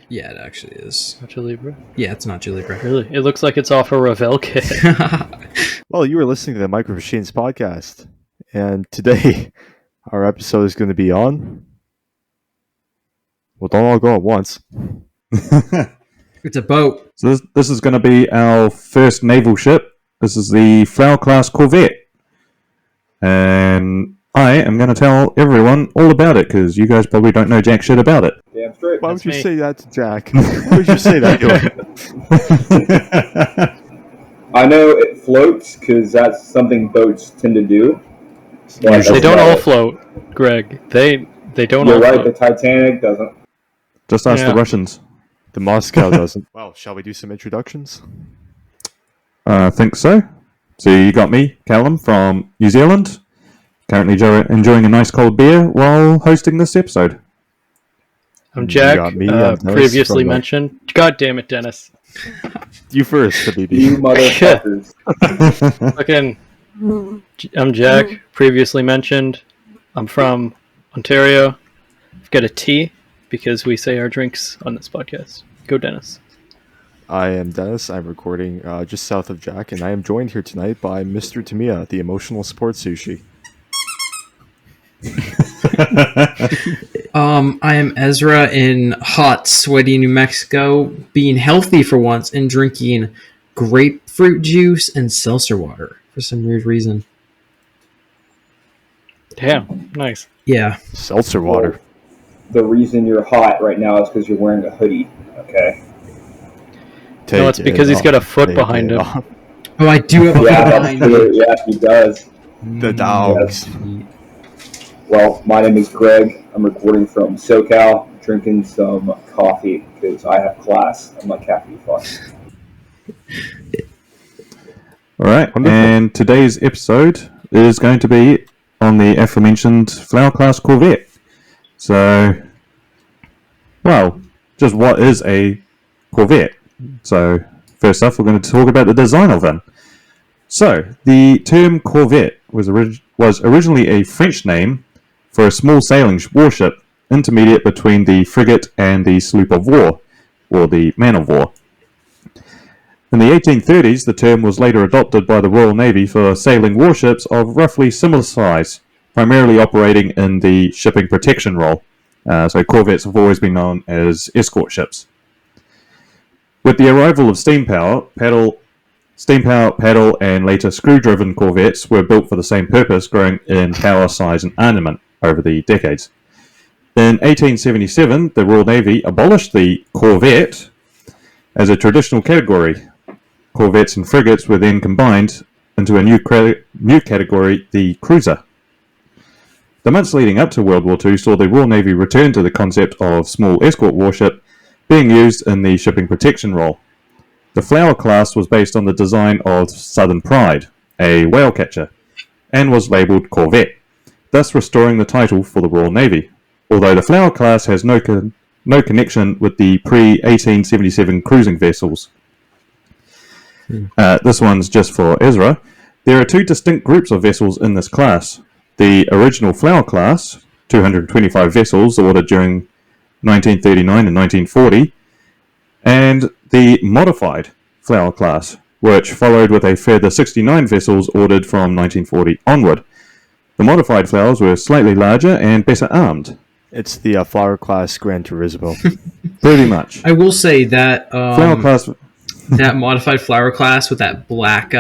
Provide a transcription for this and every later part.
Yeah, it actually is. Nacho Libre? Yeah, it's Nacho Libre. Really? It looks like it's off a Ravel kit. Well, you were listening to the Micro Machines podcast, and today our episode is going to be on... Well, don't all go at once. It's a boat. So this is going to be our first naval ship. This is the Flower Class Corvette. And I am going to tell everyone all about it, because you guys probably don't know jack shit about it. Damn straight. Why would you say that to Jack? Why would you say that to him? I know it floats, because that's something boats tend to do. They don't all float, Greg. They don't all You're right, float. the Titanic doesn't. Just ask the Russians. The Moscow doesn't. Well, shall we do some introductions? I think so. So you got me, Callum, from New Zealand. Currently enjoying a nice cold beer while hosting this episode. I'm Jack, got me, I'm Dennis previously from the- mentioned. God damn it, Dennis. You first, Habibi. You motherfuckers. Fucking, I'm Jack, previously mentioned. I'm from Ontario. I've got a T because we say our drinks on this podcast. Go, Dennis. I am Dennis. I'm recording just south of Jack, and I am joined here tonight by Mr. Tamiya, the emotional sports sushi. I am Ezra in hot, sweaty New Mexico, being healthy for once and drinking grapefruit juice and seltzer water for some weird reason. Damn, nice. Yeah. Seltzer water. The reason you're hot right now is because you're wearing a hoodie, okay? No, it's because he's got a foot behind him. off. Oh, I do have a Yeah, foot that's behind true. me. Yeah, he does. The dogs. Well, my name is Greg. I'm recording from SoCal, drinking some coffee because I have class. I'm like happy to fun. Alright, Wonderful. and today's episode is going to be on the aforementioned Flower Class Corvette. So, well, just what is a Corvette? So, first off, we're going to talk about the design of them. So, the term Corvette was originally a French name for a small sailing warship, intermediate between the frigate and the sloop of war, or the man of war. In the 1830s, the term was later adopted by the Royal Navy for sailing warships of roughly similar size, primarily operating in the shipping protection role. So corvettes have always been known as escort ships. With the arrival of steam power, paddle, and later screw-driven corvettes were built for the same purpose, growing in power, size, and armament over the decades. In 1877, the Royal Navy abolished the corvette as a traditional category. Corvettes and frigates were then combined into a new category, the cruiser. The months leading up to World War II saw the Royal Navy return to the concept of small escort warship being used in the shipping protection role. The Flower class was based on the design of Southern Pride, a whale catcher, and was labelled Corvette, thus restoring the title for the Royal Navy, although the Flower class has no connection with the pre-1877 cruising vessels. This one's just for Ezra. There are two distinct groups of vessels in this class. The original Flower class, 225 vessels ordered during 1939 and 1940, and the modified Flower class, which followed with a further 69 vessels ordered from 1940 onward. The modified Flowers were slightly larger and better armed. It's the Flower Class Gran Turismo. Pretty much. I will say that Flower class... that modified flower class with that black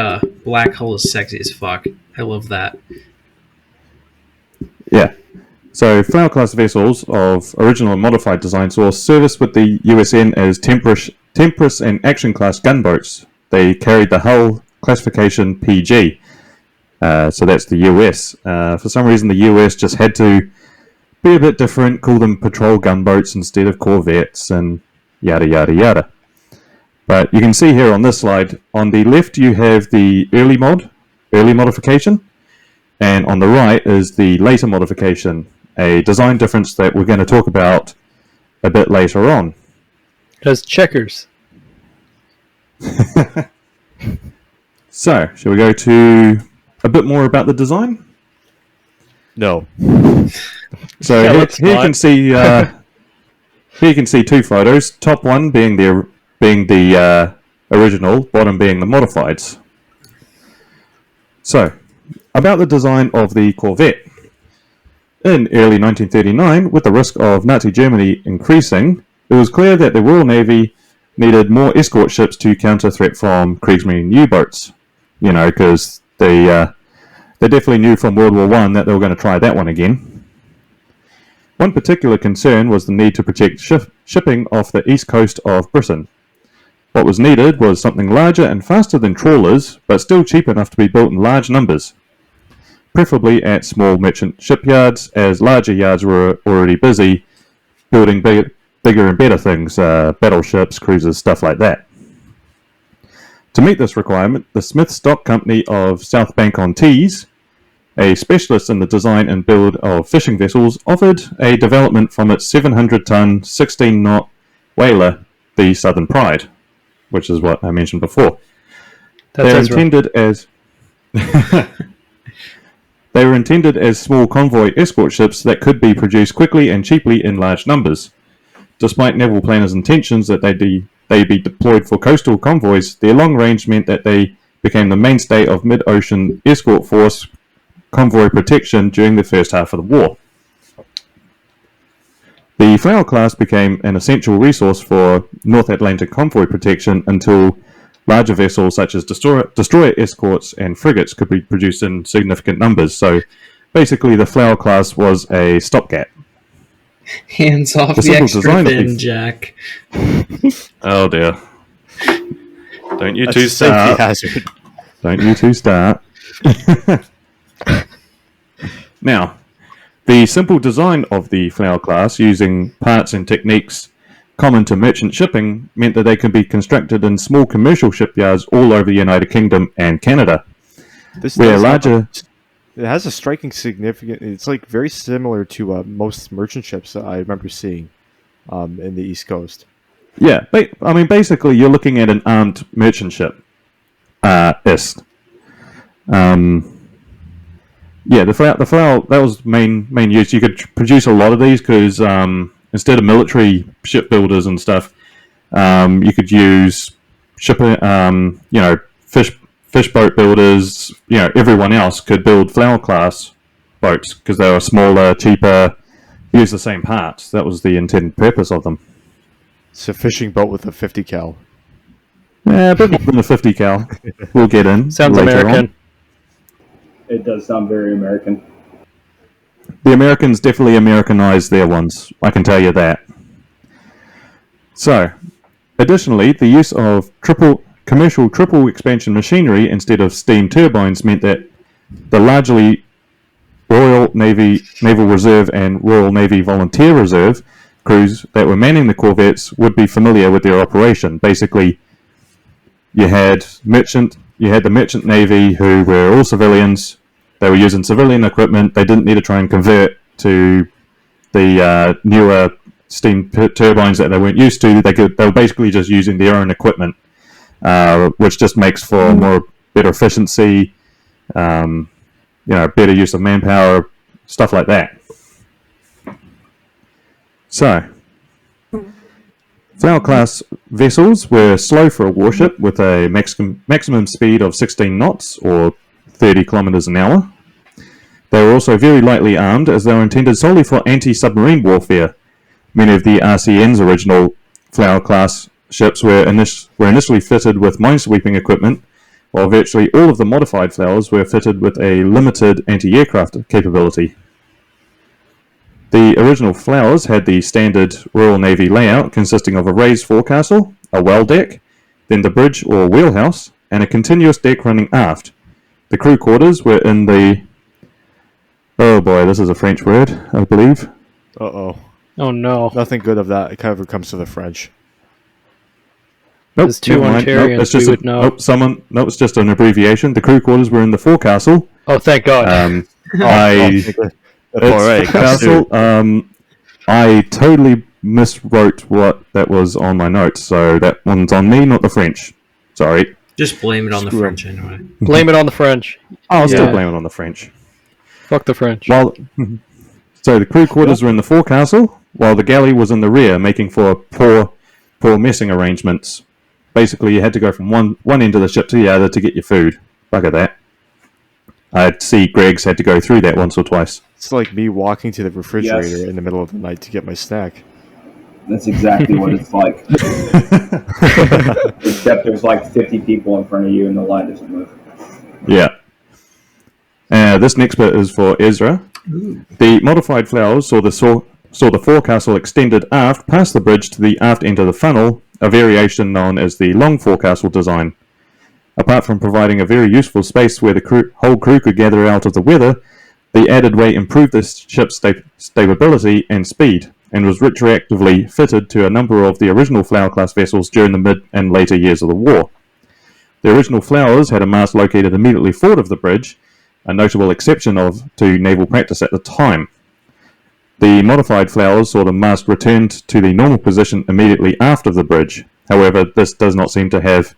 hull is sexy as fuck. I love that. Yeah. So, Flower class vessels of original and modified design saw service with the USN as Tempress and Action class gunboats. They carried the hull classification PG. So that's the US. For some reason, the US just had to be a bit different, call them patrol gunboats instead of corvettes, and yada yada yada. But you can see here on this slide, on the left you have the early modification, and on the right is the later modification, a design difference that we're going to talk about a bit later on. It has checkers. So, shall we go to a bit more about the design? No. So Yeah, here let's you not. can see Here you can see two photos. Top one being the original, bottom being the modifieds. So, about the design of the Corvette. In early 1939, with the risk of Nazi Germany increasing, it was clear that the Royal Navy needed more escort ships to counter threat from Kriegsmarine U-boats. You know, because they definitely knew from World War I that they were going to try that one again. One particular concern was the need to protect shipping off the east coast of Britain. What was needed was something larger and faster than trawlers, but still cheap enough to be built in large numbers, preferably at small merchant shipyards, as larger yards were already busy building bigger and better things, battleships, cruisers, stuff like that. To meet this requirement, the Smith Stock Company of South Bank-on-Tees, a specialist in the design and build of fishing vessels, offered a development from its 700-ton, 16-knot whaler, the Southern Pride, which is what I mentioned before. They were intended as small convoy escort ships that could be produced quickly and cheaply in large numbers. Despite naval planners' intentions that they be deployed for coastal convoys, their long range meant that they became the mainstay of mid-ocean escort force convoy protection during the first half of the war. The Flower class became an essential resource for North Atlantic convoy protection until larger vessels such as destroyer escorts and frigates could be produced in significant numbers. So basically the Flower class was a stopgap. Hands off the extra thin, Jack. Oh dear. Don't you two start. Hazard. Don't you two start. Now, the simple design of the Flower class, using parts and techniques common to merchant shipping, meant that they could be constructed in small commercial shipyards all over the United Kingdom and Canada. It has a striking significance. It's like very similar to most merchant ships that I remember seeing in the East Coast. Yeah, I mean, basically, you're looking at an armed merchant ship. Yeah, the flower that was main use. You could produce a lot of these because instead of military shipbuilders and stuff, you could use fish boat builders. You know, everyone else could build Flower class boats because they were smaller, cheaper, use the same parts. That was the intended purpose of them. It's a fishing boat with a 50 cal. Yeah, a bit more than a 50 cal. We'll get in. Sounds American. On. It does sound very American. The Americans definitely Americanized their ones, I can tell you that. So, additionally, the use of commercial triple expansion machinery instead of steam turbines meant that the largely Royal Navy Naval Reserve and Royal Navy Volunteer Reserve crews that were manning the Corvettes would be familiar with their operation. Basically, you had the merchant navy who were all civilians. They were using civilian equipment. They didn't need to try and convert to the newer steam turbines that they weren't used to. They were basically just using their own equipment, which just makes for better efficiency, better use of manpower, stuff like that. So, Flower class vessels were slow for a warship with a maximum speed of 16 knots or 30 kilometers an hour. They were also very lightly armed as they were intended solely for anti-submarine warfare. Many of the RCN's original Flower class ships were initially fitted with minesweeping equipment, while virtually all of the modified Flowers were fitted with a limited anti-aircraft capability. The original Flowers had the standard Royal Navy layout consisting of a raised forecastle, a well deck, then the bridge or wheelhouse, and a continuous deck running aft. The crew quarters were in the... Oh boy, this is a French word, I believe. Uh-oh. Oh no. Nothing good of that. It kind of comes to the French. Nope, There's two Ontarians we would know. It's just an abbreviation. The crew quarters were in the forecastle. Oh, thank God. Castle. I totally miswrote what that was on my notes, so that one's on me, not the French. Sorry. Just blame it on the French anyway. Blame it on the French. I'll still blame it on the French. Fuck the French. So the crew quarters were in the forecastle, while the galley was in the rear, making for poor messing arrangements. Basically, you had to go from one end of the ship to the other to get your food. Bugger that. I'd see Greg's had to go through that once or twice. It's like me walking to the refrigerator in the middle of the night to get my snack. That's exactly what it's like. Except there's like 50 people in front of you and the line doesn't move. Yeah. This next bit is for Ezra. Ooh. The modified flowers saw the forecastle extended aft past the bridge to the aft end of the funnel, a variation known as the long forecastle design. Apart from providing a very useful space where the whole crew could gather out of the weather, the added weight improved the ship's stability and speed, and was retroactively fitted to a number of the original Flower Class vessels during the mid and later years of the war. The original Flowers had a mast located immediately forward of the bridge, a notable exception to naval practice at the time. The modified Flowers saw the mast returned to the normal position immediately aft of the bridge. However, this does not seem to have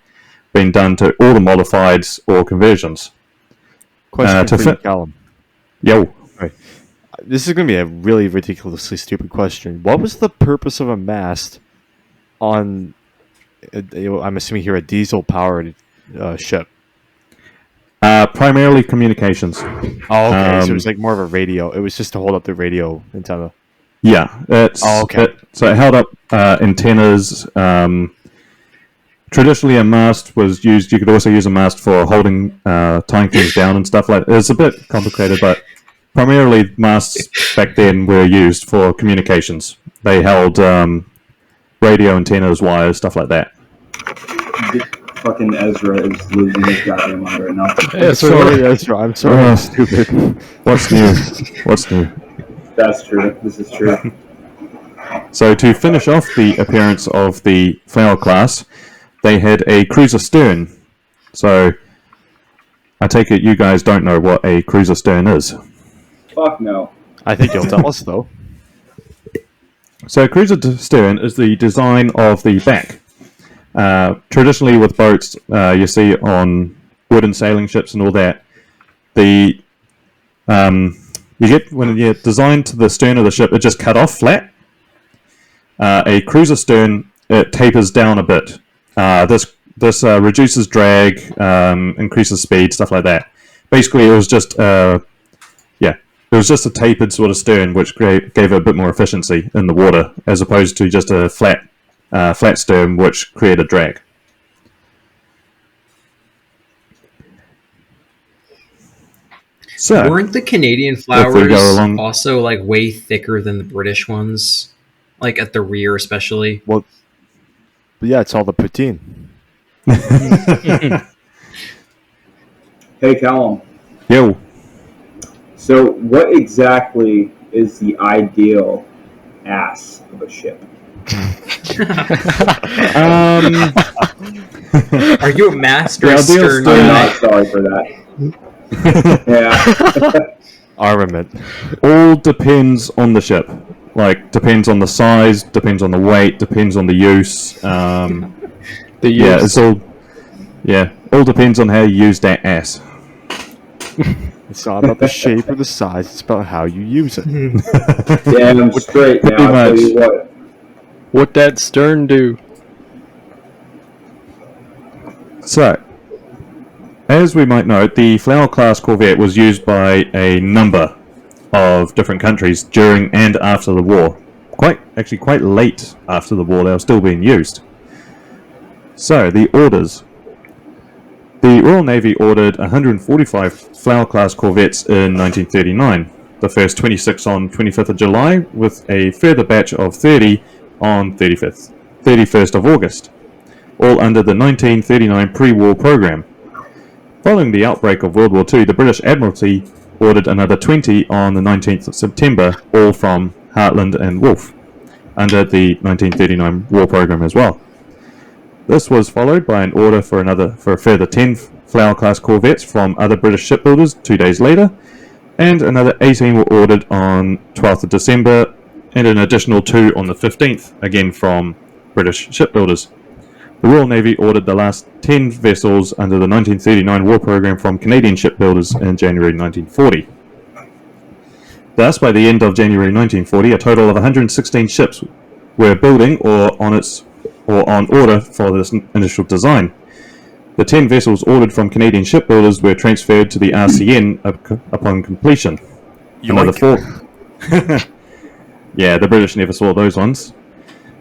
been done to all the modifieds or conversions. Question for you, Callum. Yo. This is going to be a really ridiculously stupid question. What was the purpose of a mast on, I'm assuming here, a diesel-powered ship? Primarily communications. Oh, okay. So it was like more of a radio. It was just to hold up the radio antenna. Yeah. Okay. So it held up antennas. Traditionally, a mast was used. You could also use a mast for holding, tying things down and stuff like that. It's a bit complicated, but primarily masts back then were used for communications. They held radio antennas, wires, stuff like that. Fucking Ezra is losing his goddamn mind right now. Sorry, Ezra. I'm sorry. I'm stupid. What's new? That's true. This is true. So to finish off the appearance of the Flower Class, they had a cruiser stern. So I take it you guys don't know what a cruiser stern is. Fuck no. I think you'll tell us, though. So cruiser stern is the design of the back. Traditionally with boats, you see on wooden sailing ships and all that, you get, when you design to the stern of the ship, it just cut off flat. A cruiser stern, it tapers down a bit. This reduces drag, increases speed, stuff like that. Basically, it was just a tapered sort of stern, which gave it a bit more efficiency in the water, as opposed to just a flat stern, which created drag. So, weren't the Canadian flowers also like way thicker than the British ones? Like at the rear, especially. Well, yeah, it's all the poutine. Hey, Callum. Yo. So, what exactly is the ideal ass of a ship? Are you a master Yeah, of stern? I'm not sorry for that. Yeah. Armament. All depends on the ship. Like, depends on the size, depends on the weight, depends on the use. All depends on how you use that ass. It's not about the shape or the size, it's about how you use it. Damn straight now, I'll tell you what. What that stern do? So, as we might know, the Flower Class Corvette was used by a number of different countries during and after the war. Quite late after the war, they were still being used. So, the orders. The Royal Navy ordered 145 Flower Class Corvettes in 1939, the first 26 on 25th of July, with a further batch of 30 on 31st of August, all under the 1939 pre-war program. Following the outbreak of World War II, the British Admiralty ordered another 20 on the 19th of September, all from Heartland and Wolfe, under the 1939 war program as well. This was followed by an order for a further 10 Flower Class Corvettes from other British shipbuilders 2 days later, and another 18 were ordered on 12th of December, and an additional 2 on the 15th, again from British shipbuilders. The Royal Navy ordered the last 10 vessels under the 1939 war program from Canadian shipbuilders in January 1940. Thus, by the end of January 1940, a total of 116 ships were building or on order for this initial design. The 10 vessels ordered from Canadian shipbuilders were transferred to the RCN upon completion. Another 4. Yeah, the British never saw those ones.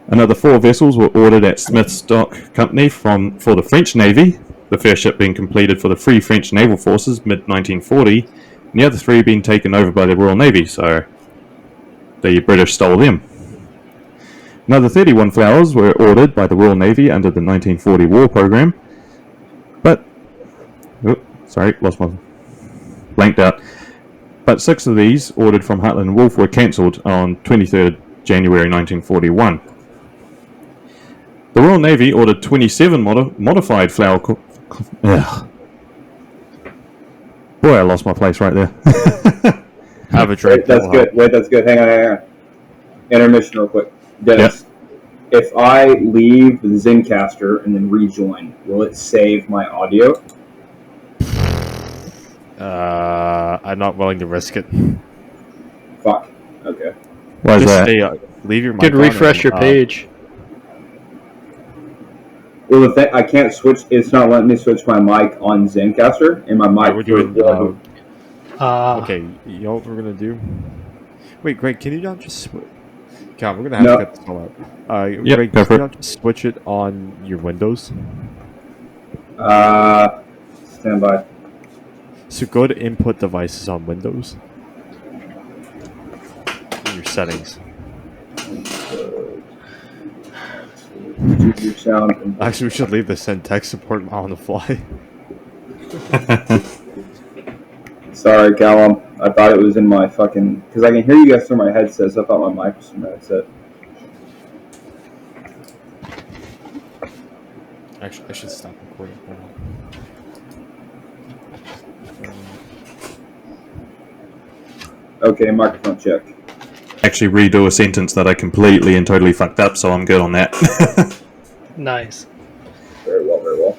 Another 4 vessels were ordered at Smith's Dock Company for the French Navy, the first ship being completed for the Free French Naval Forces mid-1940, and the other 3 being taken over by the Royal Navy, so the British stole them. Another 31 flowers were ordered by the Royal Navy under the 1940 war program, but... lost my... blanked out. But 6 of these, ordered from Hartland & Wolff, were cancelled on 23rd January 1941. The Royal Navy ordered 27 modified flower... Boy, I lost my place right there. Have a drink. That's good. Wait, that's good. Hang on. Intermission real quick. Dennis, if I leave the Zencastr and then rejoin, will it save my audio? I'm not willing to risk it. Fuck. Okay. Why is Just that? stay, leave your mic Could on refresh and, your page. Well, the thing, I can't switch. It's not letting me switch my mic on Zencastr, and my mic. We're doing. Okay. You know what we're gonna do? Wait, Greg, can you not just? God, we're gonna have to cut this all out. Yep, Greg, go can for you it. not just switch it on your Windows? Stand by. So go to input devices on Windows. In your settings. Your sound. Actually, we should leave the send text support on the fly. Sorry, Callum. I thought it was in my fucking... Because I can hear you guys through my headset, so I thought my mic was in my headset. Actually, I should stop recording. Hold on. Okay, microphone check. Actually redo a sentence that I completely and totally fucked up, so I'm good on that. Nice. Very well, very well.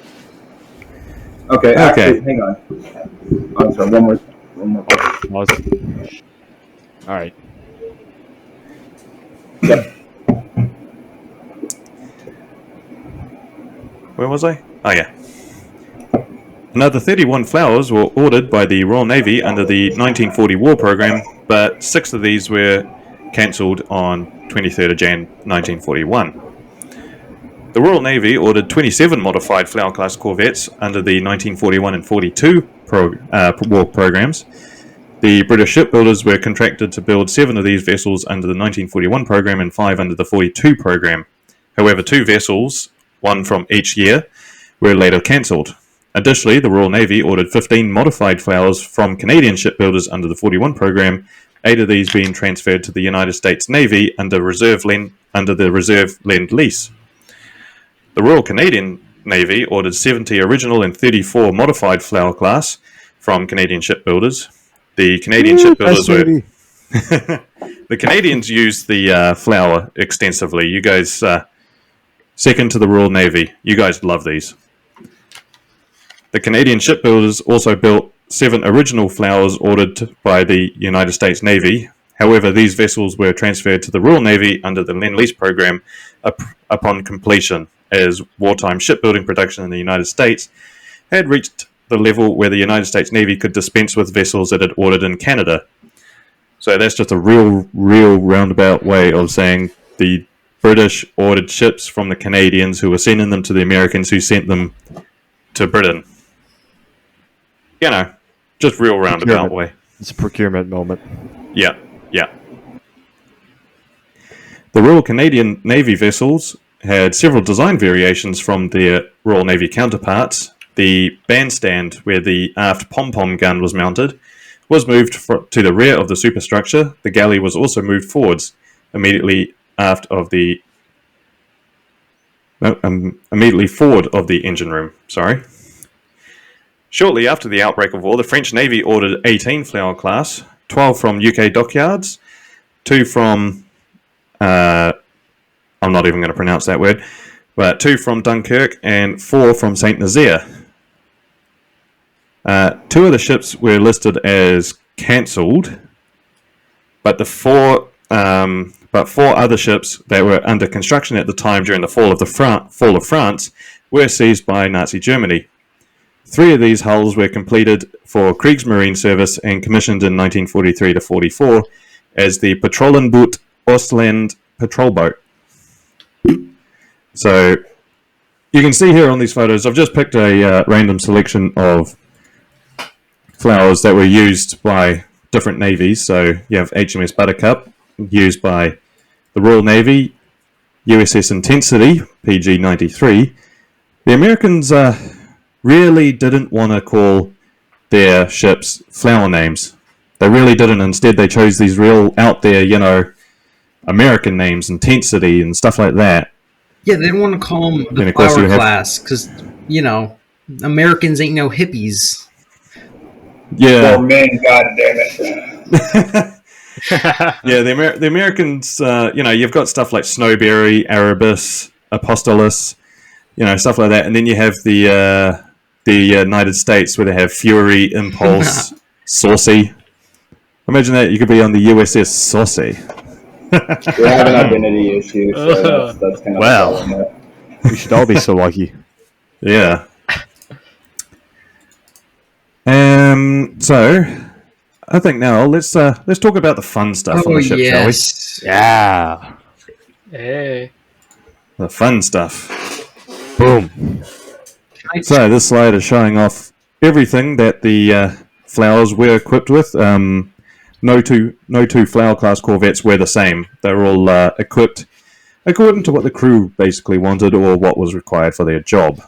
Okay, actually, hang on. I'm sorry, one more. All right. Yep. Where was I? Oh, yeah. Another 31 flowers were ordered by the Royal Navy under the 1940 war program, but 6 of these were cancelled on 23rd of Jan 1941. The Royal Navy ordered 27 modified Flower Class Corvettes under the 1941 and 42 war programs. The British shipbuilders were contracted to build 7 of these vessels under the 1941 program and 5 under the 42 program. However, 2 vessels, one from each year, were later cancelled. Additionally, the Royal Navy ordered 15 modified flowers from Canadian shipbuilders under the 41 program, 8 of these being transferred to the United States Navy under the Reserve Lend-Lease. The Royal Canadian Navy ordered 70 original and 34 modified Flower Class from Canadian shipbuilders. The Canadian shipbuilders were... The Canadians used the flower extensively. You guys, second to the Royal Navy, you guys love these. The Canadian shipbuilders also built 7 original flowers ordered by the United States Navy. However, these vessels were transferred to the Royal Navy under the Lend-Lease program upon completion, as wartime shipbuilding production in the United States had reached the level where the United States Navy could dispense with vessels it had ordered in Canada. So that's just a real roundabout way of saying the British ordered ships from the Canadians who were sending them to the Americans who sent them to Britain. You know, just real roundabout way. It's a procurement moment. Yeah. The Royal Canadian Navy vessels had several design variations from their Royal Navy counterparts. The bandstand, where the aft pom-pom gun was mounted, was moved to the rear of the superstructure. The galley was also moved forwards, immediately forward of the engine room. Shortly after the outbreak of war, the French Navy ordered 18 Flower Class, 12 from UK dockyards, 2 from... I'm not even going to pronounce that word, but 2 from Dunkirk and 4 from St. Nazaire. 2 of the ships were listed as cancelled, but four other ships that were under construction at the time during the fall of France were seized by Nazi Germany. 3 of these hulls were completed for Kriegsmarine service and commissioned in 1943 to 44 as the Patrollenboot Ostland patrol boat. So you can see here on these photos, I've just picked a random selection of flowers that were used by different navies. So you have HMS Buttercup, used by the Royal Navy, USS Intensity, PG-93. The Americans really didn't want to call their ships flower names. They really didn't. Instead, they chose these real out there, American names, Intensity and stuff like that. Yeah, they didn't want to call them the of course Flower you have- Class because, Americans ain't no hippies. Yeah. For men, goddammit. Yeah, the Americans, you've got stuff like Snowberry, Erebus, Apostolos, stuff like that. And then you have the United States where they have Fury, Impulse, Saucy. Imagine that, you could be on the USS Saucy. We have an identity issue, so that's kind of Wow. a problem there. We should all be so lucky. Yeah. So I think now let's talk about the fun stuff on the ship, yes. Yeah. Hey. shall we? The fun stuff. Boom. So this slide is showing off everything that the flowers were equipped with. No two Flower Class Corvettes were the same. They were all equipped according to what the crew basically wanted or what was required for their job.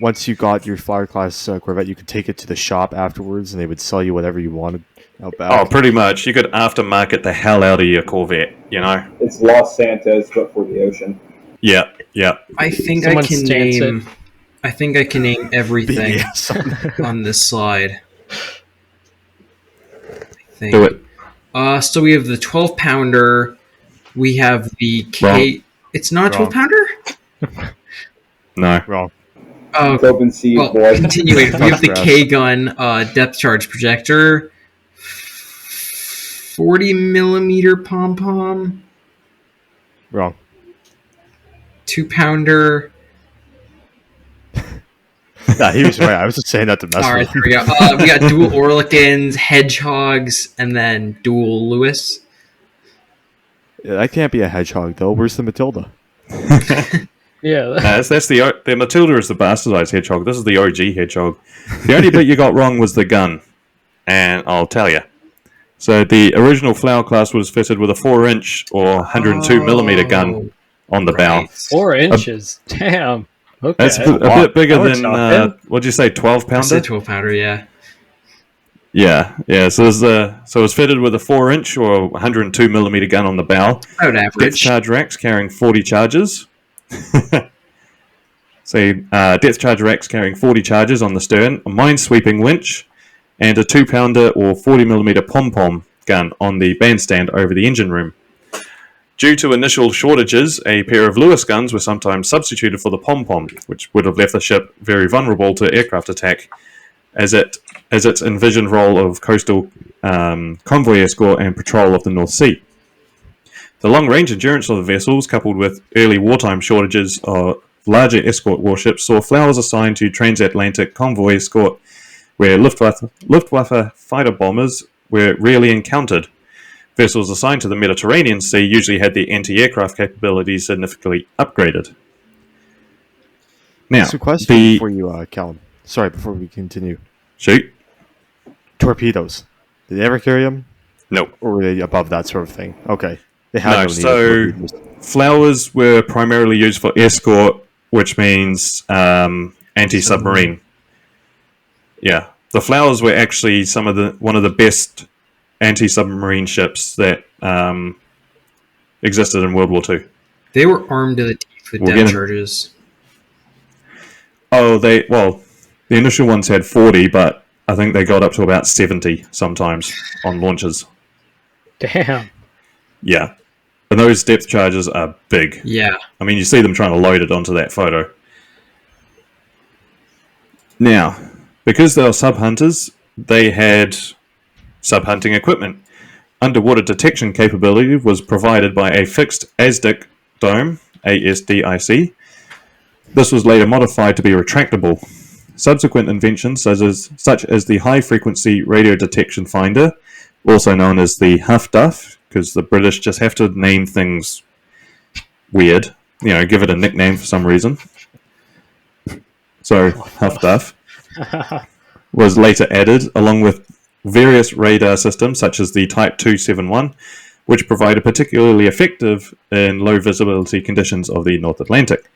Once you got your Flower Class Corvette, you could take it to the shop afterwards, and they would sell you whatever you wanted out back. Oh, pretty much. You could aftermarket the hell out of your Corvette, It's Los Santos, but for the ocean. Yeah, yeah. I think Someone I can stance it. name. I think I can name everything BBS. on this slide. Do it. So we have the 12-pounder. We have the K. Wrong. It's not a Wrong. 12-pounder. No. Wrong. Oh, It's open sea, well, boy. continuing. We have the Tough K-gun depth charge projector. 40mm pom-pom. Wrong. 2-pounder. Nah, he was right. I was just saying that to mess All right, with there we go. We got dual Orlikins, hedgehogs, and then dual Lewis. Yeah, that can't be a hedgehog, though. Where's the Matilda? Yeah. That's the Matilda is the bastardized hedgehog. This is the OG hedgehog. The only bit you got wrong was the gun, and I'll tell you. So the original Flower Class was fitted with a 4-inch or 102mm gun on the bow. Right. 4 inches. Damn. Okay. That's a bit bigger That would than shock him. what'd you say, That's a 12-pounder? 12-pounder, yeah. Yeah. So it was fitted with a 4-inch or 102mm gun on the bow. About Depth average. charge racks carrying 40 charges. Depth charge racks carrying 40 charges on the stern, a mine-sweeping winch, and a 2-pounder or 40mm pom-pom gun on the bandstand over the engine room. Due to initial shortages, a pair of Lewis guns were sometimes substituted for the pom-pom, which would have left the ship very vulnerable to aircraft attack, as its envisioned role of coastal convoy escort and patrol of the North Sea. The long-range endurance of the vessels, coupled with early wartime shortages of larger escort warships, saw Flowers assigned to transatlantic convoy escort, where Luftwaffe fighter bombers were rarely encountered. Vessels assigned to the Mediterranean Sea usually had their anti-aircraft capabilities significantly upgraded. Now, That's a question for you, Callum. Sorry, before we continue. Shoot. Torpedoes. Did they ever carry them? No. Or were they above that sort of thing? Okay. They had No, no need so- for torpedoes. Flowers were primarily used for escort, which means anti-submarine. Yeah, the Flowers were actually one of the best anti-submarine ships that existed in World War II. They were armed to the teeth with We'll get depth 'em. charges. Oh, the initial ones had 40, but I think they got up to about 70 sometimes on launches. Damn. Yeah, and those depth charges are big. Yeah. I mean, you see them trying to load it onto that photo. Now, because they were sub-hunters, they had sub-hunting equipment. underwater detection capability was provided by a fixed ASDIC dome, ASDIC. This was later modified to be retractable. Subsequent inventions, such as the high-frequency radio detection finder, also known as the Huff-Duff, because the British just have to name things weird, give it a nickname for some reason. So, Huff-Duff was later added, along with various radar systems, such as the Type 271, which provided particularly effective in low visibility conditions of the North Atlantic.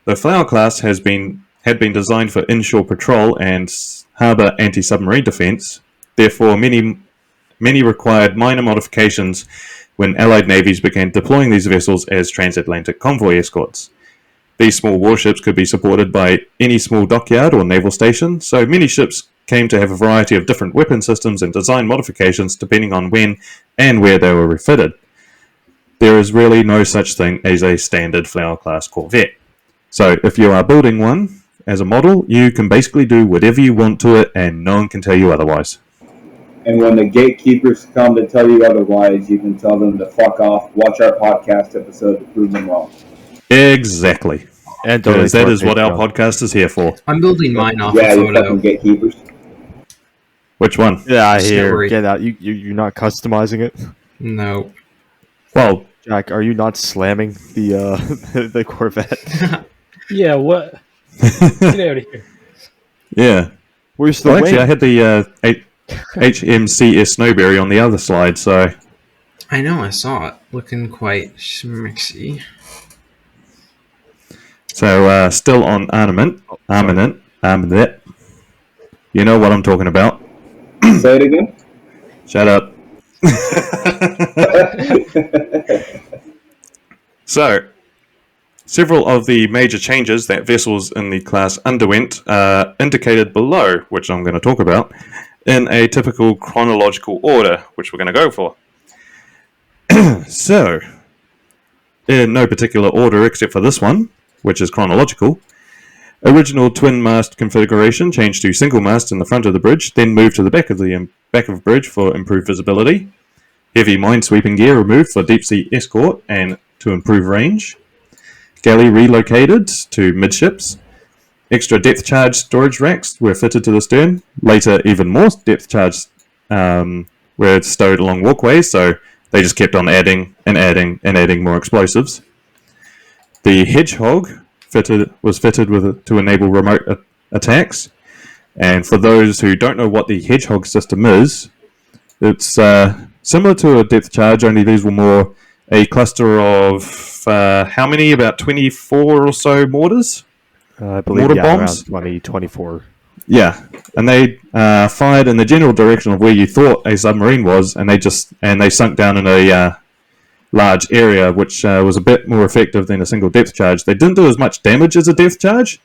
The Flower Class had been designed for inshore patrol and harbour anti-submarine defence. Therefore, many required minor modifications when Allied navies began deploying these vessels as transatlantic convoy escorts. These small warships could be supported by any small dockyard or naval station, so many ships came to have a variety of different weapon systems and design modifications depending on when and where they were refitted. There is really no such thing as a standard Flower Class Corvette. So if you are building one as a model, you can basically do whatever you want to it and no one can tell you otherwise. And when the gatekeepers come to tell you otherwise, you can tell them to fuck off, watch our podcast episode to prove them wrong. Exactly. And that is what our podcast is here for. I'm building mine off a photo. You fucking gatekeepers. Which one? Yeah, I hear. Get out. You're not customizing it? No. Well, Jack, are you not slamming the Corvette? Yeah, what? Get out of here. Yeah. Where's the actually, I had the HMCS Snowberry on the other slide, so... I know, I saw it. Looking quite schmixy. So, still on armament. You know what I'm talking about. Say it again? Shut up. So, several of the major changes that vessels in the class underwent are indicated below, which I'm going to talk about, in a typical chronological order, which we're going to go for. So, in no particular order except for this one, which is chronological, original twin-mast configuration changed to single mast in the front of the bridge, then moved to the back of the bridge for improved visibility. Heavy minesweeping gear removed for deep-sea escort and to improve range. Galley relocated to midships. Extra depth charge storage racks were fitted to the stern. Later, even more depth charge were stowed along walkways, so they just kept on adding and adding and adding more explosives. The Hedgehog was fitted to enable remote attacks. And for those who don't know what the Hedgehog system is, it's similar to a depth charge, only these were more a cluster of how many? About 24 or so mortars? I believe mortar bombs? Around 24. Yeah, and they fired in the general direction of where you thought a submarine was, and they sunk down in a large area, which was a bit more effective than a single depth charge. They didn't do as much damage as a depth charge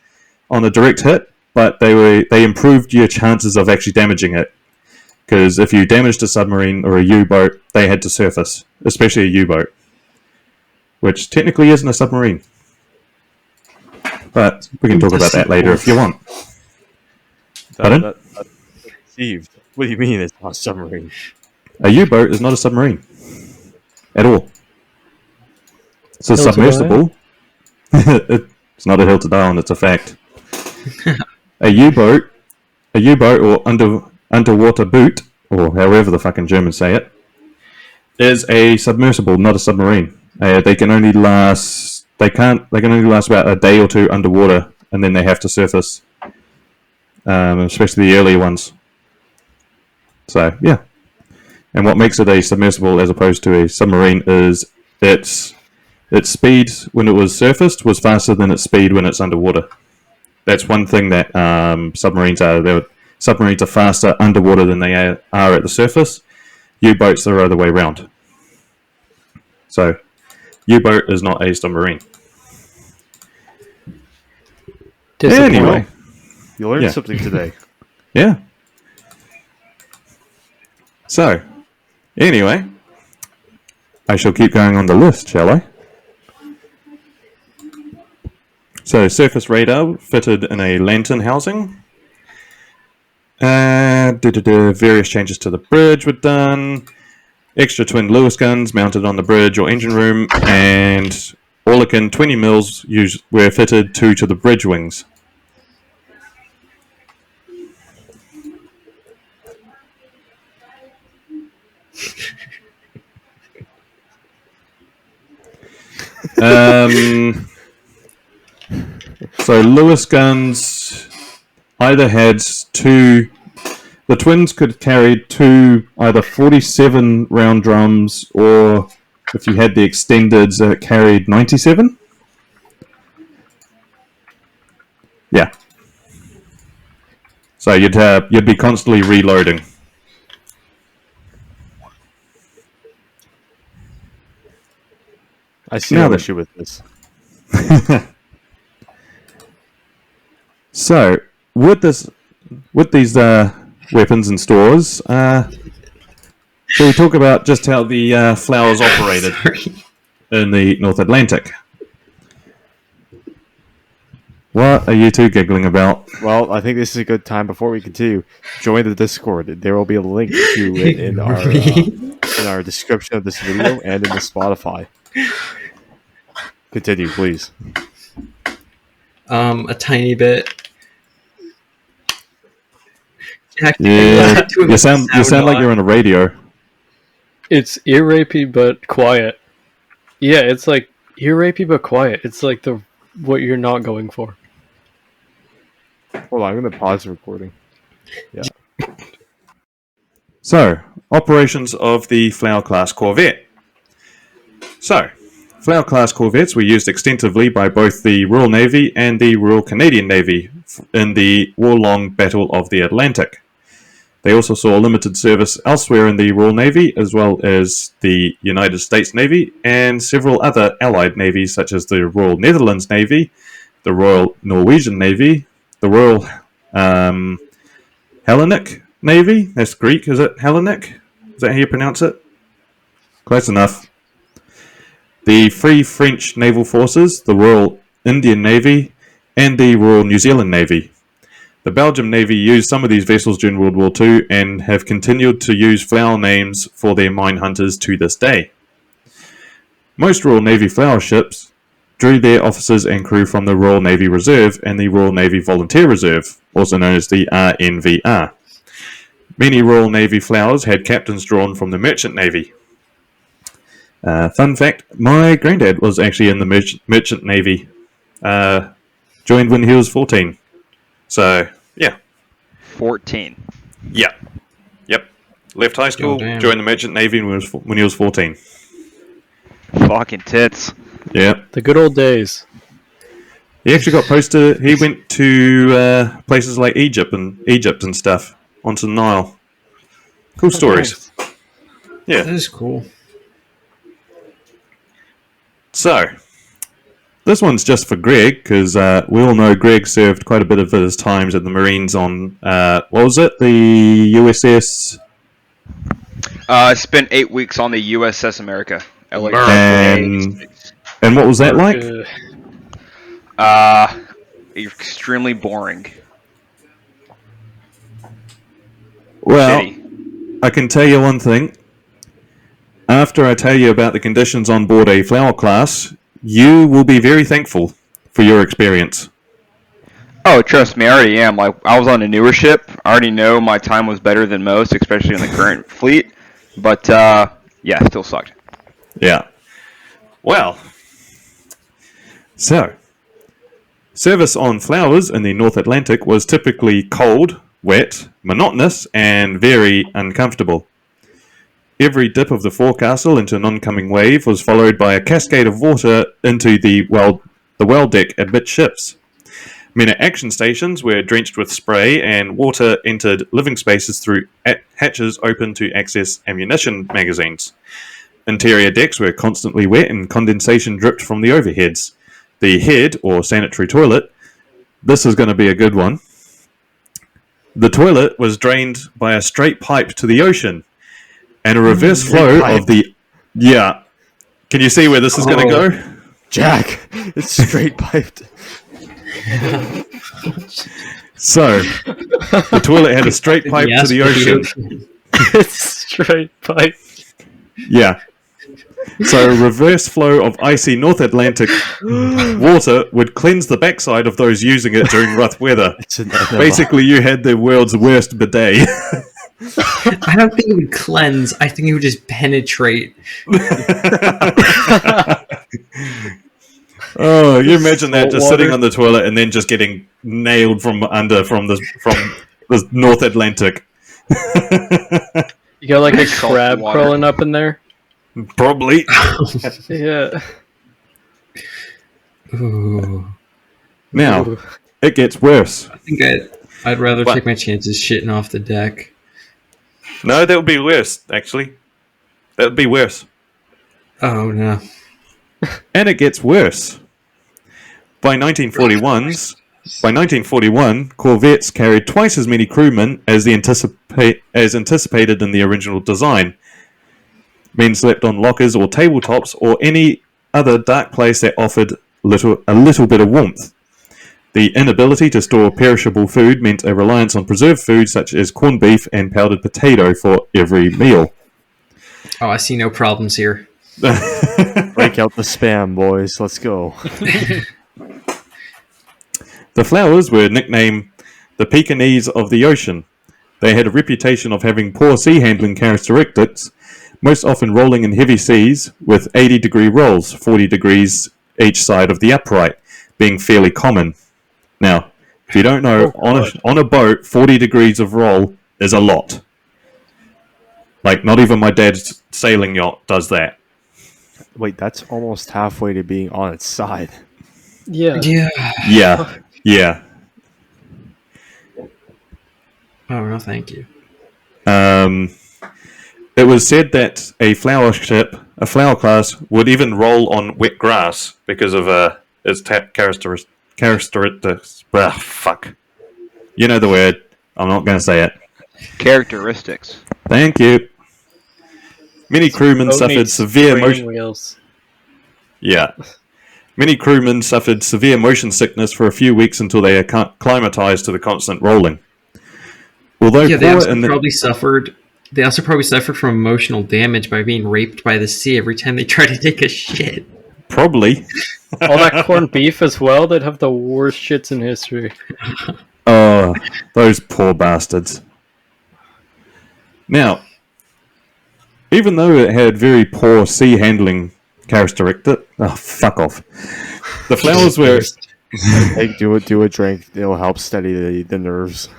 on a direct hit, but they improved your chances of actually damaging it. Because if you damaged a submarine or a U-boat, they had to surface, especially a U-boat, which technically isn't a submarine. But we can talk about that later if you want. Pardon? Deceived. What do you mean it's not a submarine? A U-boat is not a submarine at all. It's a Hill to submersible. It's not a hill to die on, it's a fact. A U-boat or underwater boot, or however the fucking Germans say it, is a submersible, not a submarine. They can only last about a day or two underwater, and then they have to surface, especially the earlier ones. So yeah, and what makes it a submersible as opposed to a submarine is its speed when it was surfaced was faster than its speed when it's underwater. That's one thing that submarines are. Submarines are faster underwater than they are at the surface. U-boats are the other way around. So, U-boat is not a submarine. Anyway. You learned something today. Yeah. So, anyway, I shall keep going on the list, shall I? So, surface radar fitted in a lantern housing. Various changes to the bridge were done. extra twin Lewis guns mounted on the bridge or engine room, and Orlican 20 mils were fitted to the bridge wings. So Lewis guns either had two. The twins could carry two either 47 round drums, or if you had the extendeds, it carried 97. Yeah. So you'd be constantly reloading. I see no issue with this. So, with these weapons and stores, shall we talk about just how the Flowers operated in the North Atlantic? What are you two giggling about? Well, I think this is a good time before we continue. Join the Discord. There will be a link to it in our description of this video and in the Spotify. Continue, please. A tiny bit. Yeah, you sound like you're on a radio. It's ear rapey but quiet. Yeah, it's like ear rapey but quiet. It's like what you're not going for. Hold on, I'm going to pause the recording. Yeah. So, operations of the Flower Class Corvette. So, Flower Class Corvettes were used extensively by both the Royal Navy and the Royal Canadian Navy in the war-long Battle of the Atlantic. They also saw limited service elsewhere in the Royal Navy, as well as the United States Navy and several other allied navies such as the Royal Netherlands Navy, the Royal Norwegian Navy, the Royal Hellenic Navy. That's Greek, is it? Hellenic? Is that how you pronounce it? Close enough. The Free French Naval Forces, the Royal Indian Navy, and the Royal New Zealand Navy. The Belgian Navy used some of these vessels during World War II and have continued to use flower names for their mine hunters to this day. Most Royal Navy flower ships drew their officers and crew from the Royal Navy Reserve and the Royal Navy Volunteer Reserve, also known as the RNVR. Many Royal Navy flowers had captains drawn from the Merchant Navy. Fun fact, my granddad was actually in the Merchant Navy. Joined when he was 14. So, yeah. 14. Yeah. Yep. Left high school, joined the Merchant Navy when he was 14. Fucking tits. Yeah. The good old days. He actually got posted. He went to places like Egypt and stuff onto the Nile. Cool stories. Nice. Yeah. That is cool. So, this one's just for Greg, because we all know Greg served quite a bit of his times at the Marines on, what was it? The USS? I spent 8 weeks on the USS America. And what was that like? Extremely boring. Well, Shitty. I can tell you one thing. After I tell you about the conditions on board a Flower Class, you will be very thankful for your experience. Oh, trust me, I already am. Like, I was on a newer ship. I already know my time was better than most, especially in the current fleet. But, yeah, still sucked. Yeah. Well, so, service on Flowers in the North Atlantic was typically cold, wet, monotonous, and very uncomfortable. Every dip of the forecastle into an oncoming wave was followed by a cascade of water into the well deck amidships. Many action stations were drenched with spray, and water entered living spaces through hatches open to access ammunition magazines. Interior decks were constantly wet, and condensation dripped from the overheads. The head, or sanitary toilet, this is going to be a good one. The toilet was drained by a straight pipe to the ocean, and a reverse flow of the... Yeah. Can you see where this is going to go? Jack, it's straight piped. So, the toilet had a straight pipe to the ocean. It's straight pipe. Yeah. So reverse flow of icy North Atlantic water would cleanse the backside of those using it during rough weather. Basically, you had the world's worst bidet. I don't think it would cleanse. I think it would just penetrate. Oh, you imagine that just sitting on the toilet and then just getting nailed from the North Atlantic. You got like a Salt crab water. crawling up in there. Probably. Yeah. Ooh. Now, it gets worse. I think I'd rather What? take my chances shitting off the deck. No, that would be worse, actually. That would be worse. Oh no. And it gets worse. By 1941, Corvettes carried twice as many crewmen as anticipated in the original design. Men slept on lockers or tabletops or any other dark place that offered a little bit of warmth. The inability to store perishable food meant a reliance on preserved food such as corned beef and powdered potato for every meal. Oh, I see no problems here. Break out the spam, boys. Let's go. The Flowers were nicknamed the Pekingese of the ocean. They had a reputation of having poor sea handling characteristics, most often rolling in heavy seas with 80-degree rolls, 40 degrees each side of the upright, being fairly common. Now, if you don't know, on a boat, 40 degrees of roll is a lot. Like, not even my dad's sailing yacht does that. Wait, that's almost halfway to being on its side. Yeah. Yeah, yeah. Oh no, thank you. It was said that a flower class, would even roll on wet grass because of its characteristics. Fuck. You know the word. I'm not going to say it. Characteristics. Thank you. Many crewmen Boat suffered needs severe training motion. wheels. Yeah. Many crewmen suffered severe motion sickness for a few weeks until they acclimatized to the constant rolling. Although Yeah, they poor also in the probably suffered. They also probably suffered from emotional damage by being raped by the sea every time they try to take a shit. probably. All that corned beef as well. They'd have the worst shits in history. Oh, those poor bastards. Now, even though it had very poor sea handling characteristics, oh, fuck off. The Flowers were. Hey, do a drink. It'll help steady the nerves.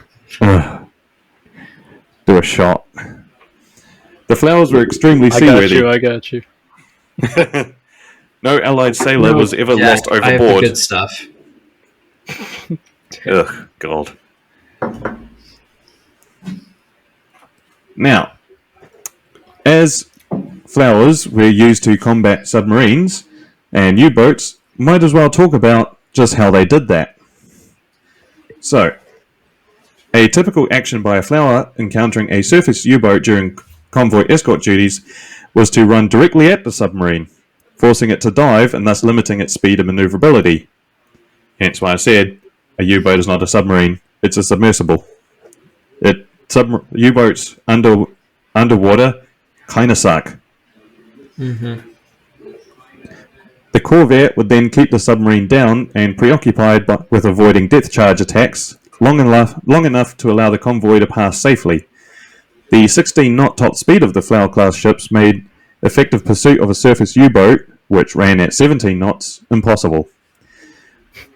Do a shot. The Flowers were extremely seaworthy. I got you. No Allied sailor was ever lost I have the overboard. good stuff. Ugh, God. Now, as Flowers were used to combat submarines and U-boats, might as well talk about just how they did that. So, a typical action by a Flower encountering a surface U-boat during convoy escort duties was to run directly at the submarine, forcing it to dive and thus limiting its speed and maneuverability. Hence why I said a U-boat is not a submarine, it's a submersible. U-boats underwater kind of suck. Mm-hmm. The Corvette would then keep the submarine down and preoccupied with avoiding depth charge attacks long enough to allow the convoy to pass safely. The 16-knot top speed of the Flower Class ships made effective pursuit of a surface U-boat, which ran at 17 knots, impossible.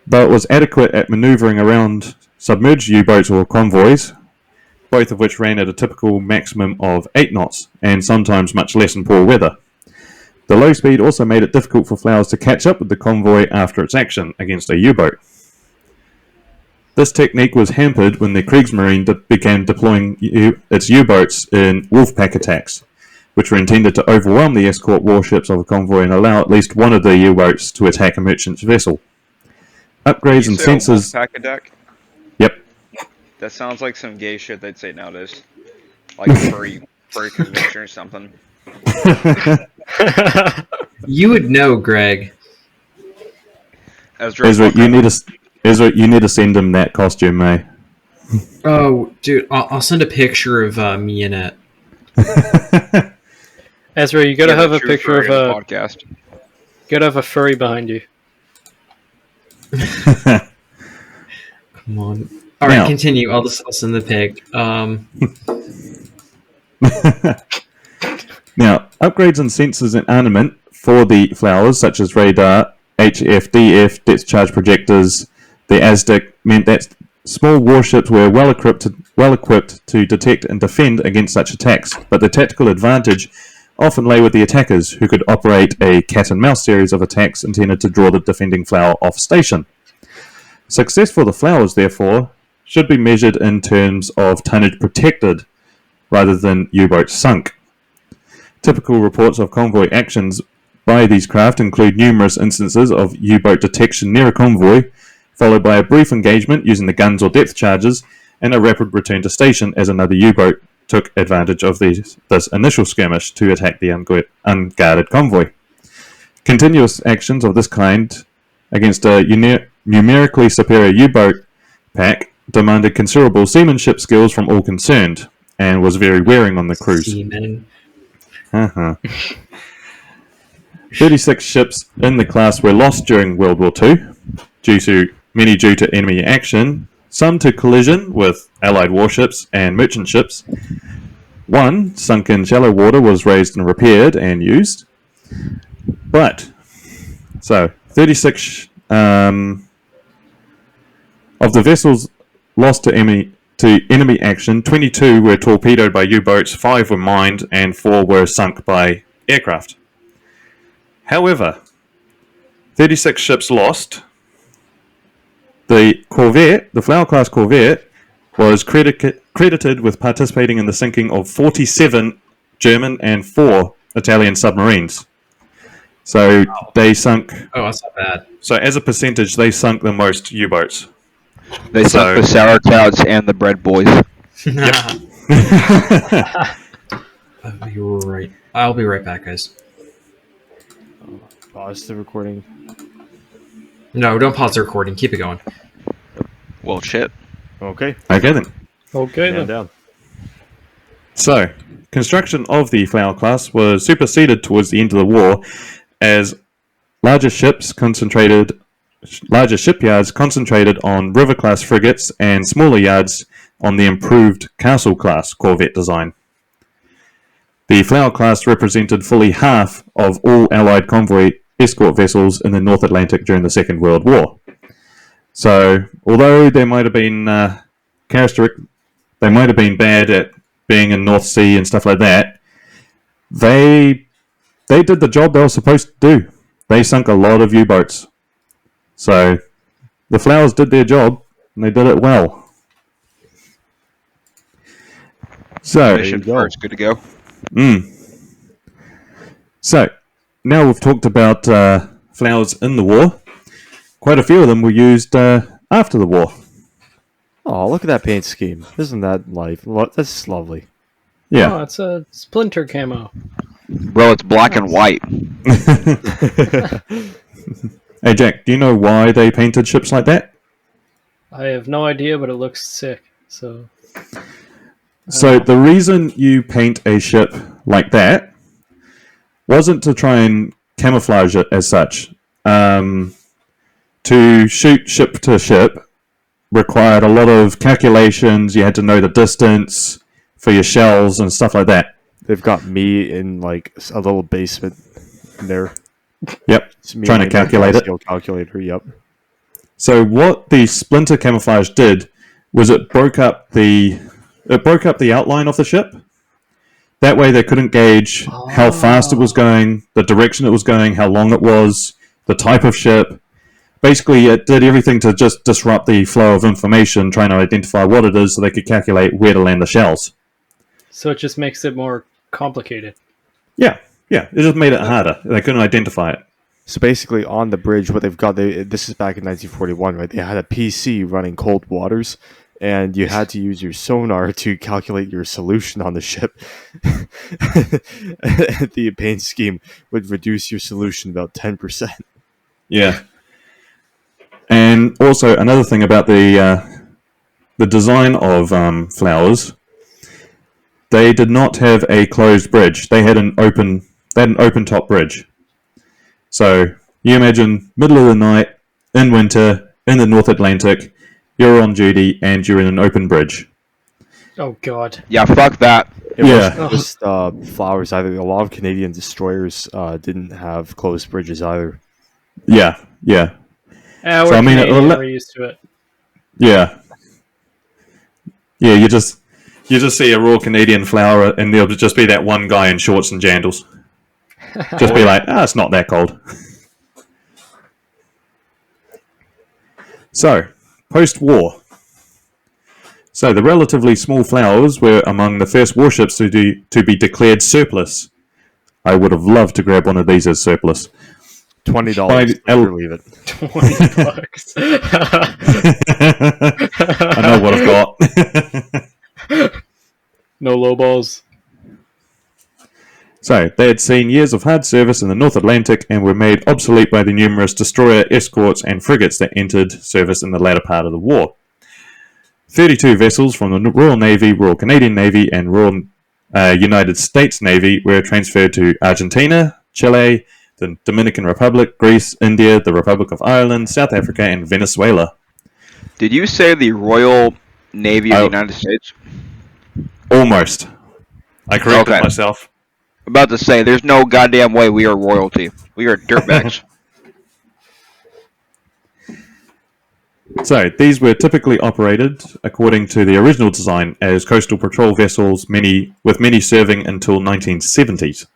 Though it was adequate at manoeuvring around submerged U-boats or convoys, both of which ran at a typical maximum of 8 knots, and sometimes much less in poor weather. The low speed also made it difficult for Flowers to catch up with the convoy after its action against a U-boat. This technique was hampered when the Kriegsmarine began deploying its U-boats in wolf-pack attacks, which were intended to overwhelm the escort warships of a convoy and allow at least one of the U-boats to attack a merchant vessel. Upgrades and sensors... Pack a deck? Yep. That sounds like some gay shit they'd say nowadays. Like furry convention or something. You would know, Greg. Ezra, you need to send him that costume, mate. Oh, dude, I'll send a picture of me in it. Ezra, you gotta have a true picture of furry on a. the podcast. Gotta have a furry behind you. Come on. All right, Now- continue. All the sauce in the pig. Now, upgrades and sensors and armament for the flowers, such as radar, HF-DF, depth charge projectors, the ASDIC, meant that small warships were well equipped to detect and defend against such attacks, but the tactical advantage often lay with the attackers, who could operate a cat-and-mouse series of attacks intended to draw the defending flower off station. Success for the flowers, therefore, should be measured in terms of tonnage protected rather than U-boats sunk. Typical reports of convoy actions by these craft include numerous instances of U-boat detection near a convoy, followed by a brief engagement using the guns or depth charges, and a rapid return to station as another U-boat took advantage of this initial skirmish to attack the unguarded convoy. Continuous actions of this kind against a numerically superior U-boat pack demanded considerable seamanship skills from all concerned, and was very wearing on the crews. Seamen. 36 ships in the class were lost during World War II, many due to enemy action, some to collision with Allied warships and merchant ships. One, sunk in shallow water, was raised and repaired and used. But, so, 36 of the vessels lost to enemy action, 22 were torpedoed by U-boats, 5 were mined, and 4 were sunk by aircraft. However, 36 ships lost. The Corvette, the Flower Class Corvette, was credited with participating in the sinking of 47 German and 4 Italian submarines. So they sunk. Oh, that's not bad. So as a percentage, they sunk the most U-boats. They sunk the sauerkrauts and the bread boys. You were right. I'll be right back, guys. Pause the recording. No, don't pause the recording. Keep it going. Well, shit. Okay. Okay then. Okay Man then. down. So, construction of the Flower Class was superseded towards the end of the war as larger shipyards concentrated on River-class frigates and smaller yards on the improved Castle-class Corvette design. The Flower Class represented fully half of all Allied convoy escort vessels in the North Atlantic during the Second World War. So, although there might have been they might have been bad at being in North Sea and stuff like that, they did the job they were supposed to do. They sunk a lot of U-boats. So, the Flowers did their job, and they did it well. So, Mission first, good to go. So, now we've talked about flowers in the war. Quite a few of them were used after the war. Oh, look at that paint scheme. Isn't that life? That's lovely. Yeah. Oh, it's a splinter camo. Bro, it's black and white. Hey, Jack, do you know why they painted ships like that? I have no idea, but it looks sick. So So, the reason you paint a ship like that wasn't to try and camouflage it as such. To shoot ship to ship required a lot of calculations. You had to know the distance for your shells and stuff like that. They've got me in like a little basement there. Yep, It's me trying to and my calculate it. Pascal calculator. Yep. So what the splinter camouflage did was it broke up the outline of the ship. That way they couldn't gauge how fast it was going, the direction it was going, how long it was, the type of ship. Basically, it did everything to just disrupt the flow of information, trying to identify what it is so they could calculate where to land the shells. So it just makes it more complicated. Yeah, it just made it harder. They couldn't identify it. So basically, on the bridge, what they've got, this is back in 1941, right? They had a PC running cold waters, and you had to use your sonar to calculate your solution on the ship. The paint scheme would reduce your solution about 10%. Yeah. And also another thing about the design of flowers, they did not have a closed bridge. They had an open top bridge. So you imagine middle of the night in winter in the North Atlantic, you're on duty and you're in an open bridge. Oh God. Yeah, fuck that. It Yeah. wasn't just Flowers either. A lot of Canadian destroyers didn't have closed bridges either. Yeah. We're So, I mean, Canadian, we're used to it. Yeah. You just see a Royal Canadian flower, and there'll just be that one guy in shorts and jandals. Just be like, it's not that cold. So, post-war. So, the relatively small flowers were among the first warships to be declared surplus. I would have loved to grab one of these as surplus. $20. Never leave it. $20. I know what I've got. No low balls. So, they had seen years of hard service in the North Atlantic and were made obsolete by the numerous destroyer escorts and frigates that entered service in the latter part of the war. 32 vessels from the Royal Navy, Royal Canadian Navy, and Royal United States Navy were transferred to Argentina, Chile, the Dominican Republic, Greece, India, the Republic of Ireland, South Africa, and Venezuela. Did you say the Royal Navy of the United States? Almost. I corrected myself. About to say, there's no goddamn way we are royalty. We are dirtbags. So, these were typically operated, according to the original design, as coastal patrol vessels, with many serving until 1970s.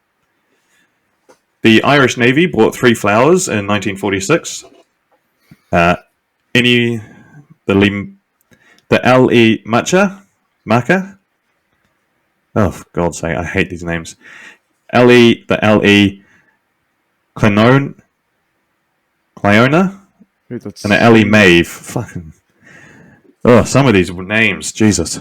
The Irish Navy bought 3 flowers in 1946. The L.E. Maca? Oh, for God's sake, I hate these names. The L.E. Cleona? And the Ellie Maeve. Fucking. Oh, some of these names. Jesus.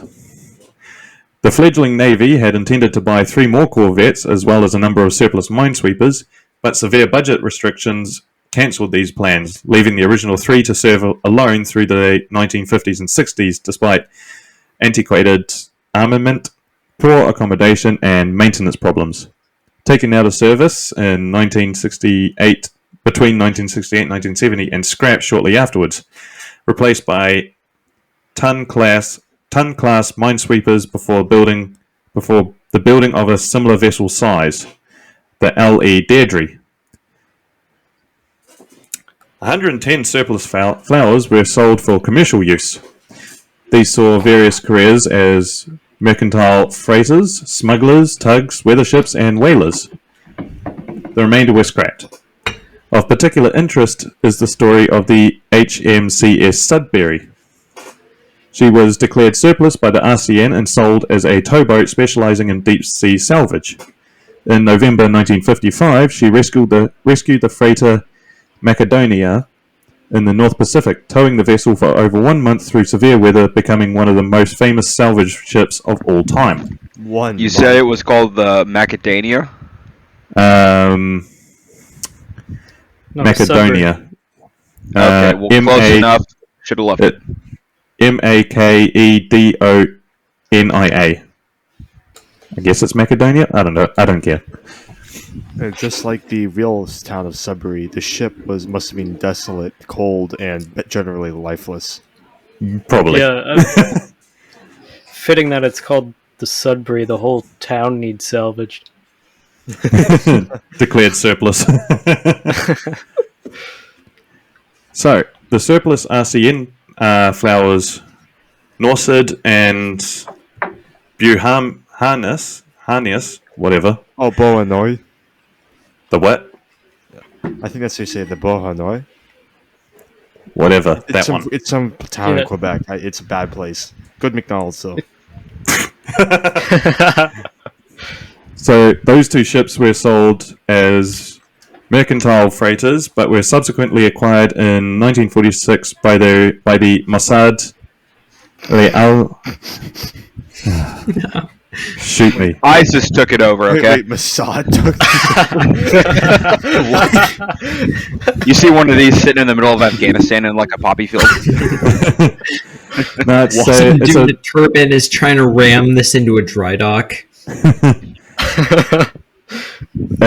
The fledgling Navy had intended to buy 3 more corvettes, as well as a number of surplus minesweepers, but severe budget restrictions cancelled these plans, leaving the original 3 to serve alone through the 1950s and 60s, despite antiquated armament, poor accommodation, and maintenance problems. Taken out of service in 1968. Between 1968 and 1970, and scrapped shortly afterwards, replaced by ton-class minesweepers before the building of a similar vessel size, the L.E. Deirdre. 110 surplus flowers were sold for commercial use. These saw various careers as mercantile freighters, smugglers, tugs, weather ships, and whalers. The remainder were scrapped. Of particular interest is the story of the HMCS Sudbury. She was declared surplus by the RCN and sold as a towboat specializing in deep-sea salvage. In November 1955, she rescued the freighter Macedonia in the North Pacific, towing the vessel for over 1 month through severe weather, becoming one of the most famous salvage ships of all time. You said it was called the Macadamia? No, Macedonia. Okay, well, close enough. Should have left it. Makedonia. I guess it's Macedonia? I don't know. I don't care. Just like the real town of Sudbury, the ship must have been desolate, cold, and generally lifeless. Probably. Yeah. Fitting that it's called the Sudbury, the whole town needs salvaged. Declared surplus. So, the surplus RCN flowers, Norsid and Buharnius, whatever. Oh, Beauharnois. The what? I think that's how you say it, the Beauharnois. Whatever, It's some town Yeah. in Quebec. It's a bad place. Good McDonald's, though. So those 2 ships were sold as mercantile freighters, but were subsequently acquired in 1946 by the Mossad. Shoot me. ISIS took it over, okay? Wait, Mossad took You see one of these sitting in the middle of Afghanistan in like a poppy field. No, Some dude in a turban is trying to ram this into a dry dock.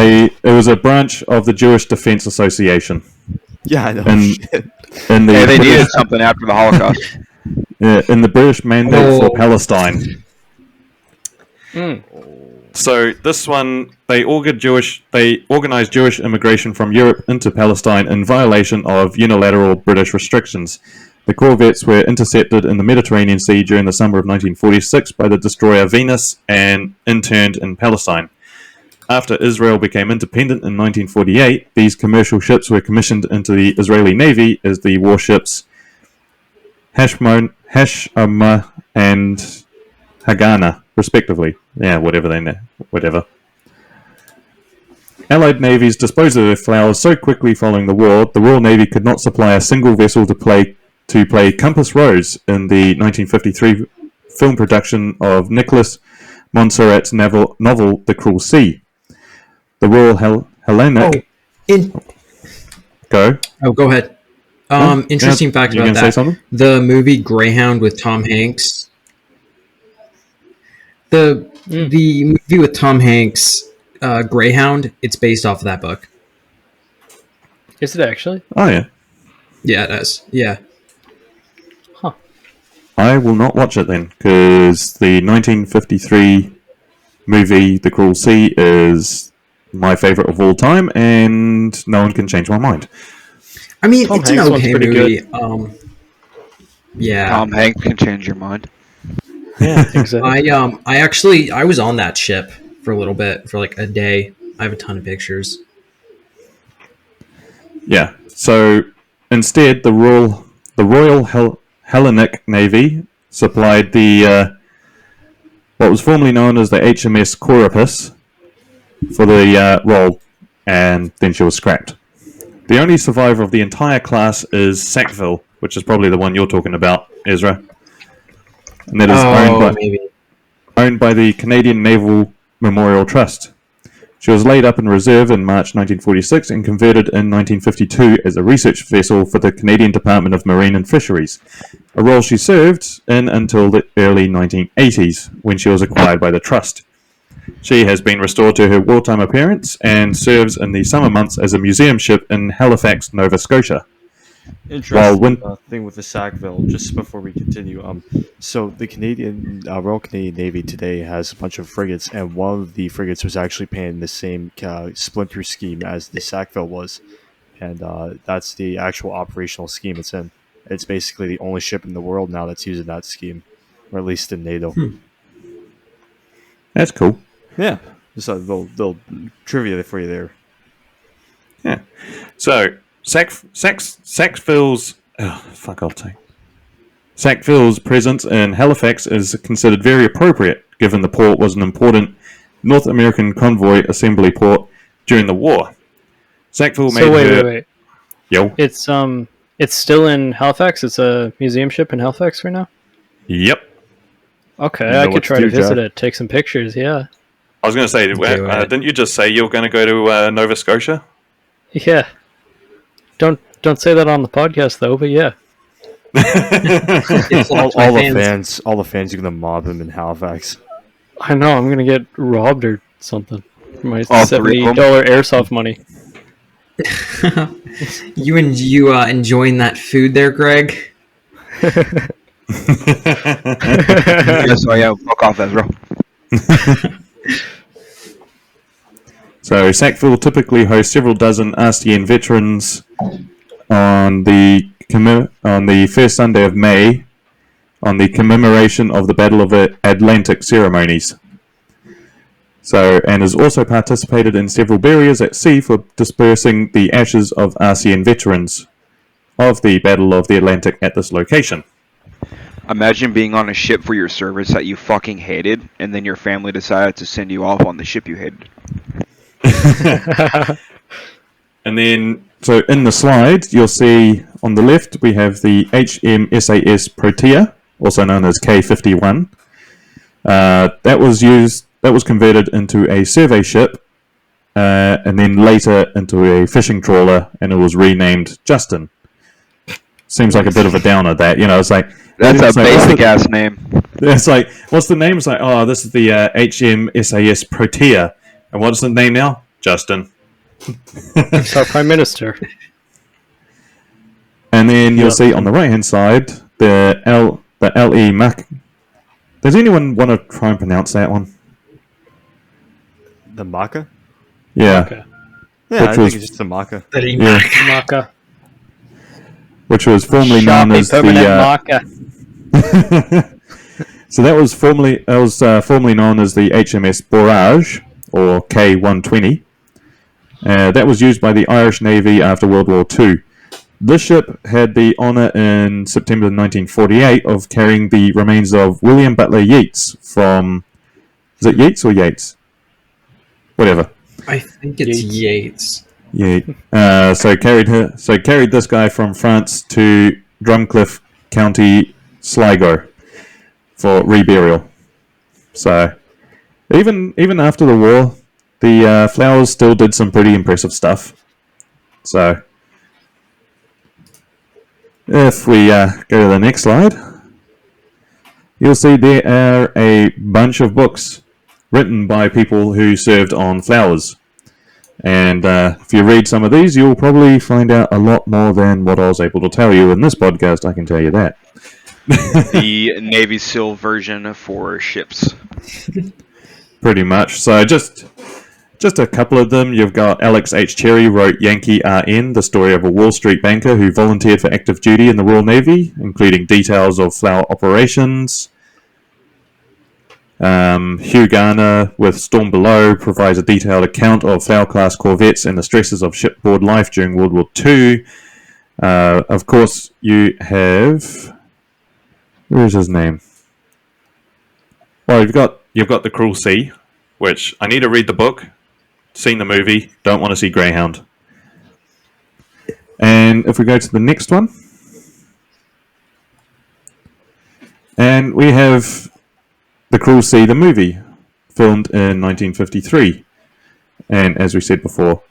It was a branch of the Jewish Defense Association. Yeah, I know. And- Shit. In the Hey, they British, needed something after the Holocaust. in the British Mandate for Oh. Palestine. Mm. So this one, they organized Jewish immigration from Europe into Palestine in violation of unilateral British restrictions. The Corvettes were intercepted in the Mediterranean Sea during the summer of 1946 by the destroyer Venus and interned in Palestine. After Israel became independent in 1948, these commercial ships were commissioned into the Israeli Navy as the warships Hashmona and Haganah, respectively. Yeah, whatever. Allied navies disposed of their flowers so quickly following the war, the Royal Navy could not supply a single vessel to play Compass Rose in the 1953 film production of Nicholas Montserrat's novel The Cruel Sea. The Royal Hellenic... Go ahead. Interesting fact you about gonna say that. something? The movie Greyhound with Tom Hanks. The movie with Tom Hanks, Greyhound, it's based off of that book. Is it actually? Oh, yeah. Yeah, it is. Yeah. I will not watch it then, because the 1953 movie The Cruel Sea is my favourite of all time, and no one can change my mind. I mean, Tom it's Hanks an one's okay pretty movie. Yeah. Tom Hanks can change your mind. Yeah, exactly. I was on that ship for a little bit, for like a day. I have a ton of pictures. Yeah, so instead the Royal Hellenic Navy supplied the what was formerly known as the HMS Corvettes for the role, and then she was scrapped. The only survivor of the entire class is Sackville, which is probably the one you're talking about, Ezra. And that is owned by the Canadian Naval Memorial Trust. She was laid up in reserve in March 1946 and converted in 1952 as a research vessel for the Canadian Department of Marine and Fisheries, a role she served in until the early 1980s, when she was acquired by the Trust. She has been restored to her wartime appearance and serves in the summer months as a museum ship in Halifax, Nova Scotia. Interesting thing with the Sackville, just before we continue. So the Canadian Royal Canadian Navy today has a bunch of frigates, and one of the frigates was actually paying the same splinter scheme as the Sackville was, and that's the actual operational scheme it's in. It's basically the only ship in the world now that's using that scheme, or at least in NATO. That's cool. Yeah, just a little trivia for you there. Yeah. So Sackville's Sackville's presence in Halifax is considered very appropriate, given the port was an important North American convoy assembly port during the war. Sackville made wait. Yo. It's still in Halifax. It's a museum ship in Halifax right now. Yep. Okay, You know I what could to try do, to visit Jack. it, take some pictures. Yeah, I was going to say, didn't you just say you were going to go to Nova Scotia? yeah. Don't say that on the podcast though. But yeah, All the fans are gonna mob him in Halifax. I know. I'm gonna get robbed or something for my All three of $70 airsoft money. You enjoying that food there, Greg? Yes, so yeah, fuck off, Ezra. So Sackville typically hosts several dozen RCN veterans on the first Sunday of May, on the commemoration of the Battle of the Atlantic ceremonies. So, and has also participated in several burials at sea for dispersing the ashes of RCN veterans of the Battle of the Atlantic at this location. Imagine being on a ship for your service that you fucking hated, and then your family decided to send you off on the ship you hated. And then, so in the slide, you'll see on the left we have the HMSAS Protea, also known as K-51. That was converted into a survey ship, and then later into a fishing trawler, and it was renamed Justin. seems like a bit of a downer. That it's like That's a it's like, basic ass name. It's like, what's the name? It's like, oh, this is the HMSAS Protea, and what's the name now? Justin. It's our Prime Minister. And then you'll see on the right hand side the LE Mac. Does anyone want to try and pronounce that one? The Maka? Yeah. Okay. Yeah, I Which think was- it's just the Maka. Yeah. Maka. Which was formerly known as permanent the. Maka. So that was formerly known as the HMS Borage or K-120. That was used by the Irish Navy after World War II. This ship had the honour in September 1948 of carrying the remains of William Butler Yeats from... Is it Yeats or Yates? Whatever. I think it's Yates. Yeah. So carried this guy from France to Drumcliff, County Sligo for reburial. So even after the war, the Flowers still did some pretty impressive stuff. So if we go to the next slide, you'll see there are a bunch of books written by people who served on Flowers. And if you read some of these, you'll probably find out a lot more than what I was able to tell you in this podcast, I can tell you that. The Navy SEAL version for ships. Pretty much. So just a couple of them. You've got Alex H. Cherry wrote Yankee RN, the story of a Wall Street banker who volunteered for active duty in the Royal Navy, including details of Flower operations. Hugh Garner with Storm Below provides a detailed account of Flower Class Corvettes and the stresses of shipboard life during World War II. Of course, you have... Where is his name? Well, you've got The Cruel Sea, which I need to read the book, seen the movie, don't want to see Greyhound. And if we go to the next one, and we have The Cruel Sea, the movie, filmed in 1953. And as we said before,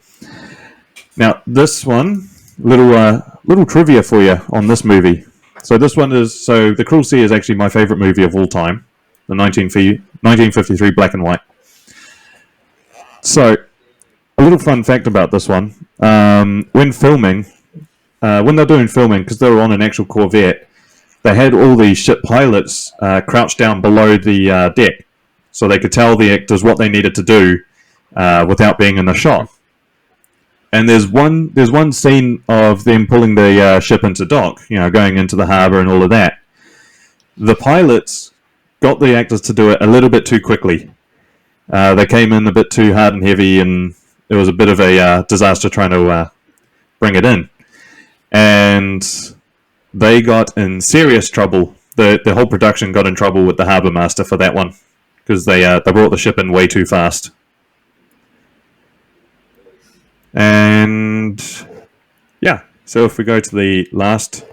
now this one, little trivia for you on this movie. So this one is The Cruel Sea is actually my favorite movie of all time, the 1953 black and white. So a little fun fact about this one: when filming, when they're doing filming, because they were on an actual Corvette, they had all the ship pilots crouched down below the deck, so they could tell the actors what they needed to do without being in the shot. And there's one scene of them pulling the ship into dock, going into the harbour and all of that. The pilots got the actors to do it a little bit too quickly. They came in a bit too hard and heavy, and it was a bit of a disaster trying to bring it in. And they got in serious trouble. The whole production got in trouble with the harbour master for that one, because they brought the ship in way too fast. And yeah, so if we go to the last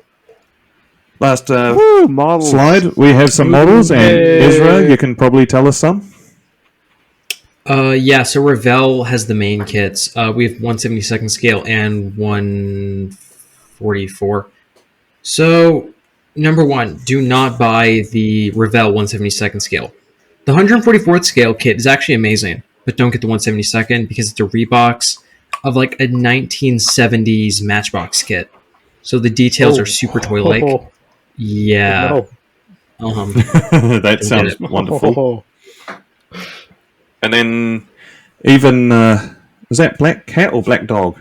Models. slide, we have some models, and Ezra, you can probably tell us some. Yeah, so Revell has the main kits. We have 1/72nd scale and 144. So, number one, do not buy the Revell 1/72nd scale. The 144th scale kit is actually amazing, but don't get the 1/72nd because it's a rebox of like a 1970s Matchbox kit. So the details are super toy-like. Yeah. No. That sounds it. wonderful. And then even is that Black Cat or Black Dog?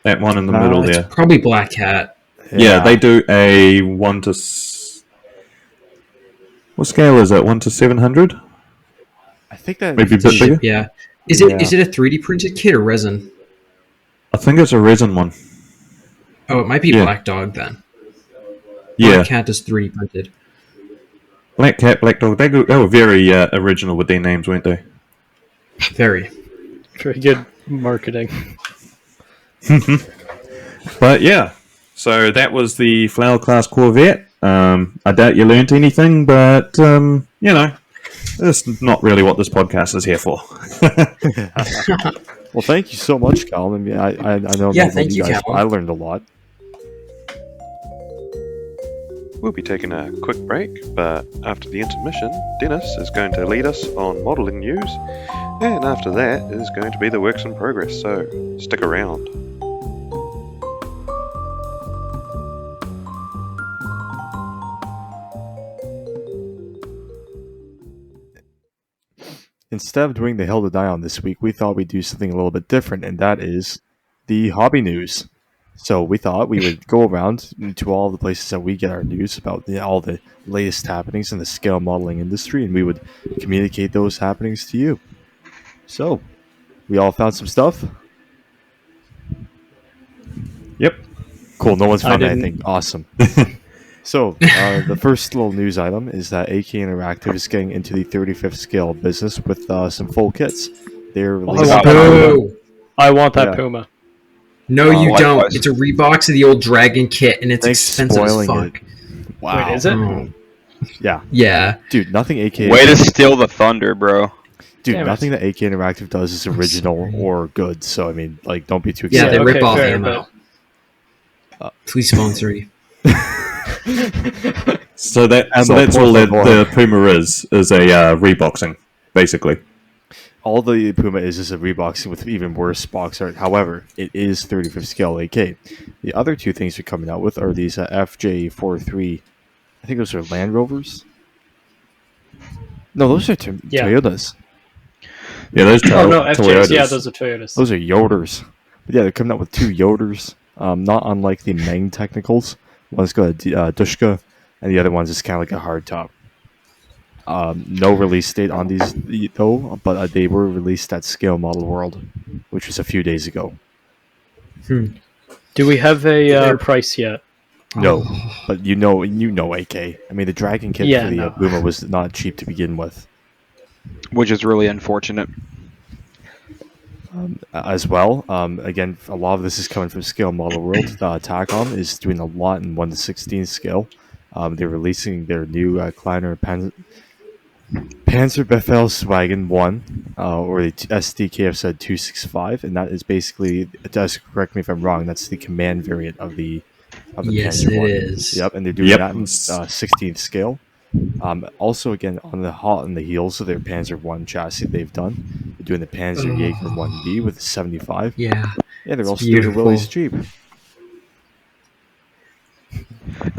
That one in the middle It's there. probably Black Cat. Yeah, they do a 1 to... What scale is it? 1 to 700? I think that Maybe a bit bigger? Yeah. Is it a 3D printed kit or resin? I think it's a resin one. Oh, it might be Yeah. Black Dog then. Yeah, Black Cat is 3D printed. Black Cat, Black Dog. They were very original with their names, weren't they? Very. Very good marketing. But yeah, so that was the Flower Class Corvette. I doubt you learnt anything, but that's not really what this podcast is here for. Well, thank you so much, Callum. I mean, I know Yeah, about thank you, guys. Callum. I learned a lot. We'll be taking a quick break, but after the intermission, Dennis is going to lead us on modelling news, and after that is going to be the works in progress, so stick around. Instead of doing the Hill to Die on this week, we thought we'd do something a little bit different, and that is the hobby news. So we thought we would go around to all the places that we get our news about all the latest happenings in the scale modeling industry, and we would communicate those happenings to you. So, we all found some stuff? Yep. Cool, no one's found didn't. anything. Awesome. So, the first little news item is that AK Interactive is getting into the 35th scale business with some full kits. They're releasing... Boo! I want that Yeah. Puma. No, you likewise. don't. It's a rebox of the old Dragon kit, and it's Thanks for expensive as spoiling fuck. it. Wow. Wait, is it? Oh. Yeah. Yeah. Dude, nothing AK... Way to steal the thunder, bro. Dude, Damn it. nothing that AK Interactive does is original sorry. or good. So, I mean, like, don't be too Yeah, excited. they rip okay, off fair, ammo. Please sponsor me. So that's Ammo, all that por the favor. Puma is a reboxing, basically. All the Puma is a reboxing with even worse box art. However, it is 35th scale AK. The other two things they're coming out with are these FJ43. I think those are Land Rovers. No, those are Yeah. Toyotas. Yeah, those Oh no, FJs. Toyotas. Yeah, those are Toyotas. Those are Yoders. But yeah, they're coming out with two Yoders. Not unlike the Meng Technicals. One's got a Dushka, and the other one's just kind of like a hard top. No release date on these though, but they were released at Scale Model World, which was a few days ago. Do we have a price yet? No, but you know AK. I mean, the Dragon kit Yeah, for the no. Puma was not cheap to begin with. Which is really unfortunate. As well, again, a lot of this is coming from Scale Model World. Tacom is doing a lot in 1/16 scale. They're releasing their new Kleiner Panzerbefehlswagen 1, or the SDKF said 265, and that is basically, correct me if I'm wrong, that's the command variant of the Yes, Panzer it 1. is. Yep, and they're doing Yep. that in 16th scale. Also, again, on the hot on the heels of their Panzer 1 chassis they've done, they're doing the Panzer Jaeger 1B with a 75. Yeah. Yeah, they're It's also doing the beautiful. Willys Jeep.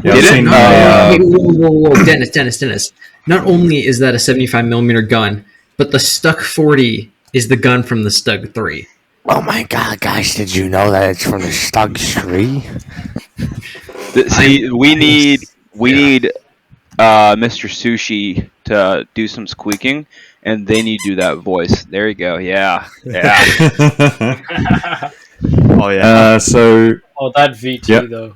Yeah, I've Did it? seen, Wait, whoa, Dennis. Not only is that a 75mm gun, but the Stuck 40 is the gun from the Stug 3. Oh my god, guys, did you know that it's from the Stug 3? See, we need Mr. Sushi to do some squeaking, and then you do that voice. There you go. Yeah. Oh, yeah. so Oh, that VT Yep. though.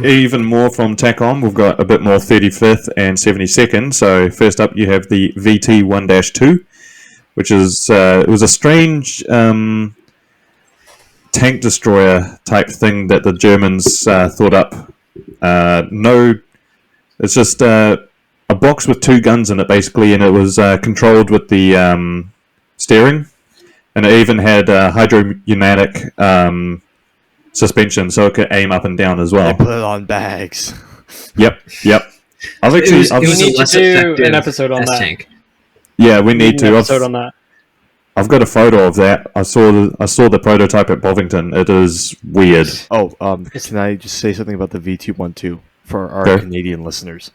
even more from Tacom, we've got a bit more 35th and 72nd. So first up, you have the VT 1-2, which is it was a strange tank destroyer type thing that the Germans thought up. It's just a box with two guns in it basically, and it was controlled with the steering, and it even had hydropneumatic suspension, so it could aim up and down as They well. put it on bags. Yep. I've It actually, was We a need to less do effective an episode on that. tank. yeah, we need An to. episode on that. I've got a photo of that. I saw the prototype at Bovington. It is weird. Oh, can I just say something about the V212 for our Sure. Canadian listeners?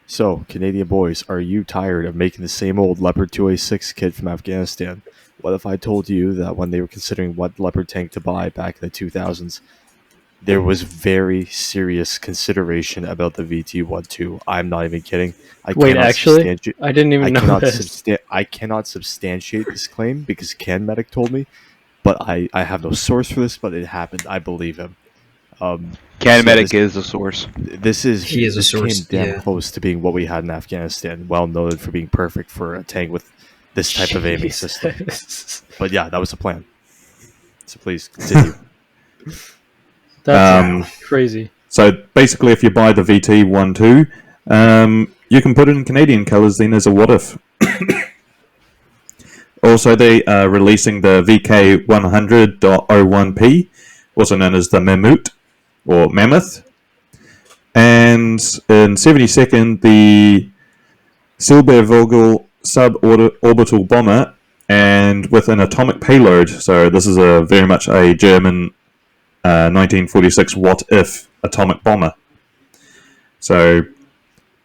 So, Canadian boys, are you tired of making the same old Leopard 2A6 kit from Afghanistan? What if I told you that when they were considering what Leopard tank to buy back in the 2000s, there was very serious consideration about the VT12? I'm not even kidding. Wait, actually, I didn't even know this. I cannot substantiate this claim because Ken Medic told me, but I have no source for this, but it happened. I believe him. Canmedic is the source. This is He is a this source, came damn yeah. close to being what we had in Afghanistan, well noted for being perfect for a tank with this type of aiming system. Jesus. But yeah, that was the plan. So please continue. That's crazy. So basically, if you buy the VT12, you can put it in Canadian colours then as a what if. Also, they are releasing the VK100.01P, also known as the Mammoth or Mammoth. And in 72nd, the Silbervogel suborbital bomber, and with an atomic payload. So this is a very much a German 1946 what-if atomic bomber. So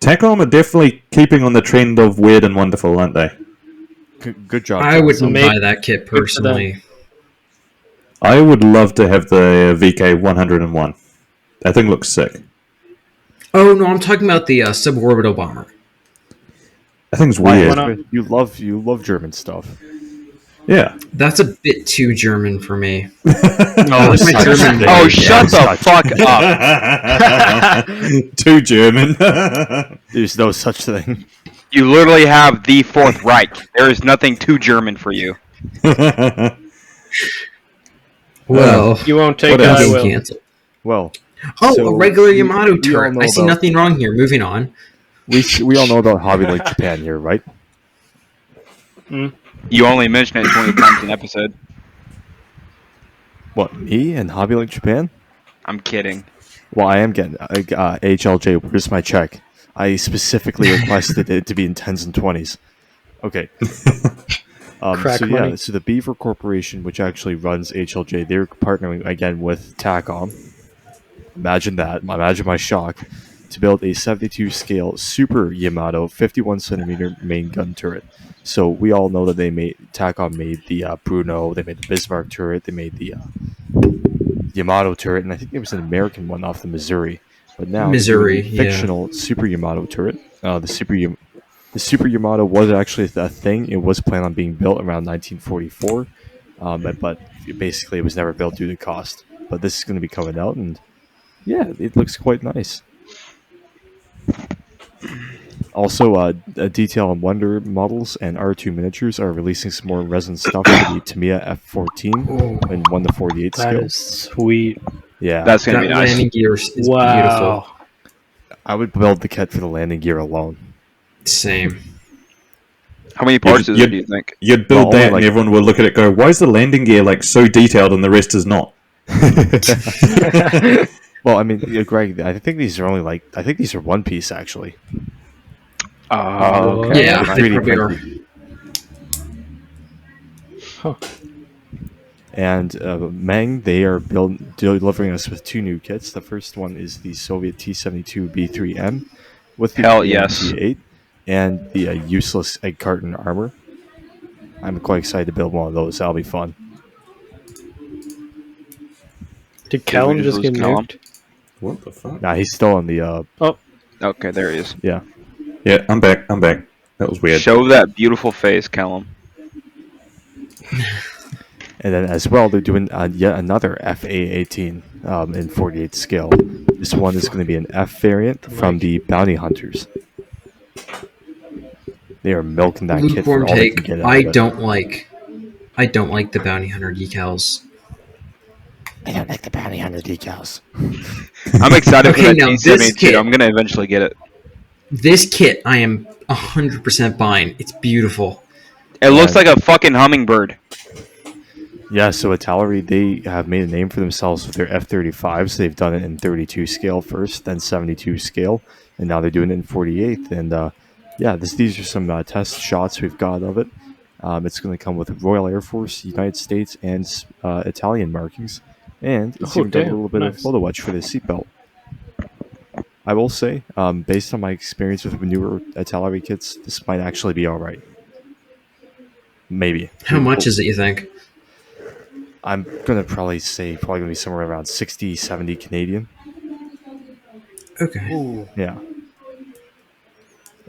TACOM are definitely keeping on the trend of weird and wonderful, aren't they? Good job. I wouldn't maybe- buy that kit personally. I would love to have the VK-101. That thing looks sick. Oh no, I'm talking about the suborbital bomber. That thing's Why weird. not? You love German stuff. Yeah. That's a bit too German for me. Oh, like my German name. Oh, shut the fuck up! Too German. There's no such thing. You literally have the Fourth Reich. There is nothing too German for you. Well, You won't take What it, else? I being will. canceled. Well, Oh, So, a regular we Yamato all turret. know I see about- nothing wrong here. Moving on. we all know about Hobby Lake Japan here, right? You only mention it 20 times an episode. What, me and Hobby Lake Japan? I'm kidding. Well, I am getting HLJ. Where's my check? I specifically requested it to be in 10s and 20s. Okay. Crack so yeah, money. so the Beaver Corporation, which actually runs HLJ, they're partnering again with TACOM. Imagine that. Imagine my shock. To build a 72 scale Super Yamato 51 centimeter main gun turret. So we all know that TACOM made the Bruno, they made the Bismarck turret, they made the Yamato turret, and I think there was an American one off the Missouri. But now Missouri, the fictional Super Yamato turret. The Super Yamato was actually a thing. It was planned on being built around 1944, but basically it was never built due to cost. But this is going to be coming out, and yeah, it looks quite nice. Also, Detail and Wonder models and R2 miniatures are releasing some more resin stuff for the Tamiya F14 in 1:48 That scale. is sweet. Yeah, That's gonna That be nice. landing gear is beautiful. Wow. I would build the kit for the landing gear alone. Same. How many parts is you'd- it, do you think? You'd build Well, that, only and everyone would look at it and go, why is the landing gear like so detailed and the rest is not? Well, I mean, Greg, I think these are one piece actually. Oh, okay. Yeah, they 3D probably are. printed. Huh. And Meng, they are delivering us with two new kits. The first one is the Soviet T-72B3M with the Hell yes. AMG-8 and the useless egg carton armor. I'm quite excited to build one of those. That'll be fun. Did Callum we just just get lose Callum? nuked? What the fuck? Nah, he's still on the. Okay, there he is. Yeah. Yeah, I'm back. That was weird. Show that beautiful face, Callum. And then as well, they're doing yet another FA-18 in 48 scale. This one is going to be an F variant from the Bounty Hunters. They are milking that kit for Lukewarm all they can take. get out I of it. don't like the bounty hunter decals. I don't like the bounty hunter decals. I'm excited Okay, for that now this T-72. kit- I'm gonna eventually get it. This kit, I am 100% buying. It's beautiful. It looks like a fucking hummingbird. Yeah, so Italeri, they have made a name for themselves with their F-35s. They've done it in 32 scale first, then 72 scale, and now they're doing it in 48. And yeah, these are some test shots we've got of it. It's going to come with Royal Air Force, United States, and Italian markings. And it's Oh, even got a damn, little bit of nice. photo etch for the seatbelt. I will say, based on my experience with newer Italeri kits, this might actually be alright. Maybe. How much is it, you think? I'm going to probably going to be somewhere around 60, 70 Canadian. Okay. Yeah.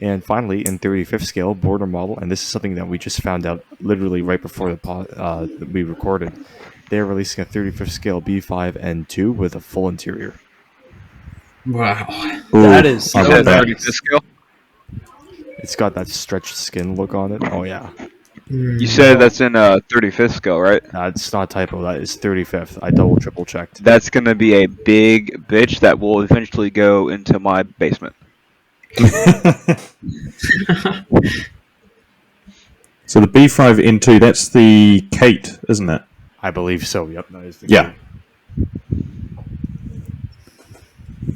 And finally, in 35th scale, border model, and this is something that we just found out literally right before that we recorded. They're releasing a 35th scale B5N2 with a full interior. Wow. That is I Is so love that that. 35th scale? It's got that stretched skin look on it. Oh yeah, You said that's in 35th scale, right? it's not a typo. That is 35th. I triple checked. That's gonna be a big bitch that will eventually go into my basement. So the B5N2, that's the Kate, isn't it? I believe so. Yep. That is the Yeah.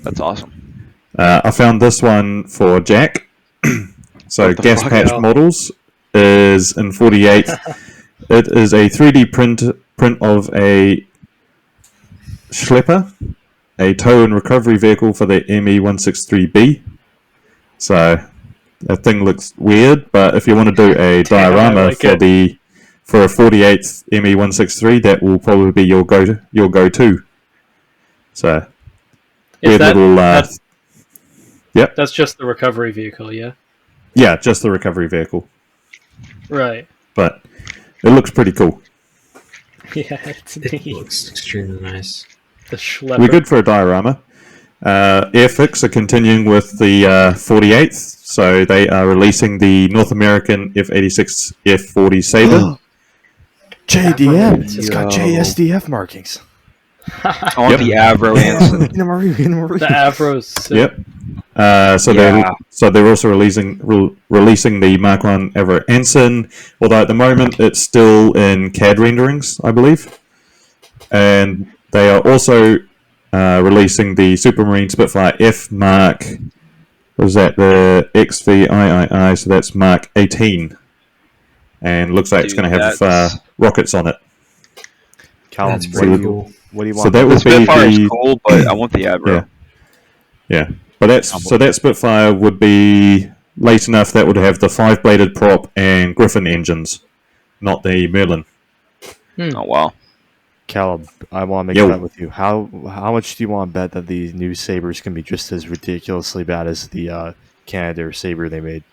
That's awesome. I found this one for Jack. So What the gas fuck? patch models is in 48th. It is a 3D print of a schlepper, a tow and recovery vehicle for the ME163B. So that thing looks weird, but if you want to do a diorama like for a 48th ME163, that will probably be your go-to. So Is weird that, little that's just the recovery vehicle, yeah? yeah, just the recovery vehicle, Right. but it looks pretty cool. Yeah, it's It neat. looks extremely nice. The schlepper. We're good for a diorama. Airfix are continuing with the 48th, so they are releasing the North American F-86 F-40 Sabre. JDM. It's Yo. got JSDF markings. I want the Avro Anson. The Avro's sick. Yep. So they're also releasing the Mark 1 Avro Anson, although at the moment it's still in CAD renderings, I believe. And they are also releasing the Supermarine Spitfire F Mark. What is that? The XVIII. So that's Mark 18, and looks like it's Dude, going to have that's- rockets on it. Callum, That's what pretty do you, cool. what do you So want? that The would be Spitfire is the cool, but I want the Avro. Yeah. But that Spitfire would be late enough that would have the 5-bladed prop and Griffin engines, not the Merlin. Oh wow. Callum, I want to make Yo. a bet with you. How much do you want to bet that the new Sabres can be just as ridiculously bad as the Canadair Sabre they made?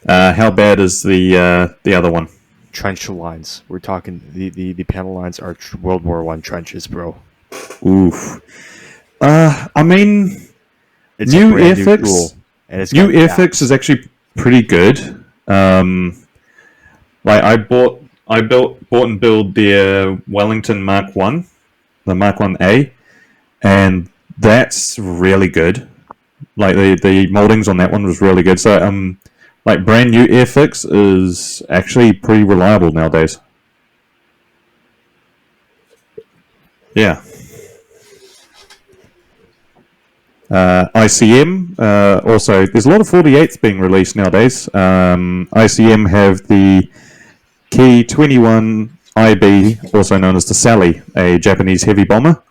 How bad is the other one? Trench lines. We're talking the panel lines are World War I trenches, bro. Oof. I mean, It's new a brand new Airfix. tool, and it's New got Airfix gaps. is actually pretty good. Like I bought and built their Wellington Mark 1, the Mark 1A, and that's really good. Like the moldings on that one was really good. So like brand new Airfix is actually pretty reliable nowadays. Yeah. ICM also, there's a lot of 48s being released nowadays. ICM have the Key 21 IB, also known as the Sally, a Japanese heavy bomber.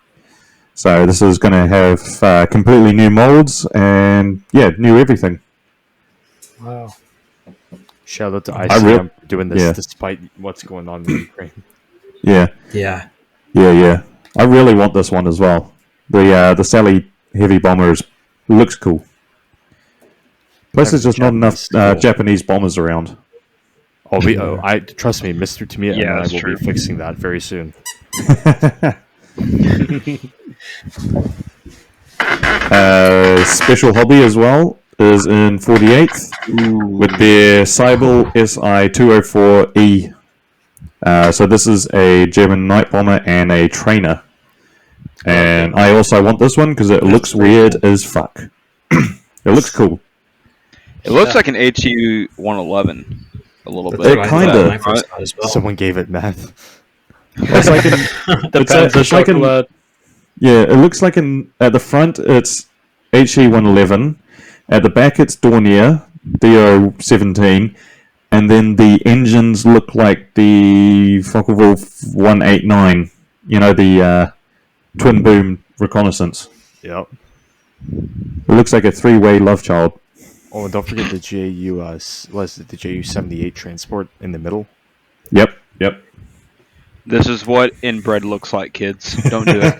So this is going to have completely new molds and new everything. Wow. Shout out to I ICM for doing this yeah. despite what's going on in Ukraine. Yeah. I really want this one as well. The Sally heavy bomber looks cool. Plus, there's just not enough Japanese bombers around. I trust me, Mr. Tamiya Yeah, and I that's will true. be fixing that very soon. Special hobby as well is in 48th with their Cybel SI-204E. So this is a German night bomber and a trainer. And I also want this one because it looks weird as fuck. It looks cool. It looks like an HU 111 a little bit. It kinda. Someone gave it meth. It's like it looks like at the front it's HE111, at the back it's Dornier DO17, and then the engines look like the Focke-Wulf 189. You know, the twin boom reconnaissance. Yep. It looks like a 3-way love child. Oh, and don't forget the JU. Was it the JU-78 transport in the middle? Yep. This is what inbred looks like, kids. Don't do it.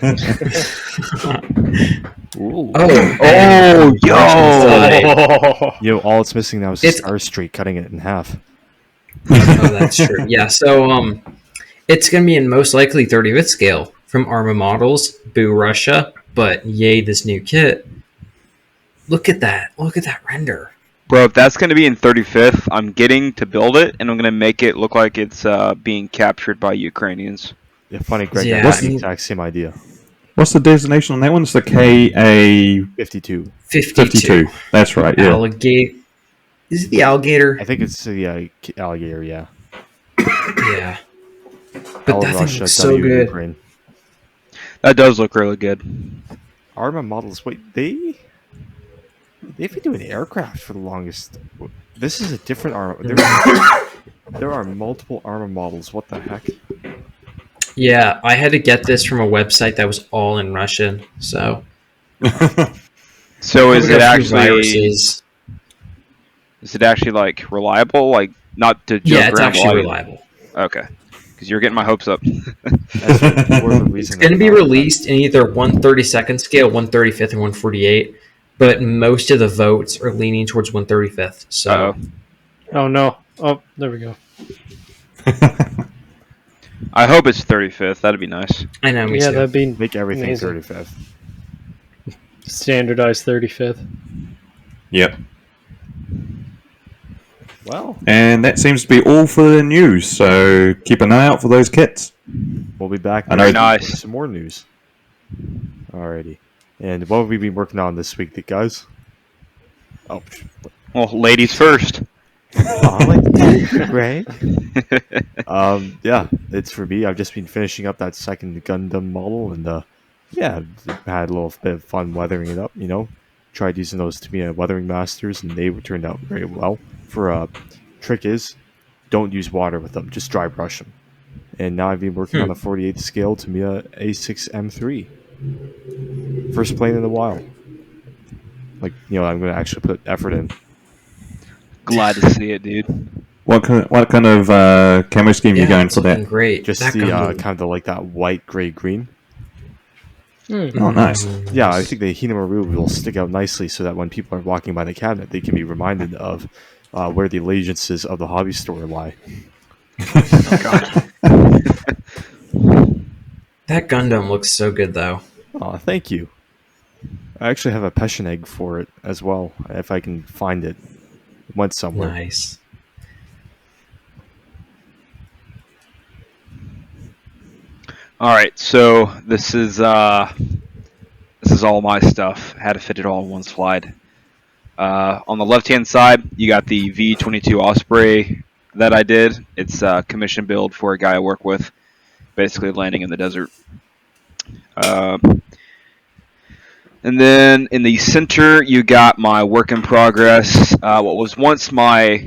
Yo, all it's missing now is a Star Street cutting it in half. Oh, that's true. Yeah, so it's going to be in most likely 35th scale from Arma Models, boo Russia, but yay this new kit. Look at that. Look at that render. Bro, if that's going to be in 35th, I'm getting to build it, and I'm going to make it look like it's being captured by Ukrainians. Yeah, funny, Greg. Yeah, I had the exact same idea. What's the designation on that one? It's the KA 52. 52. That's right. Yeah. Alligator. Is it the alligator? I think it's the alligator. Yeah. Yeah. But that thing Russia, looks so good. Ukraine. That does look really good. Arma models. Wait, they They've been doing aircraft for the longest. This is a different armor. There are multiple armor models. What the heck? Yeah, I had to get this from a website that was all in Russian. So So is Probably it got a few actually viruses. is it actually like reliable? Like not to joke Yeah, it's around. actually while you- reliable. Okay, because you're getting my hopes up. That's for the reason It's going to I'm be not- released in either 132nd scale, 135th, and 148. But most of the votes are leaning towards 135th. So Uh-oh. Oh no! Oh, there we go. I hope it's 35th. That'd be nice. I know, me Yeah, too. that'd be Make everything amazing. 35th. Standardized 35th. Yep. Well, And that seems to be all for the news. So keep an eye out for those kits. we'll be back I know- next week Nice. with some more news. Alrighty. And what have we been working on this week, guys? Oh, Well, ladies first. I like that. Great. Yeah, it's for me. I've just been finishing up that second Gundam model, and yeah, had a little bit of fun weathering it up. Tried using those Tamiya weathering masters, and they turned out very well. Trick is, don't use water with them; just dry brush them. And now I've been working on a 48th scale Tamiya A6M3. First plane in a while. I'm going to actually put effort in. Glad to see it, dude. What kind of camo scheme are you going it's for that? looking great. Just That the Gundam- kind of like that white, gray, green. Oh, nice. Yeah, I think the Hinamaru will stick out nicely so that when people are walking by the cabinet, they can be reminded of where the allegiances of the hobby store lie. That Gundam looks so good, though. Aw, thank you. I actually have a Peshin egg for it as well, if I can find it. It went somewhere. Nice. All right, so this is all my stuff. Had to fit it all in one slide. On the left-hand side, you got the V22 Osprey that I did. It's a commission build for a guy I work with, basically landing in the desert. And then in the center, you got my work in progress. What was once my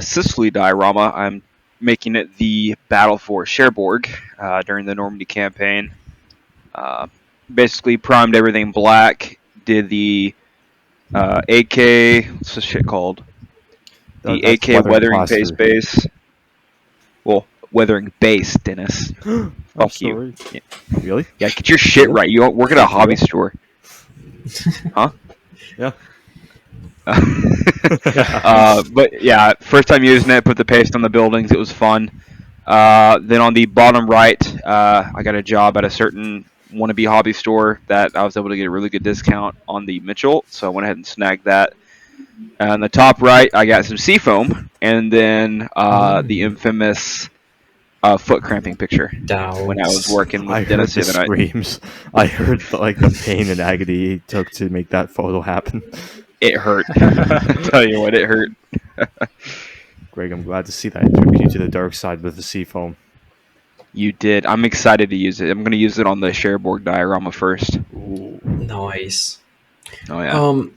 Sicily diorama, I'm making it the battle for Cherbourg during the Normandy campaign. Basically primed everything black, did the AK, what's this shit called? The That's AK weathering plaster. base. Well, weathering base, Dennis. I'm Fuck you. sorry. Really? Yeah, get your shit right. You don't work at a hobby store. Huh? Yeah. But yeah, first time using it, put the paste on the buildings. It was fun. Then on the bottom right, I got a job at a certain wannabe hobby store that I was able to get a really good discount on the Mitchell, so I went ahead and snagged that. On the top right, I got some seafoam, and then the infamous foot cramping picture when I was working I with heard Dennis the the other night. screams. I heard the pain and agony it took to make that photo happen. It hurt. I tell you what, it hurt. Greg, I'm glad to see that it took you to the dark side with the seafoam. You did. I'm excited to use it. I'm going to use it on the Cherbourg diorama first. Nice. Oh yeah. Oh,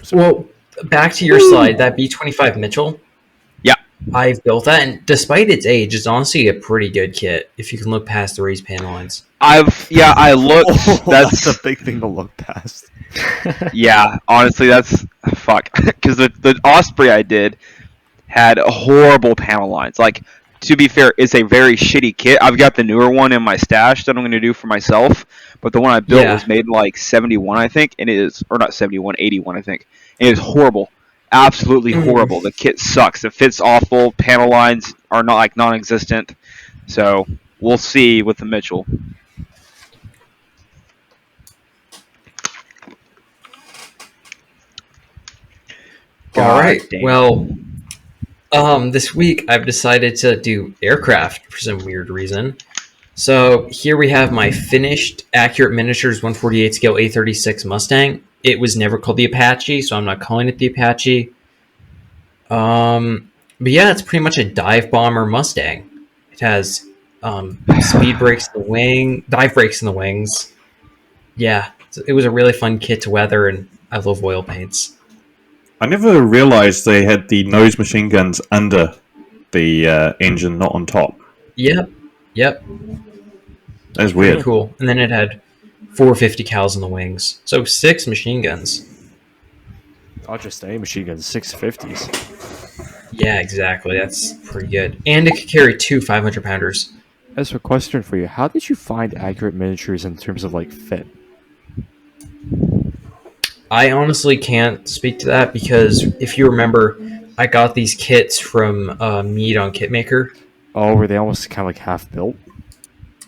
sorry. Well, back to your slide, that B25 Mitchell. Yeah. I've built that, and despite its age, it's honestly a pretty good kit if you can look past the raised panel lines. I looked. Oh, that's a big thing to look past. yeah. Honestly, that's fuck. Because the Osprey I did had horrible panel lines. Like, to be fair, it's a very shitty kit. I've got the newer one in my stash that I'm going to do for myself. But the one I built was made in like 71, I think, and it is, or not 71, 81, I think. And it is horrible. Absolutely horrible. The kit sucks. It fits awful. Panel lines are not like non-existent. So we'll see with the Mitchell. All right. damn. Well, this week I've decided to do aircraft for some weird reason. So here we have my finished Accurate Miniatures 148 scale A36 Mustang. It was never called the Apache, so I'm not calling it the Apache. But yeah, it's pretty much a dive bomber Mustang. It has speed brakes in the wing, dive brakes in the wings. Yeah, it was a really fun kit to weather, and I love oil paints. I never realized they had the nose machine guns under the engine, not on top. Yep. That's Pretty weird. cool. And then it had 450 cals in the wings. So 6 machine guns. Not just any machine guns, 650s. Yeah, exactly. That's pretty good. And it could carry 2 500-pounders. As a question for you, how did you find accurate miniatures in terms of like fit? I honestly can't speak to that because if you remember, I got these kits from Mead on Kitmaker. Oh, were they almost kind of like half built?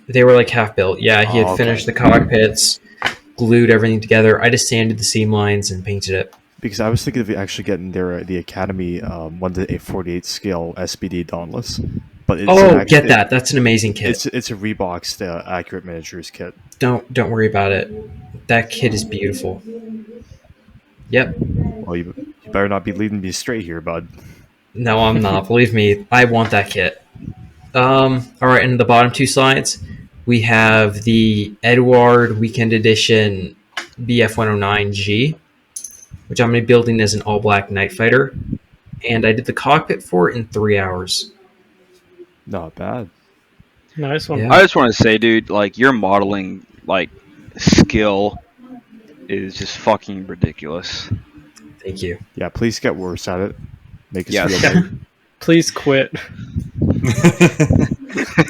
They were like half built. Yeah, he had okay. finished the cockpits, glued everything together. I just sanded the seam lines and painted it. Because I was thinking of actually getting the Academy 1:48 scale SPD Dauntless. But it's Get that. That's an amazing kit. It's a Reeboxed accurate miniatures kit. Don't worry about it. That kit is beautiful. Yep. Well, you better not be leading me astray here, bud. No, I'm not. Believe me, I want that kit. All right, and the bottom 2 slides, we have the Edward Weekend Edition BF-109G, which I'm going to be building as an all-black night fighter, and I did the cockpit for it in 3 hours. Not bad. Nice one. Yeah. I just want to say, dude, like your modeling like skill is just fucking ridiculous. Thank you. Yeah, please get worse at it. Make us Yes. feel better. Please quit.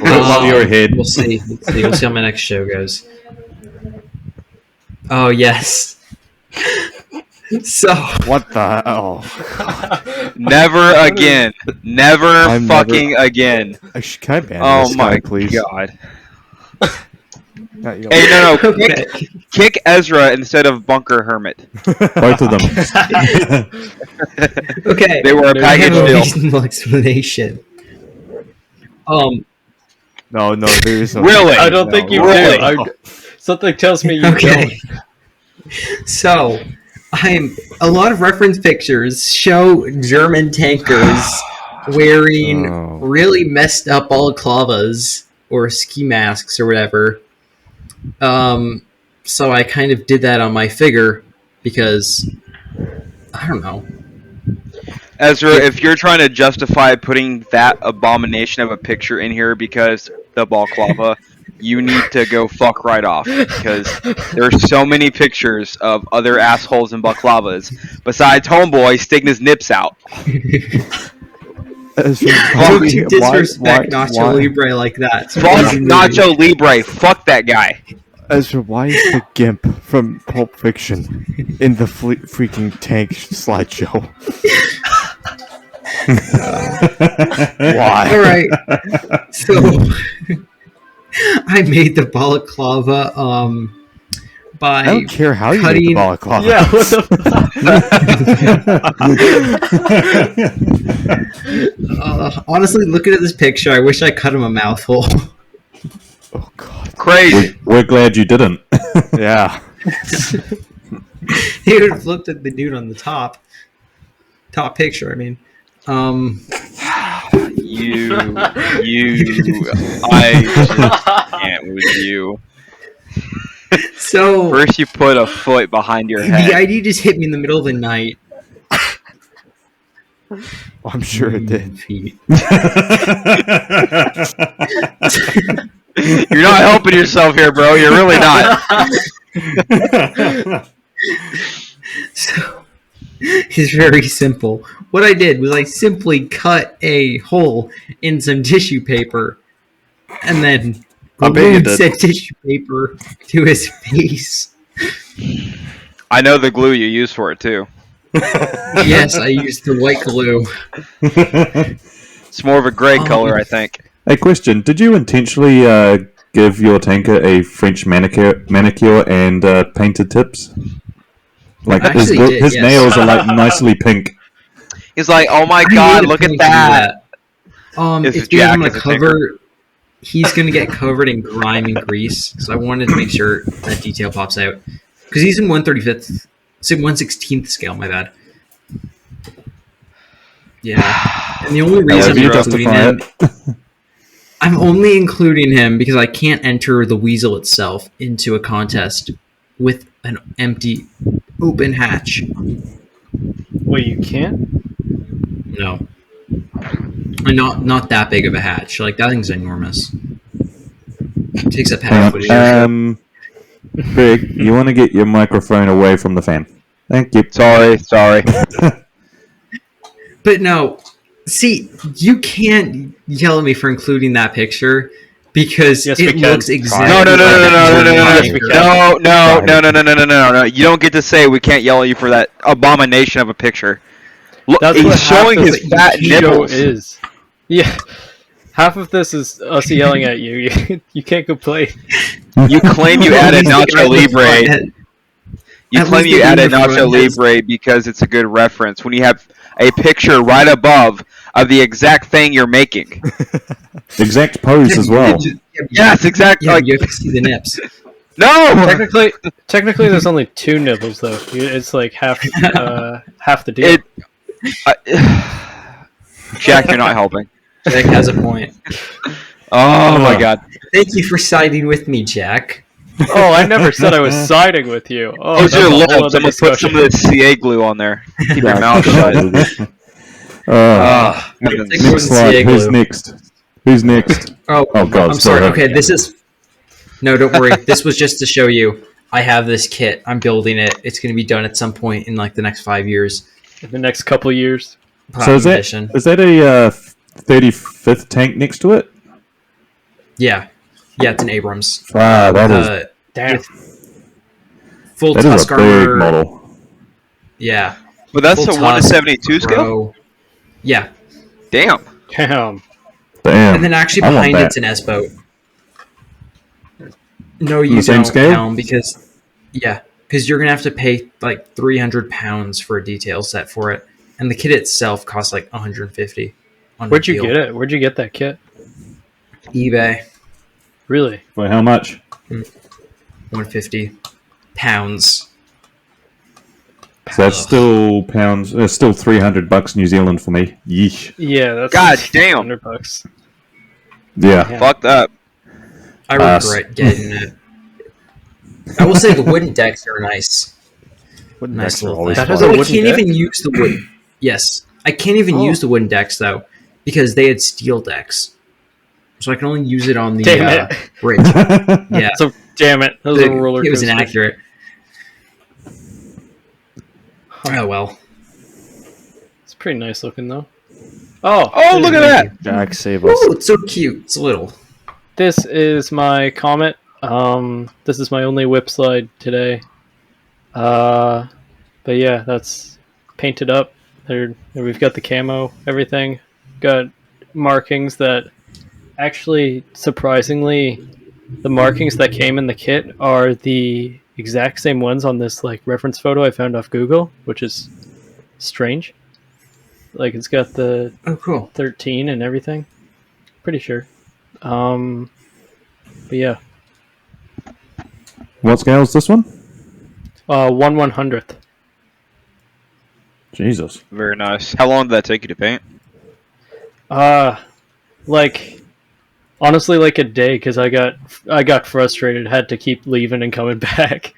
Above your head. We'll see. We'll see how my next show goes. Oh, yes. So, What the? Oh, Never again. Never I'm fucking again. actually, can I ban Oh this my guy, please? god. You know, Hey, no. okay. Kick Ezra instead of Bunker Hermit. Both of them. Okay. They were a I package have a deal. reasonable explanation. no, there is no. Really? I don't think you Really? do. Something tells me you Okay. So, a lot of reference pictures show German tankers wearing Oh. really messed up balaclavas or ski masks or whatever. So I kind of did that on my figure because I don't know. Ezra, if you're trying to justify putting that abomination of a picture in here because the balaclava, you need to go fuck right off because there's so many pictures of other assholes in balaclavas besides Homeboy sticking his nips out. Don't you disrespect Nacho Libre like that. It's an Fuck amazing movie. Nacho Libre. Fuck that guy. Ezra, why is the Gimp from Pulp Fiction in the freaking tank slideshow? Why? All right. So I made the balaclava by I don't care how you make the cutting- balaclava. Yeah, what the honestly, looking at this picture, I wish I cut him a mouthful. Oh god. Crazy. We're glad you didn't. Yeah. He would have looked at the dude on the top picture. I mean, I just can't with you. so First you put a foot behind your head. the idea just hit me in the middle of the night. I'm sure it did. Feet. You're not helping yourself here, bro. You're really not. So it's very simple. What I did was I simply cut a hole in some tissue paper and then I bet you glued did. said tissue paper to his face. I know the glue you use for it too. Yes, I used the white glue. It's more of a gray color, I think. A question: did you intentionally give your tanker a French manicure and painted tips? Like I actually did, his yes. nails are like nicely pink. He's like, oh my I god, made a look at point to do that. It's If because Jack I'm gonna is a tinker. cover. He's gonna get covered in grime and grease, so I wanted to make sure that detail pops out. Because he's in 1/35th, 1/16th scale. My bad. Yeah, and the only reason However you I'm including justify him, I'm only including him because I can't enter the weasel itself into a contest with an empty, open hatch. Wait, you can't? No. And not that big of a hatch. Like, that thing's enormous. It takes up half Hang the air. on. Greg, you want to get your microphone away from the fan? Thank you. Sorry. But no, see, you can't yell at me for including that picture because Yes, we it can. looks exactly No. Fine. You don't get to say we can't yell at you for that abomination of a picture. Look, That's he's what showing half his the fat show nipples. is. Yeah. Half of this is us yelling at you. You can't complain. You claim you added Nacho Libre. You At claim least you the added uniform Nacho has- Libre because it's a good reference when you have a picture right above of the exact thing you're making. Exact pose as well. Yes, exactly. Yeah, Like, you have to see the nips. no. Technically, there's only 2 nipples though. It's like half the deal. It. Jack, you're not helping. Jack has a point. Oh my god. Thank you for siding with me, Jack. Oh, I never said I was siding with you. Oh, Those that's are a whole lips. other I'm gonna put discussion. some of this CA glue on there. Keep your mouth shut. Take Next more slide. than Who's CA glue. next? Who's next? Oh, Oh, God, I'm sorry. sorry. Okay, this is. No, don't worry. This was just to show you. I have this kit. I'm building it. It's going to be done at some point in like the next 5 years. In the next couple of years. So is Edition. that a 35th tank next to it? Yeah, it's an Abrams. Ah, that is Damn. Full that is Tusk a big armor. model. Yeah. But that's Full a 1 to Tusk, 72 scale. Pro. Yeah, Damn. Damn. Damn. and then actually I want behind that. it's an S boat. No, the you same don't, scale? Callum, because you're gonna have to pay like £300 for a detail set for it, and the kit itself costs like 150. On Where'd you Deal. get it? Where'd you get that kit? eBay, Really? For how much? 150 pounds. So that's still pounds. Still $300 New Zealand for me. Yeesh. Yeah, that's God damn. $100. Yeah. Yeah. Fucked up. I Pass. regret getting it. I will say the wooden decks are nice. Wooden Nice decks are little always thing. That has fun. a I wooden can't deck? even use the wood. Yes, I can't even use the wooden decks though because they had steel decks, so I can only use it on the Damn it. bridge. Yeah, So, damn it. That was a roller it was coaster. inaccurate. Oh well. It's pretty nice looking, though. Oh, Oh, look at that. Jack, save us. Oh, it's so cute. It's little. this is my Comet. This is my only whip slide today. But yeah, that's painted up. There, we've got the camo, everything. Got markings that actually, surprisingly, the markings that came in the kit are the exact same ones on this like reference photo I found off Google, which is strange. Like it's got the Oh, cool. 13 and everything. Pretty sure. But yeah, What scale is this one? 1/100th. Jesus. Very nice. How long did that take you to paint? Like honestly, like a day because I got frustrated. Had to keep leaving and coming back.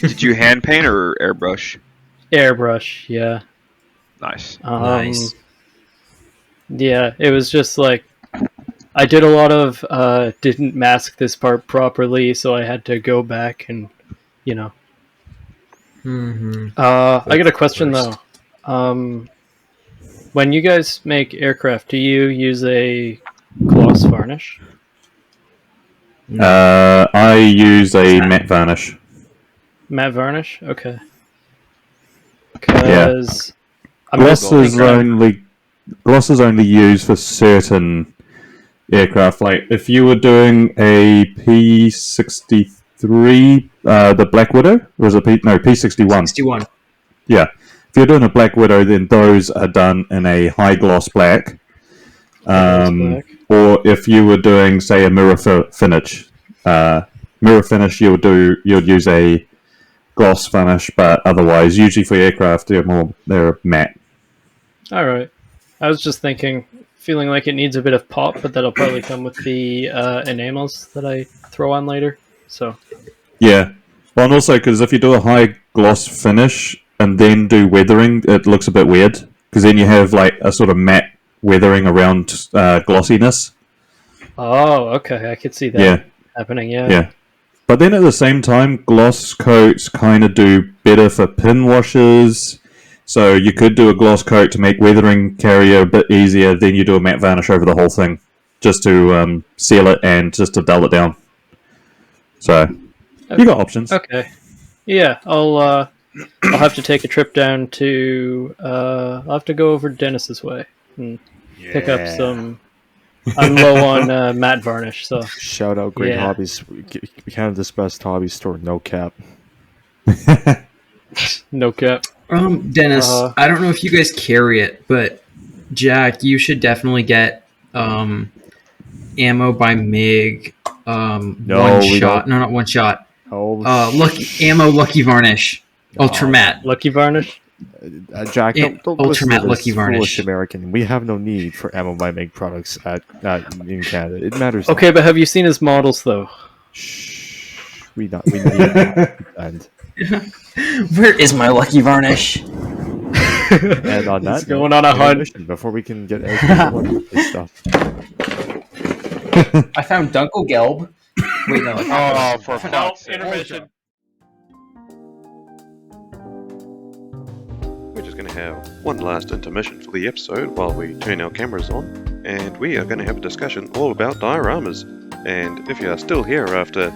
Did you hand paint or airbrush? Airbrush, yeah. Nice. Nice. Yeah, it was just like I did a lot of didn't mask this part properly, so I had to go back and you know. Mm-hmm. I got a question First. though. When you guys make aircraft, do you use a gloss varnish? I use a matte varnish. Matte varnish? Okay. Because Gloss is only used for certain aircraft. Like if you were doing a P-63, the Black Widow, or was it P-61? 61. Yeah. If you're doing a Black Widow, then those are done in a high gloss black. black. Or if you were doing, say, a mirror finish, you'd use a gloss finish, but otherwise, usually for aircraft, they're matte. All right. I was just feeling like it needs a bit of pop, but that'll probably come with the enamels that I throw on later. So Yeah. Well, and also because if you do a high gloss finish, and then do weathering, it looks a bit weird because then you have like a sort of matte weathering around glossiness. Oh, okay. I could see that happening. Yeah. Yeah. But then at the same time, gloss coats kind of do better for pin washes. So you could do a gloss coat to make weathering carry a bit easier. Then you do a matte varnish over the whole thing, just to seal it and just to dull it down. So you got options. Okay. Yeah, I'll have to take a trip down to. I'll have to go over Dennis's way and pick up some. I'm low on matte varnish, so Shout out Great Hobbies, Canada's best hobby store, no cap. no cap. Dennis, I don't know if you guys carry it, but Jack, you should definitely get ammo by MIG. One shot. No, not one shot. Lucky Varnish. Ultra matte. Lucky Varnish? Jack, don't Ultra listen matte to this Lucky Varnish. foolish American. We have no need for ammo by MIG products in Canada. It matters. Okay, but have you seen his models, though? Shh. We need that. And where is my Lucky Varnish? And on that, going on a hunt before we can get with this stuff. I found Dunkelgelb. Wait, no. For fuck's sake. intermission. We're just going to have one last intermission for the episode while we turn our cameras on, and we are going to have a discussion all about dioramas. And if you are still here after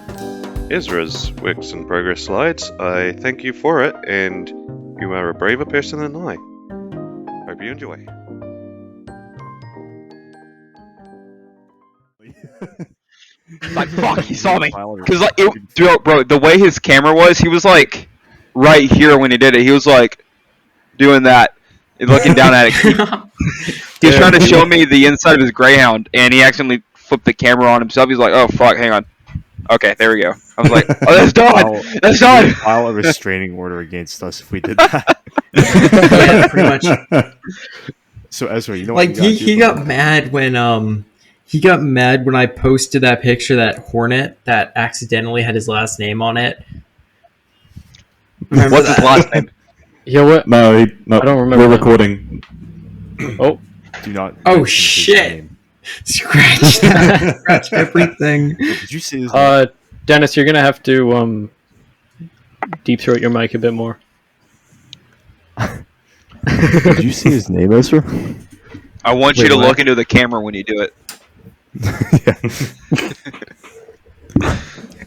Ezra's works in progress slides, I thank you for it, and you are a braver person than I. Hope you enjoy. Like, fuck, he saw me. Because, like, bro, the way his camera was, he was, like, right here when he did it. He was, like, doing that, looking down at it. He was trying to show me the inside of his Greyhound, and he accidentally flipped the camera on himself. He's like, oh, fuck, hang on. Okay, there we go. I was like, oh, that's done! That's done! File a restraining order against us if we did that. Yeah, pretty much. So, Ezra, you know like, what he got mad when, I posted that picture of that Hornet that accidentally had his last name on it. What's his last name? Yeah, what? No, I don't remember We're that. recording. Oh. Do not. Oh, mention his shit. name. Scratch that. Scratch everything. Did you see his name? Dennis, you're gonna have to deep throat your mic a bit more. Did you see his name, Ezra? I want you to look into the camera when you do it.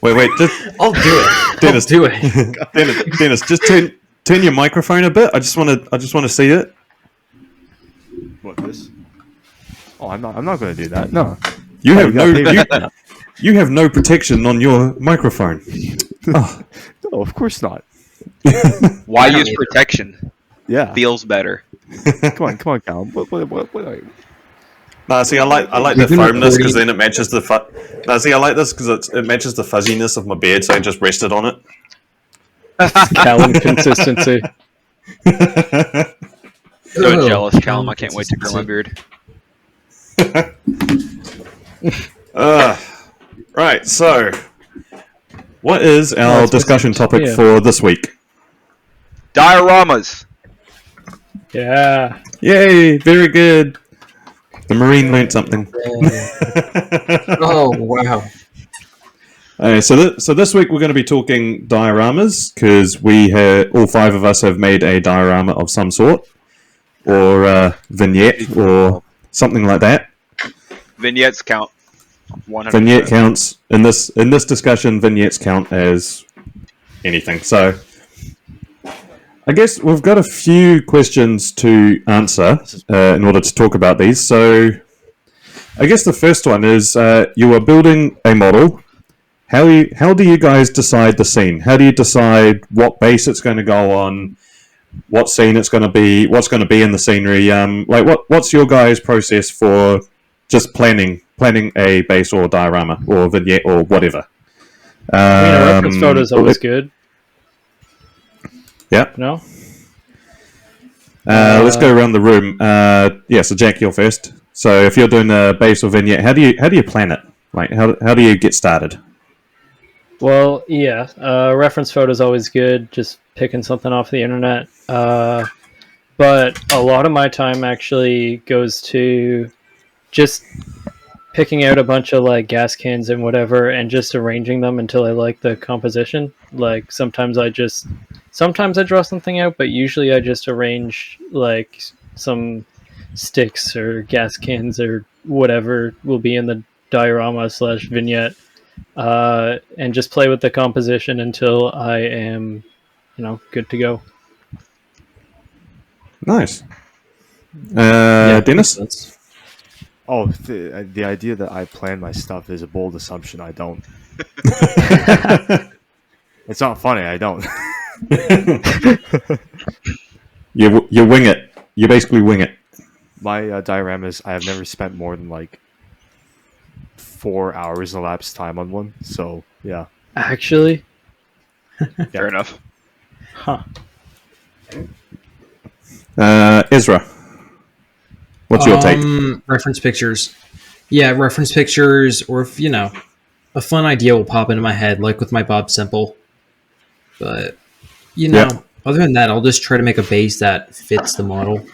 Wait, just I'll do it. Dennis, I'll do it. Dennis, just turn your microphone a bit. I just want to see it. What, this? Oh, I'm not going to do that. No. You have no protection on your microphone. Oh. No, of course not. Why use protection? Yeah. Feels better. Come on, Callum. What are you? No, see, I like the foamness because then it matches the. No, see, I like this because it matches the fuzziness of my beard, so I just rested on it. Callum consistency. So jealous, Callum. I can't wait to grow my beard. Right, so what is our discussion topic for this week? Dioramas. Yeah. Yay! Very good. The Marine learned something. Oh, wow. So this week we're going to be talking dioramas because all five of us have made a diorama of some sort, or a vignette, or something like that. Vignettes count. 100%. Vignette counts in this discussion. Vignettes count as anything. So I guess we've got a few questions to answer in order to talk about these. So I guess the first one is you are building a model. How do you guys decide the scene? How do you decide what base it's going to go on, what scene it's going to be, what's going to be in the scenery? What's your guys' process for just planning a base or diorama or vignette or whatever? A reference photo is always good. Yeah. No? Let's go around the room. So Jack, you're first. So if you're doing a base or vignette, how do you plan it? Like how do you get started? Well, yeah, reference photo is always good, just picking something off the internet. But a lot of my time actually goes to just picking out a bunch of like gas cans and whatever and just arranging them until I like the composition. Like sometimes I draw something out, but usually I just arrange like some sticks or gas cans or whatever will be in the diorama / vignette, and just play with the composition until I am, good to go. Nice. Yeah, Dennis? makes sense. Oh, the idea that I plan my stuff is a bold assumption. I don't. It's not funny. I don't. You wing it. You basically wing it. My dioramas, I have never spent more than like 4 hours elapsed time on one. So yeah, Actually, Fair enough. huh? Ezra, what's your take? Reference pictures. Yeah, reference pictures, or if, a fun idea will pop into my head, like with my Bob Simple. But, other than that, I'll just try to make a base that fits the model.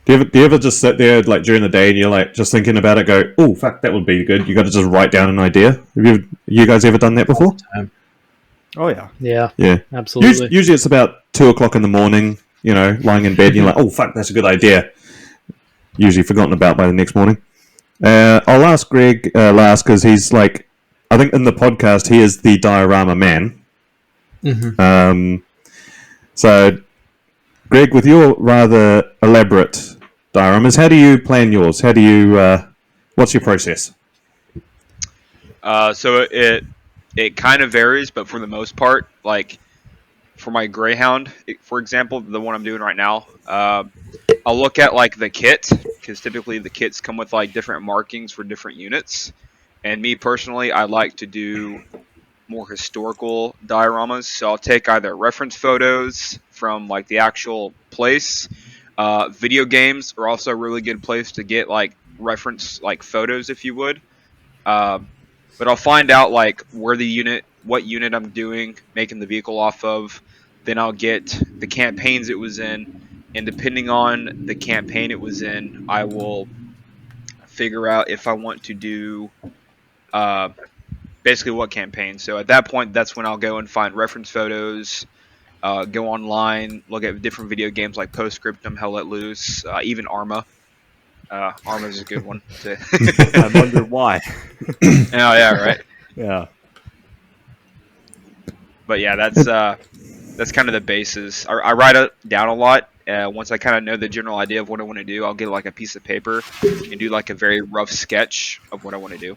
Do you ever just sit there like during the day and you're like just thinking about it, go, oh fuck, that would be good. You got to just write down an idea. Have you guys ever done that before? oh yeah, Yeah, Absolutely. Usually it's about 2:00 in the morning. Lying in bed, and you're like, oh fuck, that's a good idea. Usually forgotten about by the next morning. I'll ask Greg last because he's like, I think in the podcast he is the diorama man. Mm-hmm. So, Greg, with your rather elaborate dioramas, how do you plan yours? How do you? What's your process? So it kind of varies, but for the most part, like for my Greyhound, for example, the one I'm doing right now, I'll look at like the kit, because typically the kits come with like different markings for different units. And me personally, I like to do more historical dioramas. So I'll take either reference photos from like the actual place. Video games are also a really good place to get like reference like photos, if you would. But I'll find out like what unit I'm doing, making the vehicle off of. Then I'll get the campaigns it was in, and depending on the campaign it was in, I will figure out if I want to do basically what campaign. So at that point, that's when I'll go and find reference photos, go online, look at different video games like Postscriptum, Hell Let Loose, even Arma. Arma's a good one. I wonder why. Oh yeah, right. Yeah. But yeah, that's kind of the basis. I write it down a lot. Once I kind of know the general idea of what I want to do, I'll get like a piece of paper and do like a very rough sketch of what I want to do.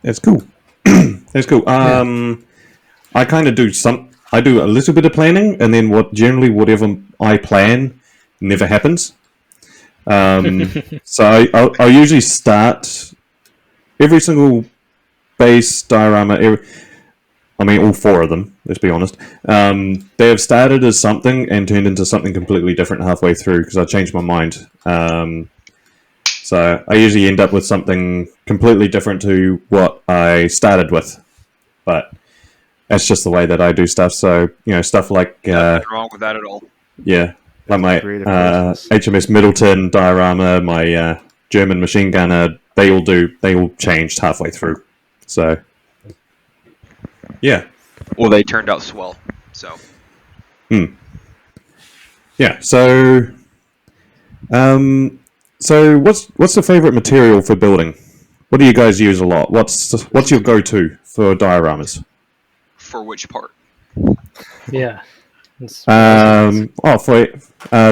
That's cool. That's cool. I kind of do I do a little bit of planning, and then whatever I plan never happens. So I'll usually start every single base diorama. All four of them, let's be honest. They have started as something and turned into something completely different halfway through because I changed my mind. So I usually end up with something completely different to what I started with. But that's just the way that I do stuff. So, stuff like... Nothing wrong with that at all. Yeah, like my HMS Middleton diorama, my German machine gunner, they all changed halfway through. So... Yeah. Well, they turned out swell. So. Yeah. So. So what's the favorite material for building? What do you guys use a lot? What's your go-to for dioramas? For which part? Yeah.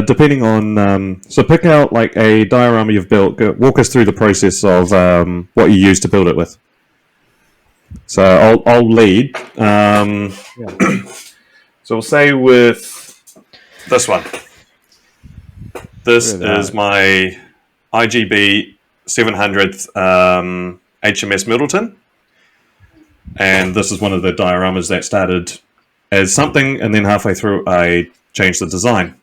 Depending on so pick out like a diorama you've built. Walk us through the process of what you use to build it with. So I'll lead. So we'll say with this one. This is my IGB 700th HMS Middleton, and this is one of the dioramas that started as something, and then halfway through I changed the design.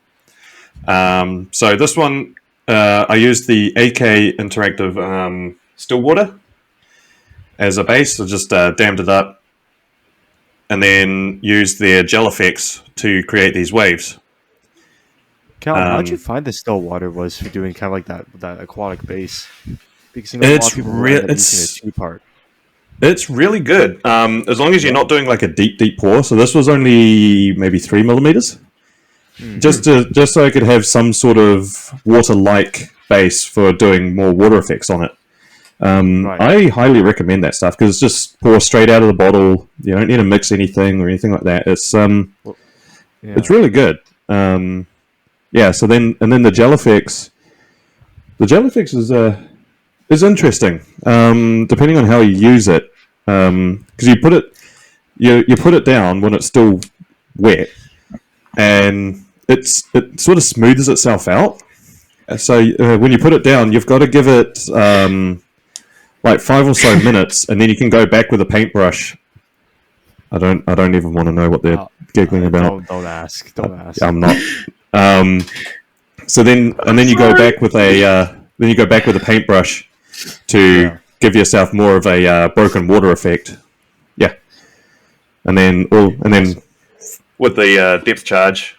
So this one I used the AK Interactive Stillwater. as a base. I just dammed it up, and then used their gel effects to create these waves. Callum, how'd you find the still water was for doing kind of like that aquatic base? Because a lot of people end up using a 2-part. It's really good, as long as you're not doing like a deep pour. So this was only maybe 3 millimeters, just so I could have some sort of water-like base for doing more water effects on it. I highly recommend that stuff because it's just pour straight out of the bottle. You don't need to mix anything or anything like that. It's really good. So then the gel effects. The gel effects is interesting, depending on how you use it. Because you put it down when it's still wet, and it sort of smooths itself out. So when you put it down, you've got to give it like 5 or so minutes, and then you can go back with a paintbrush. I don't even want to know what they're giggling about. Don't ask. Don't ask. I'm not. So then you go back with a paintbrush to give yourself more of a broken water effect. Yeah, and then with the depth charge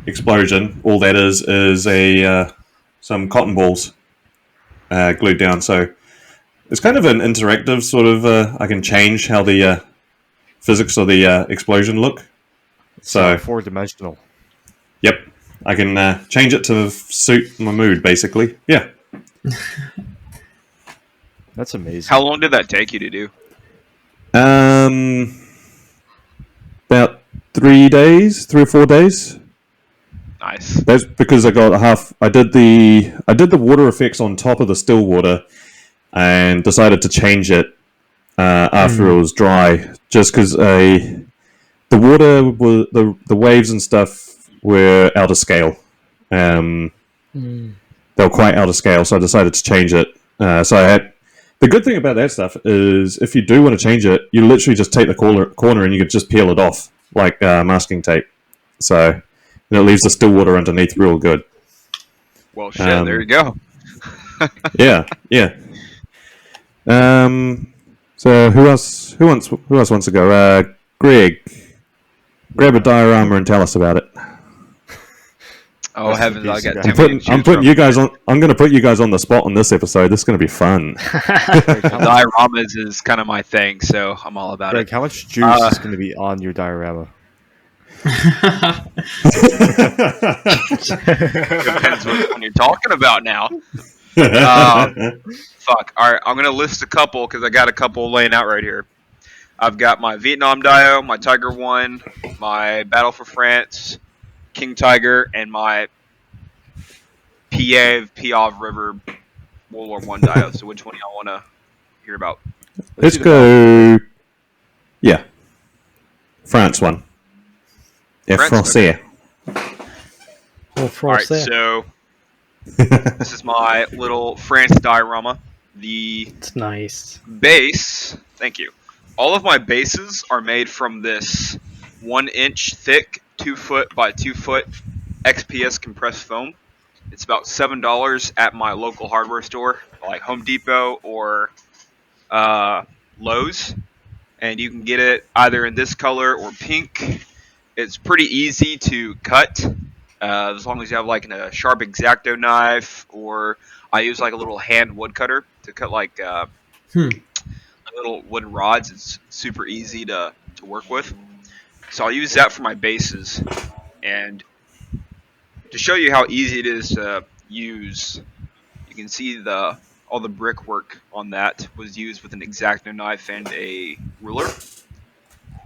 explosion, all that is some cotton balls glued down. So it's kind of an interactive sort of. I can change how the physics of the explosion look. So 4-dimensional. Yep, I can change it to suit my mood, basically. Yeah. That's amazing. How long did that take you to do? About 3 or 4 days. Nice. That's because I got I did the water effects on top of the still water, and decided to change it after it was dry, just because the water was the waves and stuff were out of scale. They were quite out of scale, so I decided to change it. The good thing about that stuff is if you do want to change it, you literally just take the corner and you can just peel it off like masking tape. So it leaves the still water underneath real good. Well, shit, there you go. yeah. So who else wants to go? Greg, grab a diorama and tell us about it. Oh heavens! I got I'm going to put you guys on the spot on this episode. This is going to be fun. Dioramas is kind of my thing, so I'm all about Greg, it. how much juice is going to be on your diorama? Depends what one you're talking about now. Fuck. All right, I'm gonna list a couple because I got a couple laying out right here. I've got my Vietnam Dio, my Tiger One, my Battle for France, King Tiger, and my Piave River World War One Dio. So which one y'all want to hear about? Let's go. Yeah, France one. Yeah, Français. Oh, All right, so this is my little France diorama. It's nice. Base, thank you. All of my bases are made from this 1-inch thick, 2-foot by 2-foot XPS compressed foam. It's about $7 at my local hardware store, like Home Depot or Lowe's. And you can get it either in this color or pink. It's pretty easy to cut, as long as you have like a sharp X-Acto knife, or I use like a little hand wood cutter to cut like little wooden rods. It's super easy to work with. So I'll use that for my bases. And to show you how easy it is to use, you can see all the brickwork on that was used with an X-Acto knife and a ruler.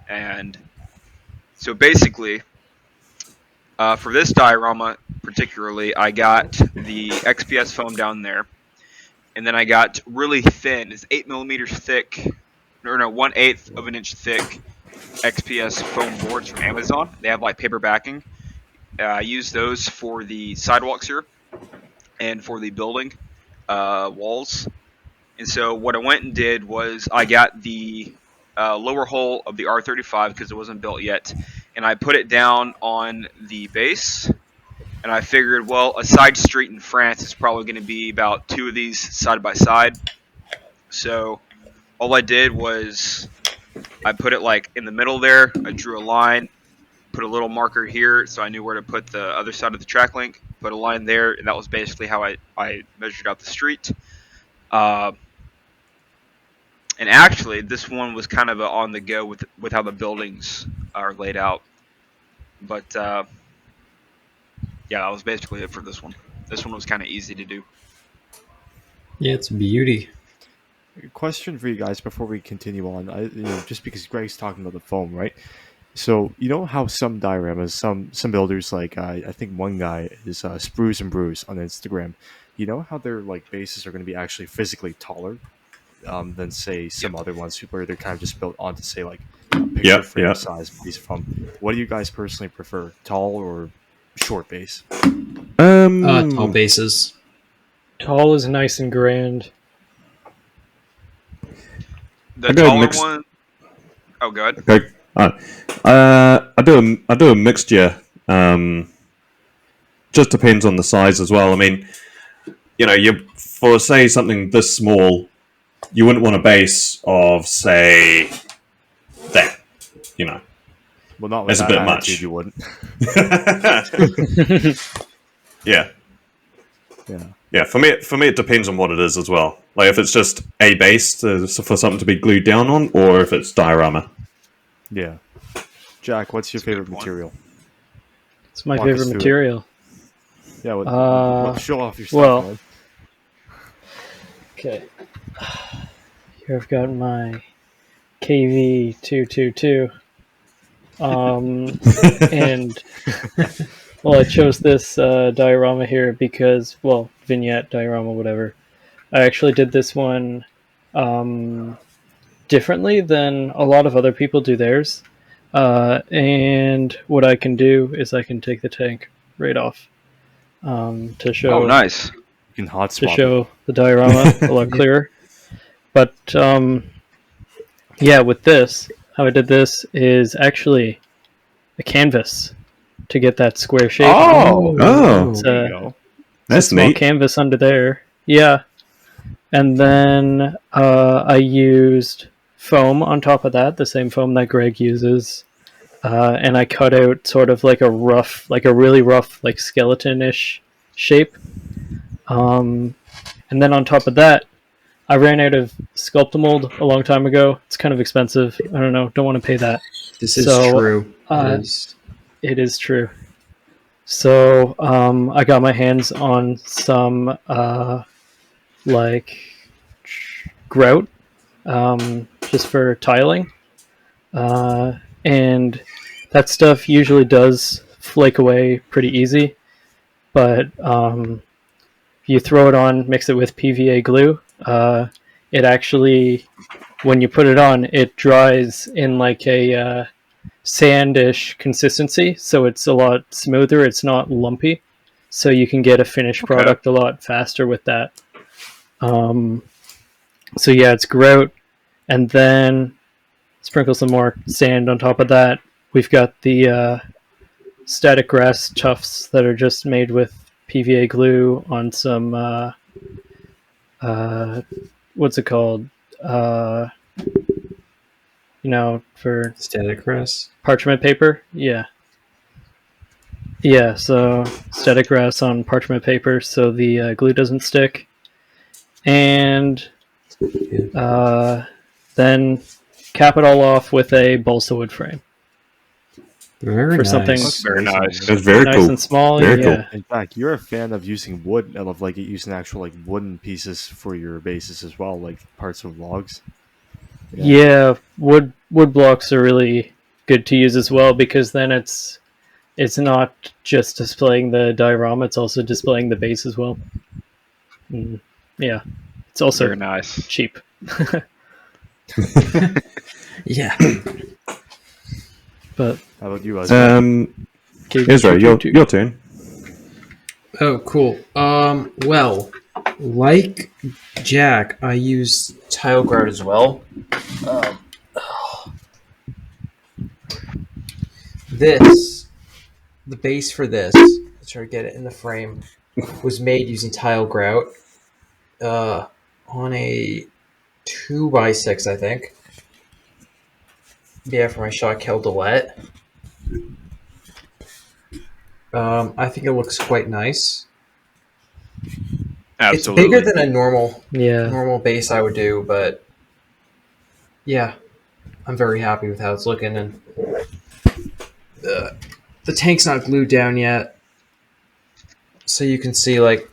And so basically, for this diorama particularly, I got the XPS foam down there, and then I got really thin, it's 8 millimeters thick, or no, 1/8 of an inch thick XPS foam boards from Amazon. They have like paper backing. I used those for the sidewalks here and for the building walls. And so what I went and did was I got the lower hull of the R35 because it wasn't built yet, and I put it down on the base. And I figured, well, a side street in France is probably going to be about 2 of these side by side. So all I did was I put it like in the middle there. I drew a line, put a little marker here so I knew where to put the other side of the track link, put a line there, and that was basically how I measured out the street. And actually, this one was kind of on the go with how the buildings are laid out. But yeah, that was basically it for this one. This one was kind of easy to do. Yeah, it's a beauty. Question for you guys before we continue on. Just because Greg's talking about the foam, right? So you know how some dioramas, some builders like I think one guy is Spruce and Bruce on Instagram. You know how their like bases are going to be actually physically taller than say some other ones where they're kind of just built onto say like a picture frame size piece of foam. What do you guys personally prefer, tall or short base? Tall bases. Tall is nice and grand. The taller one. Oh, good. Okay. I do a mixture. Just depends on the size as well. I mean, you for say something this small, you wouldn't want a base of say that. Well, not with that's a that bit attitude, much. you wouldn't. Yeah. Yeah. Yeah, for me it depends on what it is as well. Like if it's just a base for something to be glued down on, or if it's diorama. Yeah. Jack, what's your favorite material? It's my Walk us favorite through it. material. Yeah, show off your stuff, well- man. Okay. Here I've got my KV222. And well, I chose this diorama here because, well, vignette, diorama, whatever. I actually did this one differently than a lot of other people do theirs. And what I can do is I can take the tank right off to show. Oh, nice. You can hot To swap show the diorama a lot clearer. But yeah, with this, how I did this is actually a canvas to get that square shape. Oh, It's There a, you go. that's small neat. canvas under there. Yeah. And then I used foam on top of that, the same foam that Greg uses. And I cut out sort of like a really rough, like skeleton-ish shape. And then on top of that, I ran out of Sculptamold a long time ago. It's kind of expensive. I don't know. Don't want to pay that. This is So, true. It is true. So I got my hands on some like grout just for tiling. And that stuff usually does flake away pretty easy. But you throw it on, mix it with PVA glue. It actually, when you put it on, it dries in like a sandish consistency, so it's a lot smoother. It's not lumpy, so you can get a finished product a lot faster with that. So yeah, it's grout, and then sprinkle some more sand on top of that. We've got the static grass tufts that are just made with PVA glue on some what's it called? For Static grass. parchment paper. Yeah. So static grass on parchment paper so the glue doesn't stick. And then cap it all off with a balsa wood frame. Very For nice. something- That's Very nice. That's very nice cool. and small. Very yeah. In fact, you're a fan of using wood, of like using actual like wooden pieces for your bases as well, like parts of logs. Yeah, wood blocks are really good to use as well because then it's not just displaying the diorama, it's also displaying the base as well. Yeah, it's also Very nice. cheap. Yeah. But How about you, Ezra? Ezra, your turn. Oh, cool. Well, like Jack, I use tile grout as well. The base for this, let's try to get it in the frame, was made using tile grout on a 2x6, I think. Yeah, for my shot kill Delette. I think it looks quite nice. Absolutely. It's bigger than a Yeah. normal base I would do, but yeah, I'm very happy with how it's looking. And the tank's not glued down yet, so you can see like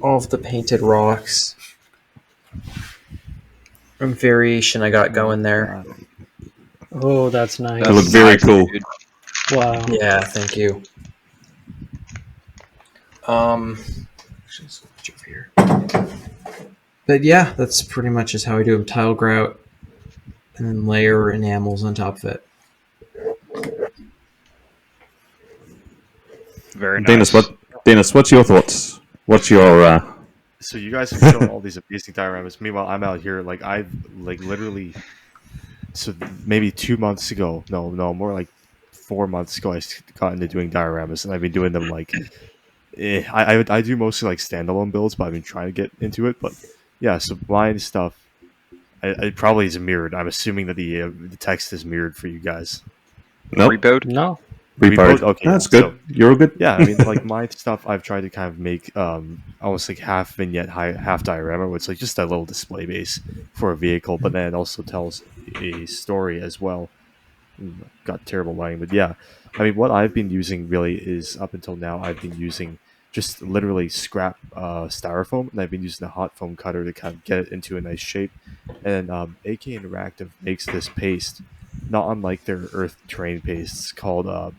all of the painted rocks and variation I got going there. Oh, that's nice. They look very cool. Dude. Wow. Yeah, thank you. Just switch over here. But yeah, that's pretty much just how I do them. Tile grout, and then layer enamels on top of it. Very nice. Dennis, what's your thoughts? What's your So you guys have shown all these amazing dioramas. Meanwhile, I'm out here like I've like literally. So maybe 2 months ago, no, more like 4 months ago, I got into doing dioramas, and I've been doing them like. I do mostly like standalone builds, but I've been trying to get into it. But yeah, so my stuff, it probably is mirrored. I'm assuming that the text is mirrored for you guys. nope. Repoed? No. Repo? Okay, That's yeah, good. You're all good. Yeah, I mean, like my stuff, I've tried to kind of make almost like half vignette, half diorama, where it's like just a little display base for a vehicle, but then it also tells a story as well. Got terrible lighting, but yeah, I mean, what I've been using really is up until now, I've been using just literally scrap styrofoam, and I've been using a hot foam cutter to kind of get it into a nice shape. And AK Interactive makes this paste, not unlike their earth terrain pastes, called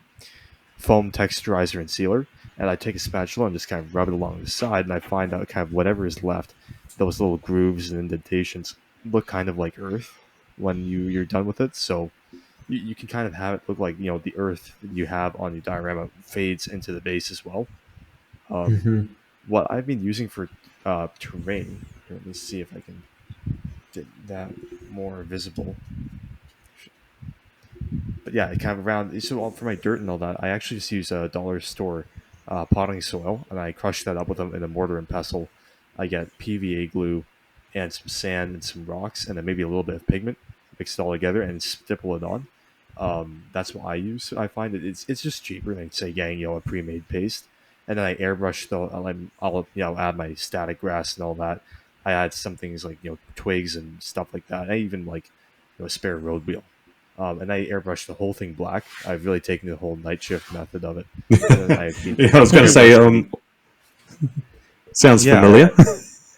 foam texturizer and sealer. And I take a spatula and just kind of rub it along the side, and I find out kind of whatever is left, those little grooves and indentations look kind of like earth when you're done with it. So you can kind of have it look like, you know, the earth you have on your diorama fades into the base as well. What I've been using for terrain, here, let me see if I can get that more visible. But yeah, kind of around. So for my dirt and all that, I actually just use a dollar store potting soil, and I crush that up with them in a mortar and pestle. I get PVA glue and some sand and some rocks, and then maybe a little bit of pigment. Mix it all together and stipple it on. That's what I use. I find that it's just cheaper than say getting, you know, a pre-made paste. And then I airbrush I'll you know, add my static grass and all that. I add some things like, you know, twigs and stuff like that. I even like, you know, a spare road wheel. And I airbrush the whole thing black. I've really taken the whole night shift method of it. Yeah, I was going to say, sounds familiar.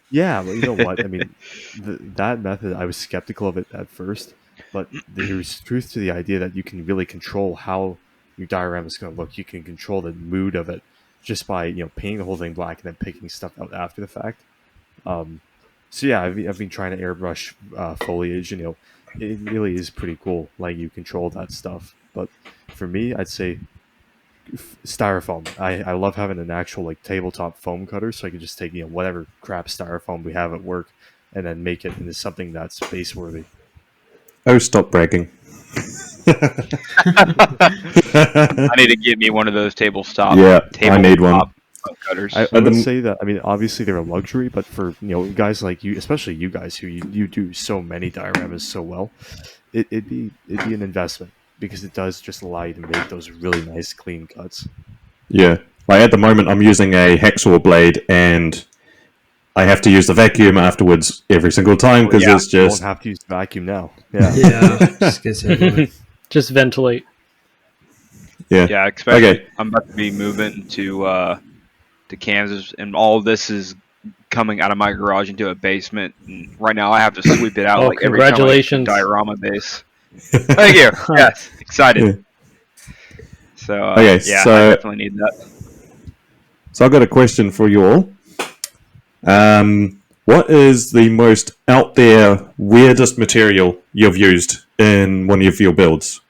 Yeah, well, you know what? I mean, that method, I was skeptical of it at first, but there's truth to the idea that you can really control how your diorama is going to look. You can control the mood of it just by, you know, painting the whole thing black and then picking stuff out after the fact. So yeah, I've been trying to airbrush foliage, and, you know, it really is pretty cool, like you control that stuff. But for me, I'd say styrofoam. I love having an actual like tabletop foam cutter, so I can just take, you know, whatever crap styrofoam we have at work and then make it into something that's space worthy. Oh, stop bragging. I need to get me one of those tabletop. Yeah, I need one. Cutters. I would say that, I mean, obviously they're a luxury, but for, you know, guys like you, especially you guys who you do so many dioramas so well, it'd be an investment, because it does just allow you to make those really nice clean cuts. Yeah, like at the moment I'm using a hacksaw blade, and I have to use the vacuum afterwards every single time, because it's You just... won't have to use the vacuum now. Yeah. Yeah, just gets everywhere. Just ventilate. Yeah. Yeah, especially Okay. I'm about to be moving to Kansas, and all of this is coming out of my garage into a basement. And right now, I have to sweep it out Oh, like every time I congratulations. diorama base. Thank you. Yes, excited. So Okay, yeah, so- I definitely need that. So I've got a question for you all. What is the most out there, weirdest material you've used in one of your builds?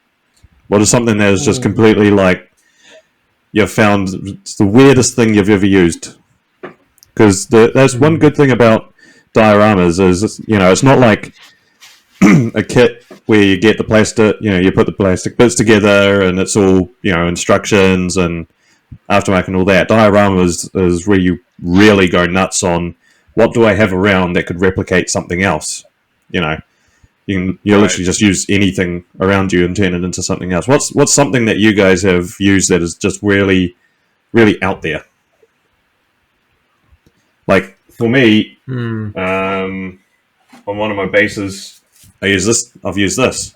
What is something that is just completely like, you've found it's the weirdest thing you've ever used? Because that's one good thing about dioramas is, you know, it's not like a kit where you get the plastic, you know, you put the plastic bits together and it's all, you know, instructions and aftermarket and all that. Dioramas is where you really go nuts on what do I have around that could replicate something else. you know, you literally just use anything around you and turn it into something else. What's something that you guys have used that is just really, really out there? Like for me, on one of my bases, I've used this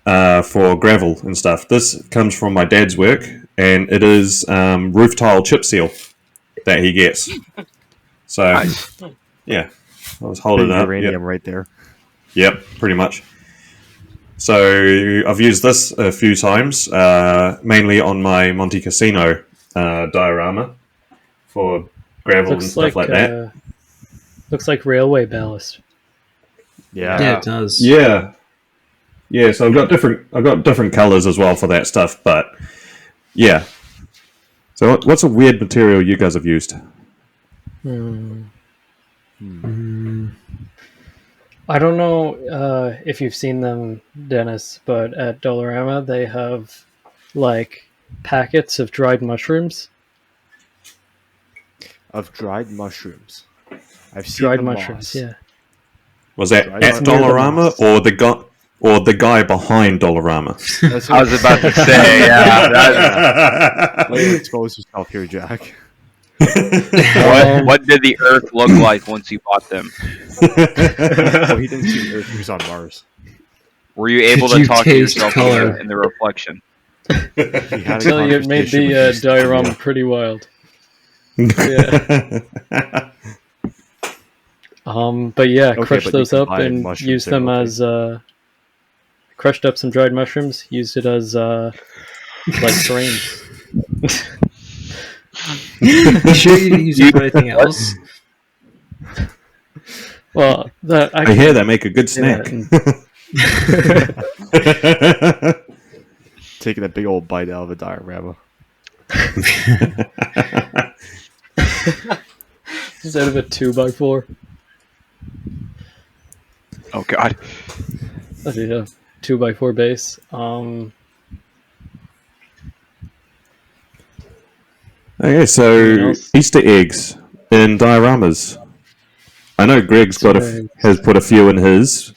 for gravel and stuff. This comes from my dad's work, and it is roof tile chip seal that he gets. So, yeah, I was holding it up. Uranium right there. Yep, pretty much. So I've used this a few times, mainly on my Monte Cassino diorama for gravel and stuff like that. Looks like railway ballast. Yeah, it does. Yeah. So I've got different colors as well for that stuff, but yeah. So what's a weird material you guys have used? I don't know if you've seen them, Dennis, but at Dollarama they have like packets of dried mushrooms. Of dried mushrooms. I've seen Dried the mushrooms, moss. yeah. Was that Dried at mushrooms. Dollarama or the guy behind Dollarama? I was about to say, yeah. Let you expose yourself here, Jack. What did the Earth look like once you bought them? Oh, he didn't see the Earth. He was on Mars. Were you able Did to you talk to taste yourself color? in the reflection? He had a Tell you, it made conversation the with his diorama studio. pretty wild. Yeah. But yeah, Okay, crushed but those you up combine and mushrooms used there, them okay. as crushed up some dried mushrooms, used it as like frames. You sure you didn't use it for anything else? Well, I hear that make a good snack. Taking a big old bite out of a diorama. Instead of a 2x4. Oh God. I did a 2x4 base. Okay, so Anything else? Easter eggs in dioramas. I know Greg's has put a few in his.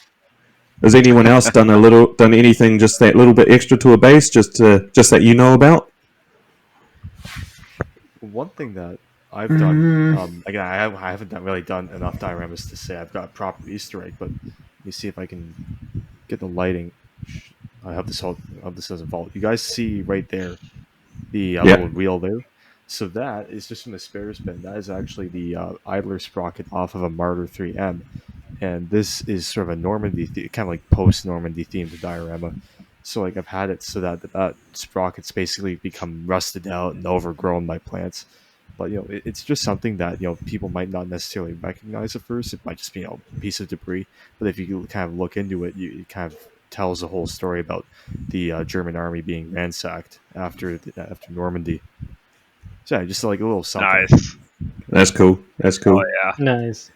Has anyone else done anything just that little bit extra to a base, just that you know about? One thing that I've done, again, I haven't really done enough dioramas to say I've got a proper Easter egg, but let me see if I can get the lighting. I hope this doesn't fall. You guys see right there the little wheel there? So that is just from the spare spin. That is actually the idler sprocket off of a Martyr 3M. And this is sort of a Normandy, kind of like post-Normandy themed diorama. So like I've had it so that sprocket's basically become rusted out and overgrown by plants. But it's just something that people might not necessarily recognize at first. It might just be a piece of debris. But if you kind of look into it, it kind of tells the whole story about the German army being ransacked after Normandy. So yeah, just like a little something. Nice. That's cool. Oh yeah. Nice.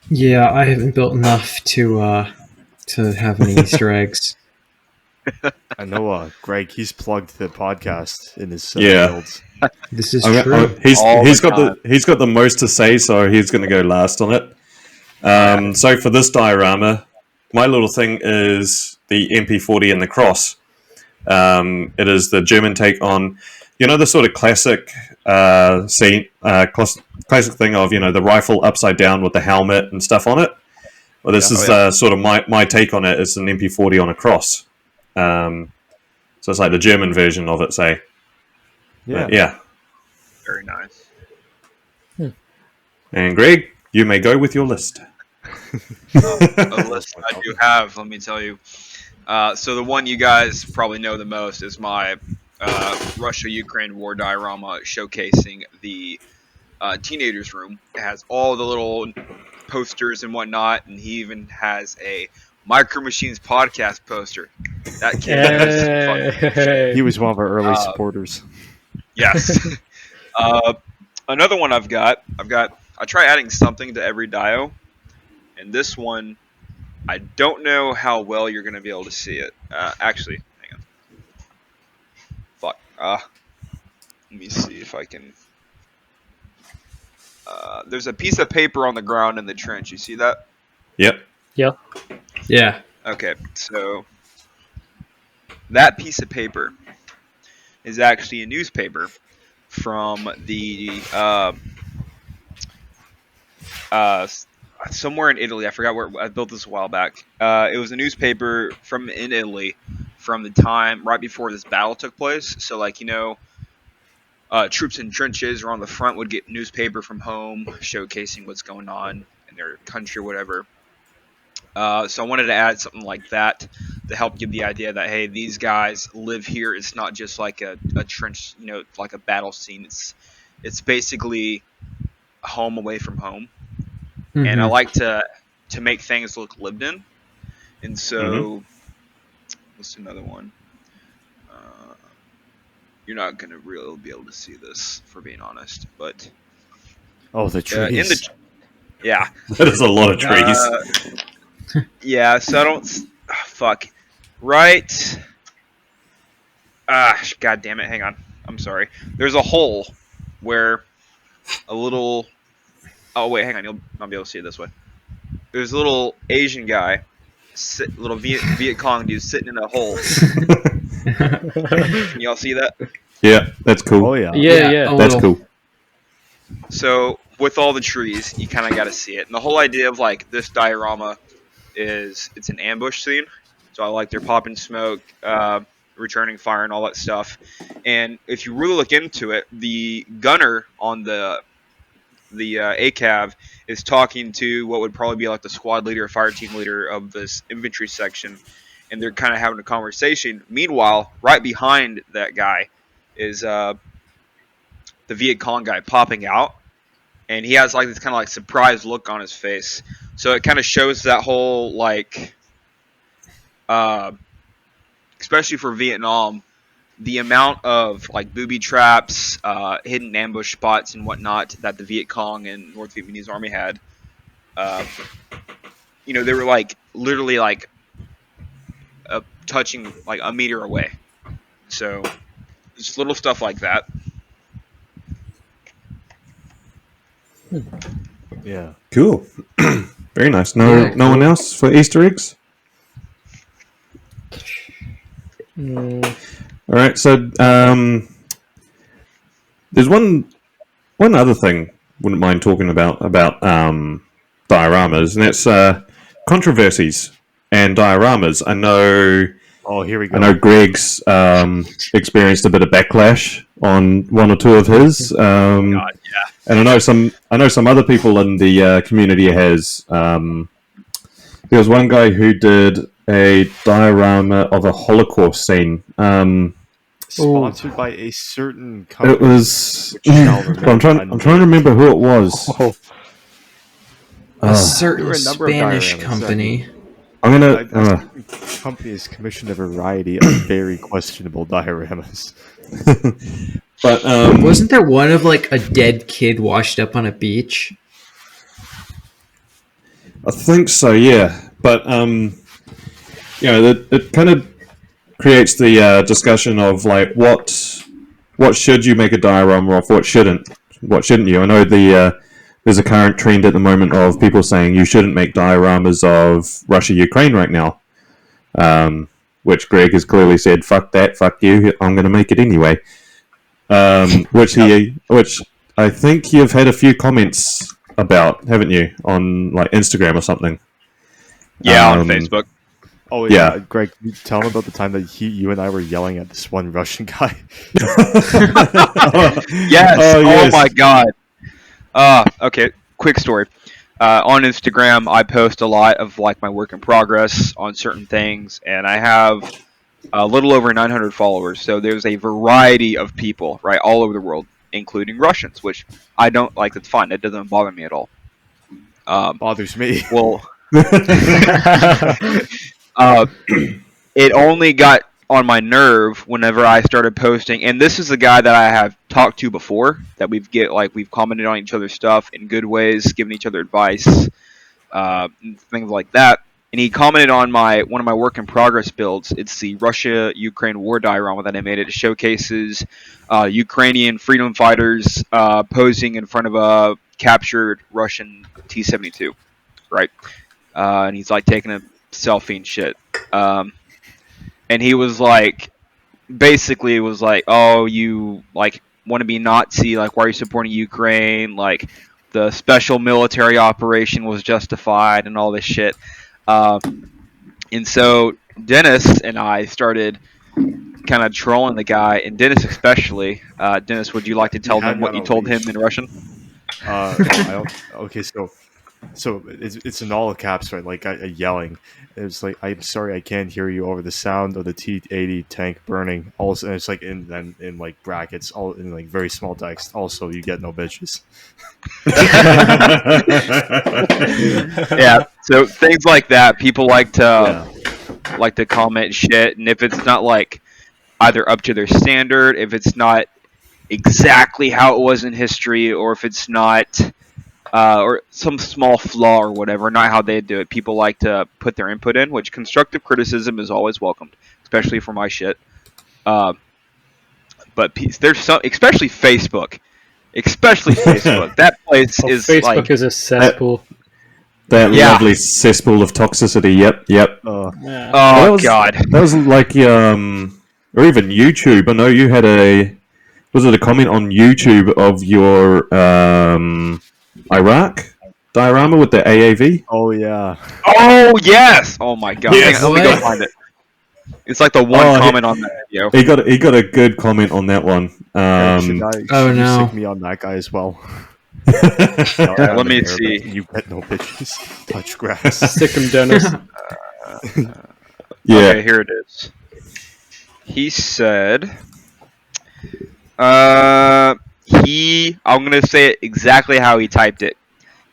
Yeah, I haven't built enough to have any Easter eggs. I know, Greg. He's plugged the podcast in his builds. This is true. He's got the most to say, so he's going to go last on it. So for this diorama, my little thing is the MP40 and the cross. It is the German take on, the sort of classic classic thing of the rifle upside down with the helmet and stuff on it. Well, this is sort of my take on it. It's an MP40 on a cross. So it's like the German version of it, say. Yeah. Yeah. Very nice. And Greg, you may go with your list. A list I do have, let me tell you. So the one you guys probably know the most is my Russia-Ukraine war diorama showcasing the teenager's room. It has all the little posters and whatnot, and he even has a Micro Machines podcast poster. That kid He was one of our early supporters. Yes. Another one I try adding something to every dio, and this one, I don't know how well you're going to be able to see it. Actually, hang on. Fuck. Let me see if I can. there's a piece of paper on the ground in the trench. You see that? Yep. Yeah. Okay, so that piece of paper is actually a newspaper from the somewhere in Italy. I forgot where. I built this a while back. It was a newspaper from in Italy from the time right before this battle took place. So troops in trenches or on the front would get newspaper from home showcasing what's going on in their country or whatever. So I wanted to add something like that to help give the idea that, hey, these guys live here. It's not just like a trench, like a battle scene. It's basically home away from home. Mm-hmm. And I like to make things look lived in. And so, what's another one? You're not going to really be able to see this, for being honest. But the trees. yeah. That is a lot of trees. Yeah, so I don't... fuck. Right... God damn it, hang on. I'm sorry. There's a hole where a little... Oh, wait, hang on. You'll not be able to see it this way. There's a little Asian guy, little Viet Cong dude sitting in a hole. Can y'all see that? Yeah, that's cool. Oh, yeah. Yeah. That's cool. So, with all the trees, you kind of got to see it. And the whole idea of, like, this diorama is it's an ambush scene. So I like they're popping smoke, returning fire, and all that stuff. And if you really look into it, the gunner on the ACAV is talking to what would probably be like the squad leader or fire team leader of this infantry section, and they're kind of having a conversation. Meanwhile, right behind that guy is the Viet Cong guy popping out, and he has like this kind of like surprised look on his face. So it kind of shows that whole like, especially for Vietnam, the amount of like booby traps, hidden ambush spots, and whatnot that the Viet Cong and North Vietnamese army had. They were like literally like touching like a meter away. So just little stuff like that. Yeah. Cool. Very nice. No one else for Easter eggs? All right, so there's one other thing I wouldn't mind talking about dioramas, and that's controversies and dioramas. I know. Oh, here we go. I know Greg's experienced a bit of backlash on one or two of his, God, yeah. and I know some other people in the community has. There was one guy who did a diorama of a Holocaust scene. Sponsored by a certain company. It was. I'm trying to remember who it was. A certain There were a number of Spanish dioramas, company. I'm gonna. The company has commissioned a variety of very questionable dioramas. But Wasn't there one of like a dead kid washed up on a beach? I think so, yeah. But it kind of creates the discussion of like what should you make a diorama of, what shouldn't you? I know there's a current trend at the moment of people saying you shouldn't make dioramas of Russia-Ukraine right now, which Greg has clearly said, fuck that, fuck you, I'm going to make it anyway. Which I think you've had a few comments about, haven't you, on like Instagram or something? Yeah, on Facebook. Oh Yeah. yeah, Greg, can you tell him about the time that you and I were yelling at this one Russian guy. Yes. Oh, yes. Oh my God. Okay. Quick story. On Instagram, I post a lot of like my work in progress on certain things, and I have a little over 900 followers. So there's a variety of people, right, all over the world, including Russians, which I don't like. That's fine. It doesn't bother me at all. Bothers me. Well, it only got on my nerve whenever I started posting, and this is a guy that I have talked to before, that we've commented on each other's stuff in good ways, given each other advice, and things like that. And he commented on one of my work in progress builds. It's the Russia-Ukraine war diorama that I made. It showcases Ukrainian freedom fighters posing in front of captured Russian T-72, right? And he's like taking a selfie and shit. And he was like, basically, it was like, oh, you like want to be Nazi? Like, why are you supporting Ukraine? Like, the special military operation was justified and all this shit. And so Dennis and I started kind of trolling the guy, and Dennis especially. Dennis, would you like to tell them what you told him in Russian? No, I don't. Okay, so it's in all caps, right? Like yelling. It's like, I'm sorry, I can't hear you over the sound of the T-80 tank burning. Also, and it's like in like brackets, all in like very small text. Also, you get no bitches. Yeah. So things like that, people like to comment shit, and if it's not like either up to their standard, if it's not exactly how it was in history, or if it's not or some small flaw or whatever, not how they do it, people like to put their input in, which constructive criticism is always welcomed, especially for my shit. But there's some, especially Facebook. That place is Facebook like, is a cesspool. That Yeah. lovely cesspool of toxicity. Yep. Yeah. oh That was- god. That was like or even YouTube. I know you had was it a comment on YouTube of your Iraq diorama with the AAV? Oh yeah. Oh yes. Oh my god. Yes. Hang on, let me go find it. It's like the one Oh, comment on that video. He got a good comment on that one. Should oh, you no. stick me on that guy as well. Let me see. You get no bitches. Touch grass. Stick him, Dennis. Yeah. Okay, here it is. He said, I'm gonna say it exactly how he typed it.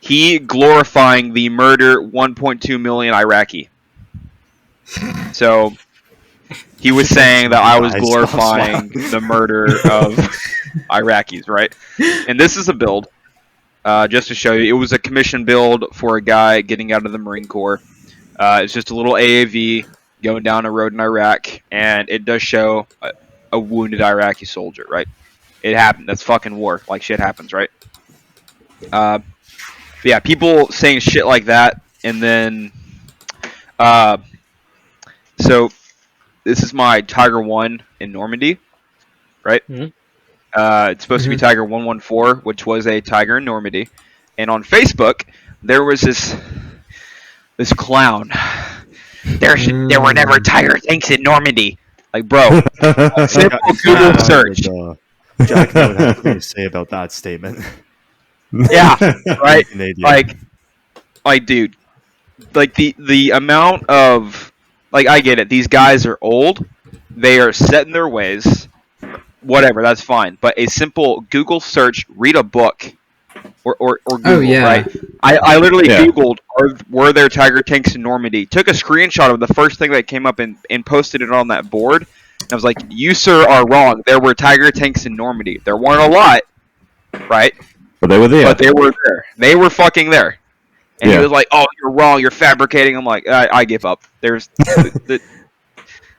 He glorifying the murder 1.2 million Iraqi. So he was saying that I was Guys, glorifying the murder of Iraqis, right? And this is a build, just to show you. It was a commission build for a guy getting out of the Marine Corps. It's just a little AAV going down a road in Iraq, and it does show a wounded Iraqi soldier, right? It happened. That's fucking war. Like, shit happens, right? But yeah, people saying shit like that, and then, so this is my Tiger 1 in Normandy, right? Mhm. It's supposed to be Tiger 114, which was a Tiger in Normandy, and on Facebook there was this clown. There were never Tiger tanks in Normandy. Like, bro, simple Google search. Jack would have something to say about that statement. Yeah, right. Canadian. Like, dude, like the amount of, like, I get it. These guys are old. They are set in their ways. Whatever, that's fine. But a simple Google search, read a book, or Google, yeah. right? I literally Yeah. Googled, were there Tiger tanks in Normandy? Took a screenshot of the first thing that came up and posted it on that board. And I was like, you, sir, are wrong. There were Tiger tanks in Normandy. There weren't a lot, right? But they were there. But they were there. They were fucking there. And Yeah. he was like, "Oh, you're wrong. You're fabricating." I'm like, I give up. There's,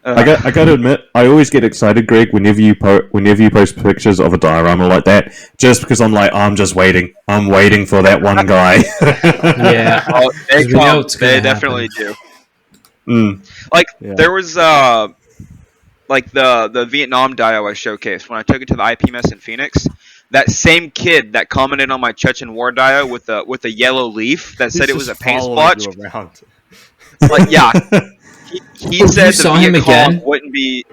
I got to admit, I always get excited, Greg, whenever you post pictures of a diorama like that, just because I'm like, I'm just waiting. I'm waiting for that one guy. Yeah. oh, they We know come. it's gonna They definitely do. Mm. Like, Yeah. there was like the Vietnam dio I showcased when I took it to the IP mess in Phoenix. That same kid that commented on my Chechen War dio with a yellow leaf that said it was a paint splotch. Like, yeah, he Oh, said you saw him Viet Cong again? wouldn't be.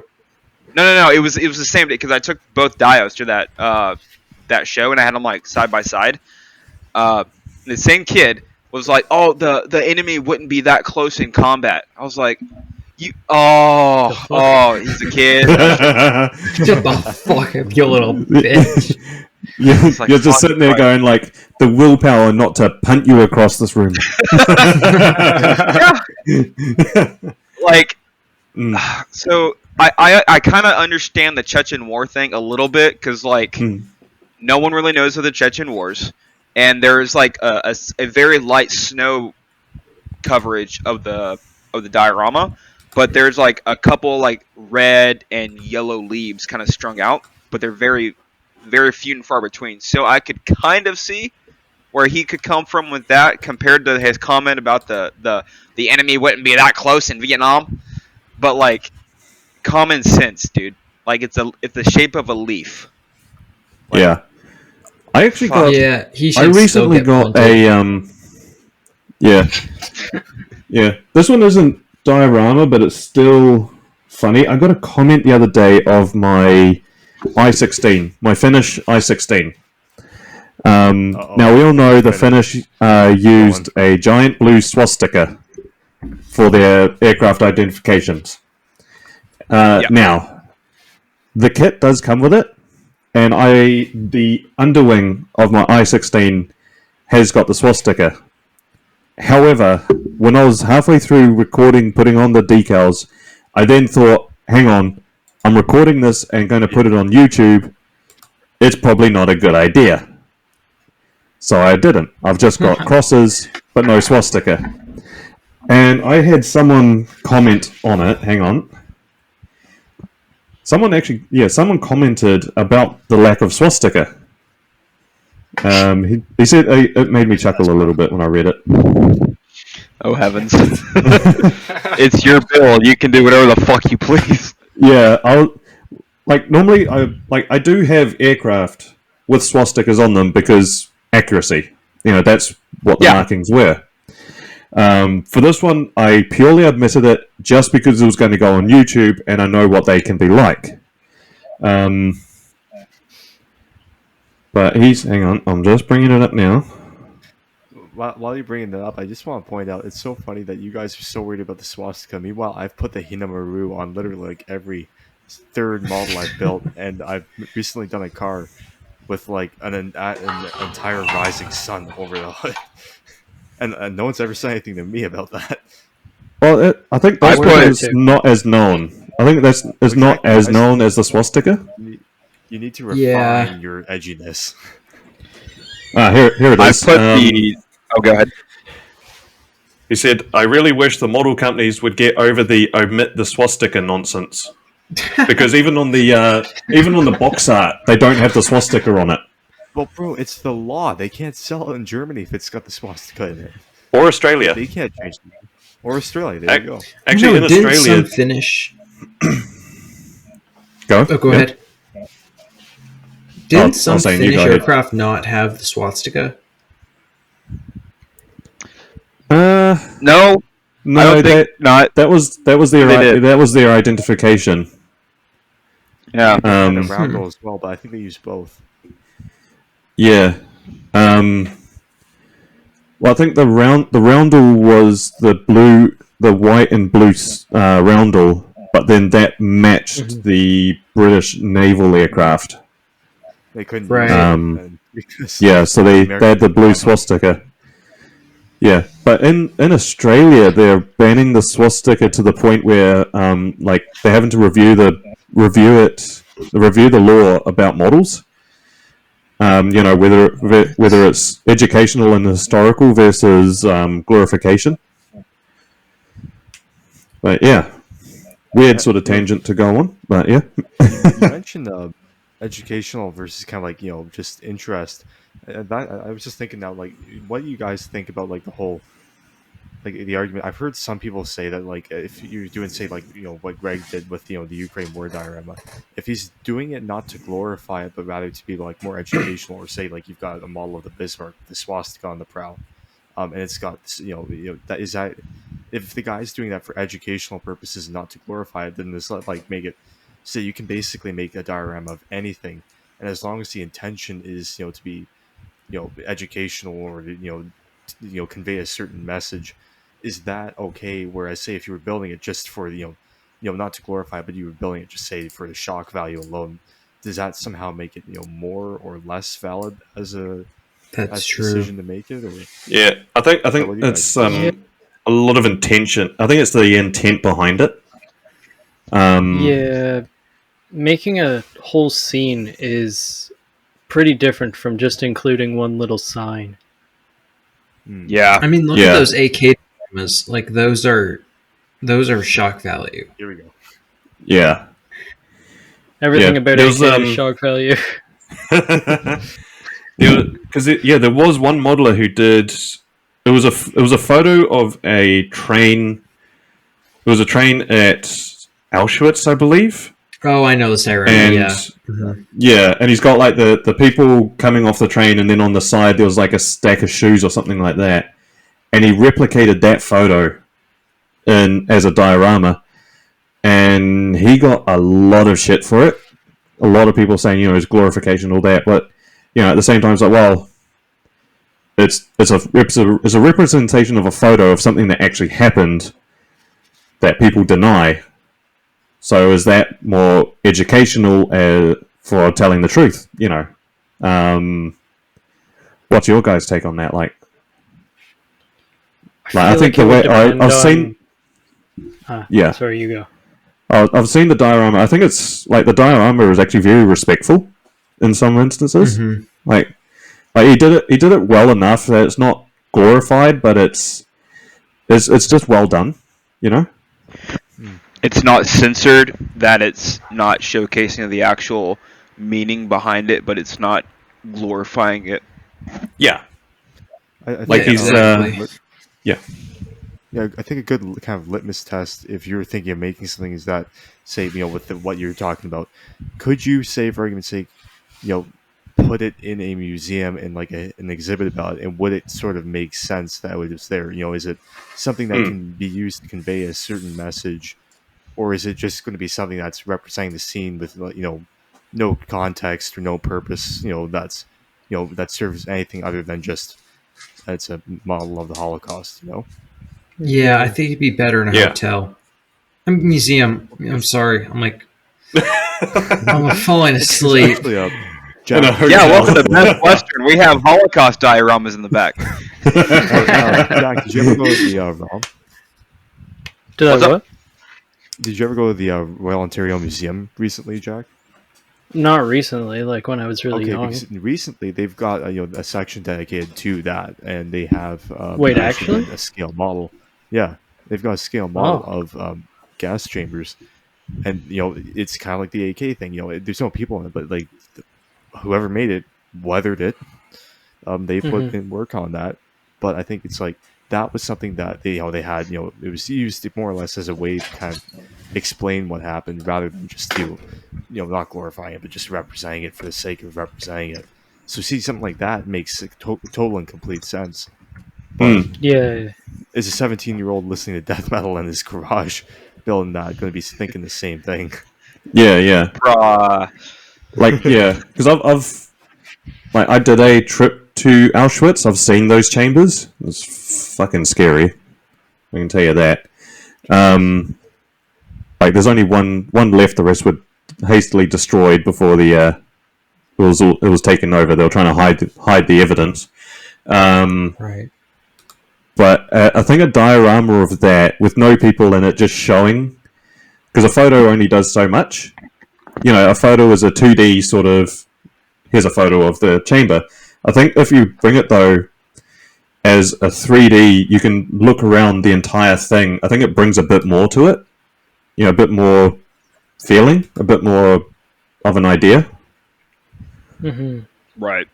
No. It was the same day because I took both dios to that show and I had them like side by side. The same kid was like, "Oh, the enemy wouldn't be that close in combat." I was like, "You he's a kid." Shut the fuck up, you little bitch. You're, It's like, you're just fuck, sitting there right. going like, the willpower not to punt you across this room. Like, Mm. so I kind of understand the Chechen War thing a little bit because like Mm. no one really knows of the Chechen Wars, and there's like a very light snow coverage of the diorama, but there's like a couple like red and yellow leaves kind of strung out, but they're very very few and far between. So I could kind of see where he could come from with that compared to his comment about the enemy wouldn't be that close in Vietnam. But like common sense, dude. Like it's the shape of a leaf. Like, yeah. I actually fuck. got. Yeah, he I should still recently get got punted. Yeah. Yeah. This one isn't diorama, but it's still funny. I got a comment the other day of my I-16, my Finnish I-16. Now we all know the Finnish used a giant blue swastika for their aircraft identifications. Now, the kit does come with it, and the underwing of my I-16 has got the swastika. However, when I was halfway through recording, putting on the decals, I then thought, hang on, I'm recording this and going to put it on YouTube. It's probably not a good idea. So I didn't. I've just got crosses, but no swastika. And I had someone comment on it. Hang on. Someone commented about the lack of swastika. He said it made me chuckle a little bit when I read it. Oh heavens! It's your bill. You can do whatever the fuck you please. Yeah, normally I do have aircraft with swastikas on them because accuracy. That's what the markings were. For this one, I purely admitted it just because it was going to go on YouTube, and I know what they can be like. But hang on, I'm just bringing it up now. While you're bringing that up, I just want to point out it's so funny that you guys are so worried about the swastika. Meanwhile, I've put the Hinamaru on literally like every third model I've built, and I've recently done a car with like an entire rising sun over the hood, and no one's ever said anything to me about that. Well, I think that's because it's not as known. I think it's not as known as the swastika. You need to refine your edginess. Here it is. Oh, go ahead. He said, "I really wish the model companies would get over the omit the swastika nonsense, because even on the box art, they don't have the swastika on it. Well, bro, it's the law. They can't sell it in Germany if it's got the swastika in it. Or Australia. They can't change it. Or Australia. There you go. Actually, in Australia, some Finnish. Go. Oh, go ahead. Didn't some Finnish aircraft not have the swastika? No, I don't think not. That was their identification. Yeah, and roundel as well, but I think they use both. Yeah. Well, I think the roundel was the white and blue roundel, but then that matched the British naval aircraft. They couldn't. Yeah, so they had the blue swastika. Yeah, but in Australia, they're banning the swastika to the point where they're having to review the law about models. Whether it's educational and historical versus glorification. But yeah, weird sort of tangent to go on. But yeah, you mentioned educational versus kind of like just interest. I was just thinking now, like, what do you guys think about like the whole, like the argument? I've heard some people say that like if you're doing say like what Greg did with the Ukraine war diorama, if he's doing it not to glorify it but rather to be like more educational, or say like you've got a model of the Bismarck, the swastika on the prow, and it's got that if the guy's doing that for educational purposes and not to glorify it, then this like make it so you can basically make a diorama of anything, and as long as the intention is to be educational or convey a certain message, is that okay? Whereas say if you were building it just for not to glorify, but you were building it just say for the shock value alone, does that somehow make it more or less valid as a decision to make it? Or? Yeah, I think it's a lot of intention. I think it's the intent behind it. Yeah, making a whole scene is pretty different from just including one little sign. Yeah, I mean, look at those AK dioramas. Like those are shock value. Here we go. Yeah, everything about AK is shock value. because there was one modeler who did. It was a photo of a train. It was a train at Auschwitz, I believe. Oh, I know this area. And Yeah. Mhm. yeah, and he's got like the people coming off the train, and then on the side there was like a stack of shoes or something like that, and he replicated that photo as a diorama, and he got a lot of shit for it. A lot of people saying it's glorification, all that, but at the same time it's like, well, it's a representation of a photo of something that actually happened that people deny. So is that more educational for telling the truth? What's your guys' take on that? I think the way I've seen. Yeah. Sorry, you go. I've seen the diorama. I think it's like the diorama is actually very respectful in some instances. Mhm. Like he did it well enough that it's not glorified, but it's just well done. It's not censored, that it's not showcasing the actual meaning behind it, but it's not glorifying it. Yeah. I Like think, he's yeah, I think a good kind of litmus test, if you're thinking of making something, is that, say, with what you're talking about, could you say, for argument's sake, put it in a museum and like an exhibit about it, and would it sort of make sense that it was there? Is it something that can be used to convey a certain message, or is it just going to be something that's representing the scene with no context or no purpose? That serves anything other than just it's a model of the Holocaust. Yeah, I think it'd be better in a hotel. A museum. I'm sorry. I'm falling asleep. Actually, Yeah, welcome to Best Western. We have Holocaust dioramas in the back. Jack, did you ever go to the ROM? Did you ever go to the Royal Ontario Museum recently, Jack? Not recently, like when I was really Okay, young. because recently they've got a section dedicated to that, and they have Wait, actually? a scale model. Yeah, they've got a scale model of gas chambers, and it's kind of like the AK thing. There's no people in it, but like whoever made it weathered it. They put in work on that, but I think it's like that was something that they had. It was used more or less as a way to kind of explain what happened, rather than just not glorifying it, but just representing it for the sake of representing it. So see, something like that makes total and complete sense. Yeah. Is a 17-year-old listening to death metal in his garage building that going to be thinking the same thing? Yeah. Bruh. Because I did a trip to Auschwitz. I've seen those chambers. It's fucking scary. I can tell you that. There's only one left. The rest were hastily destroyed before it was taken over. They were trying to hide the evidence. Right. But I think a diorama of that with no people in it, just showing, because a photo only does so much. A photo is a 2D sort of. Here's a photo of the chamber. I think if you bring it though as a 3D, you can look around the entire thing. I think it brings a bit more to it. A bit more feeling, a bit more of an idea. Mm-hmm. Right.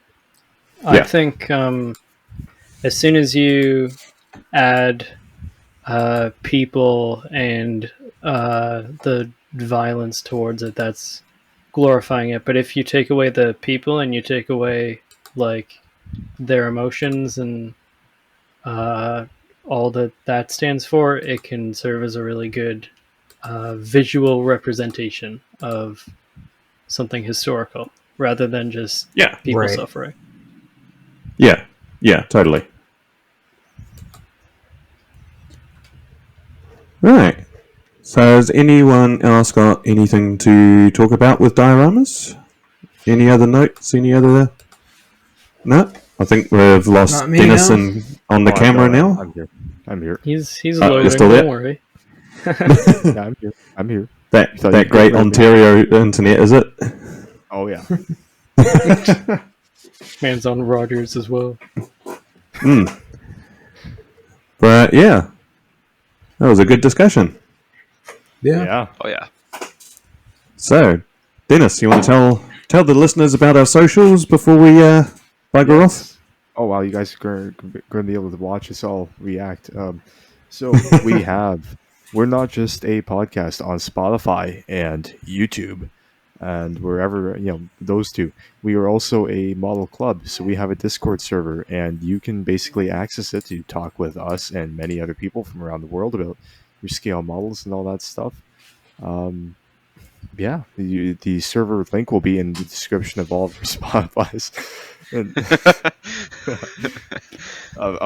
I think as soon as you add people and the violence towards it, that's glorifying it. But if you take away the people and you take away like their emotions and all that stands for, it can serve as a really good visual representation of something historical rather than just people suffering. Yeah, totally. Right. So has anyone else got anything to talk about with dioramas? Any other notes? Any other... No? I think we've lost Dennis on the camera now. I'm here. He's loading, still there? don't worry. Yeah, I'm here. That great Ontario internet, is it? Oh, yeah. Man's on Rogers as well. But yeah, that was a good discussion. Yeah. Oh yeah. So, Dennis, you want to tell the listeners about our socials before we bugger off. Oh wow, you guys are going to be able to watch us all react. So we're not just a podcast on Spotify and YouTube and wherever, those two. We are also a model club. So we have a Discord server, and you can basically access it to talk with us and many other people from around the world about your scale models and all that stuff. Yeah, the server link will be in the description of all of your Spotify's. And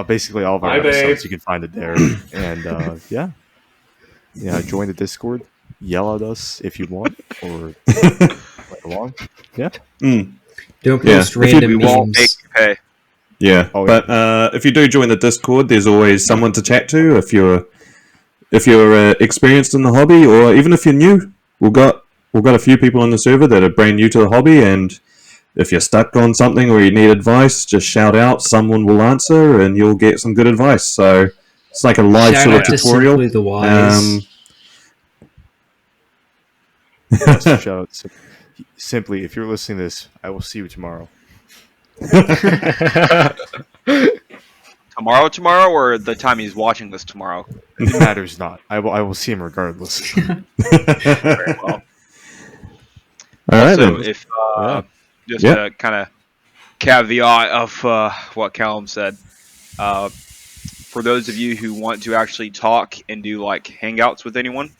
basically all of our episodes, you can find it there. And join the Discord, yell at us if you want, or play along. Yeah. Don't post Yeah. random We won't make memes. you pay. Yeah, Oh, yeah. but if you do join the Discord, there's always someone to chat to. If you're experienced in the hobby, or even if you're new, we've got a few people on the server that are brand new to the hobby, and if you're stuck on something or you need advice, just shout out. Someone will answer, and you'll get some good advice. So it's like a live Shout sort of out to tutorial. Simply the Wise. Yes, shout out simply, if you're listening to this, I will see you tomorrow. Tomorrow, or the time he's watching this tomorrow? It matters not. I will see him regardless. Very well. All right, Also, then. if just Yeah. a kind of caveat of what Callum said, for those of you who want to actually talk and do like hangouts with anyone,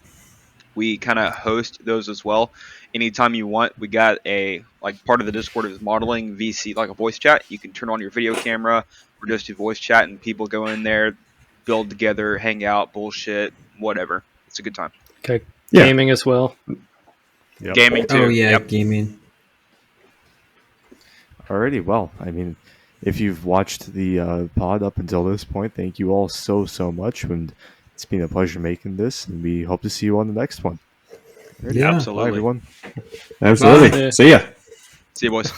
we kind of host those as well. Anytime you want, we got a part of the Discord is modeling VC, like a voice chat. You can turn on your video camera or just do voice chat, and people go in there, build together, hang out, bullshit, whatever. It's a good time. Okay. Yeah. Gaming as well. Yep. Gaming too. Oh yeah, Yep. gaming. Alrighty, well, I mean, if you've watched the pod up until this point, thank you all so much, and it's been a pleasure making this, and we hope to see you on the next one. Yeah. Absolutely. Bye, everyone. Absolutely. Bye. See ya. See you, boys.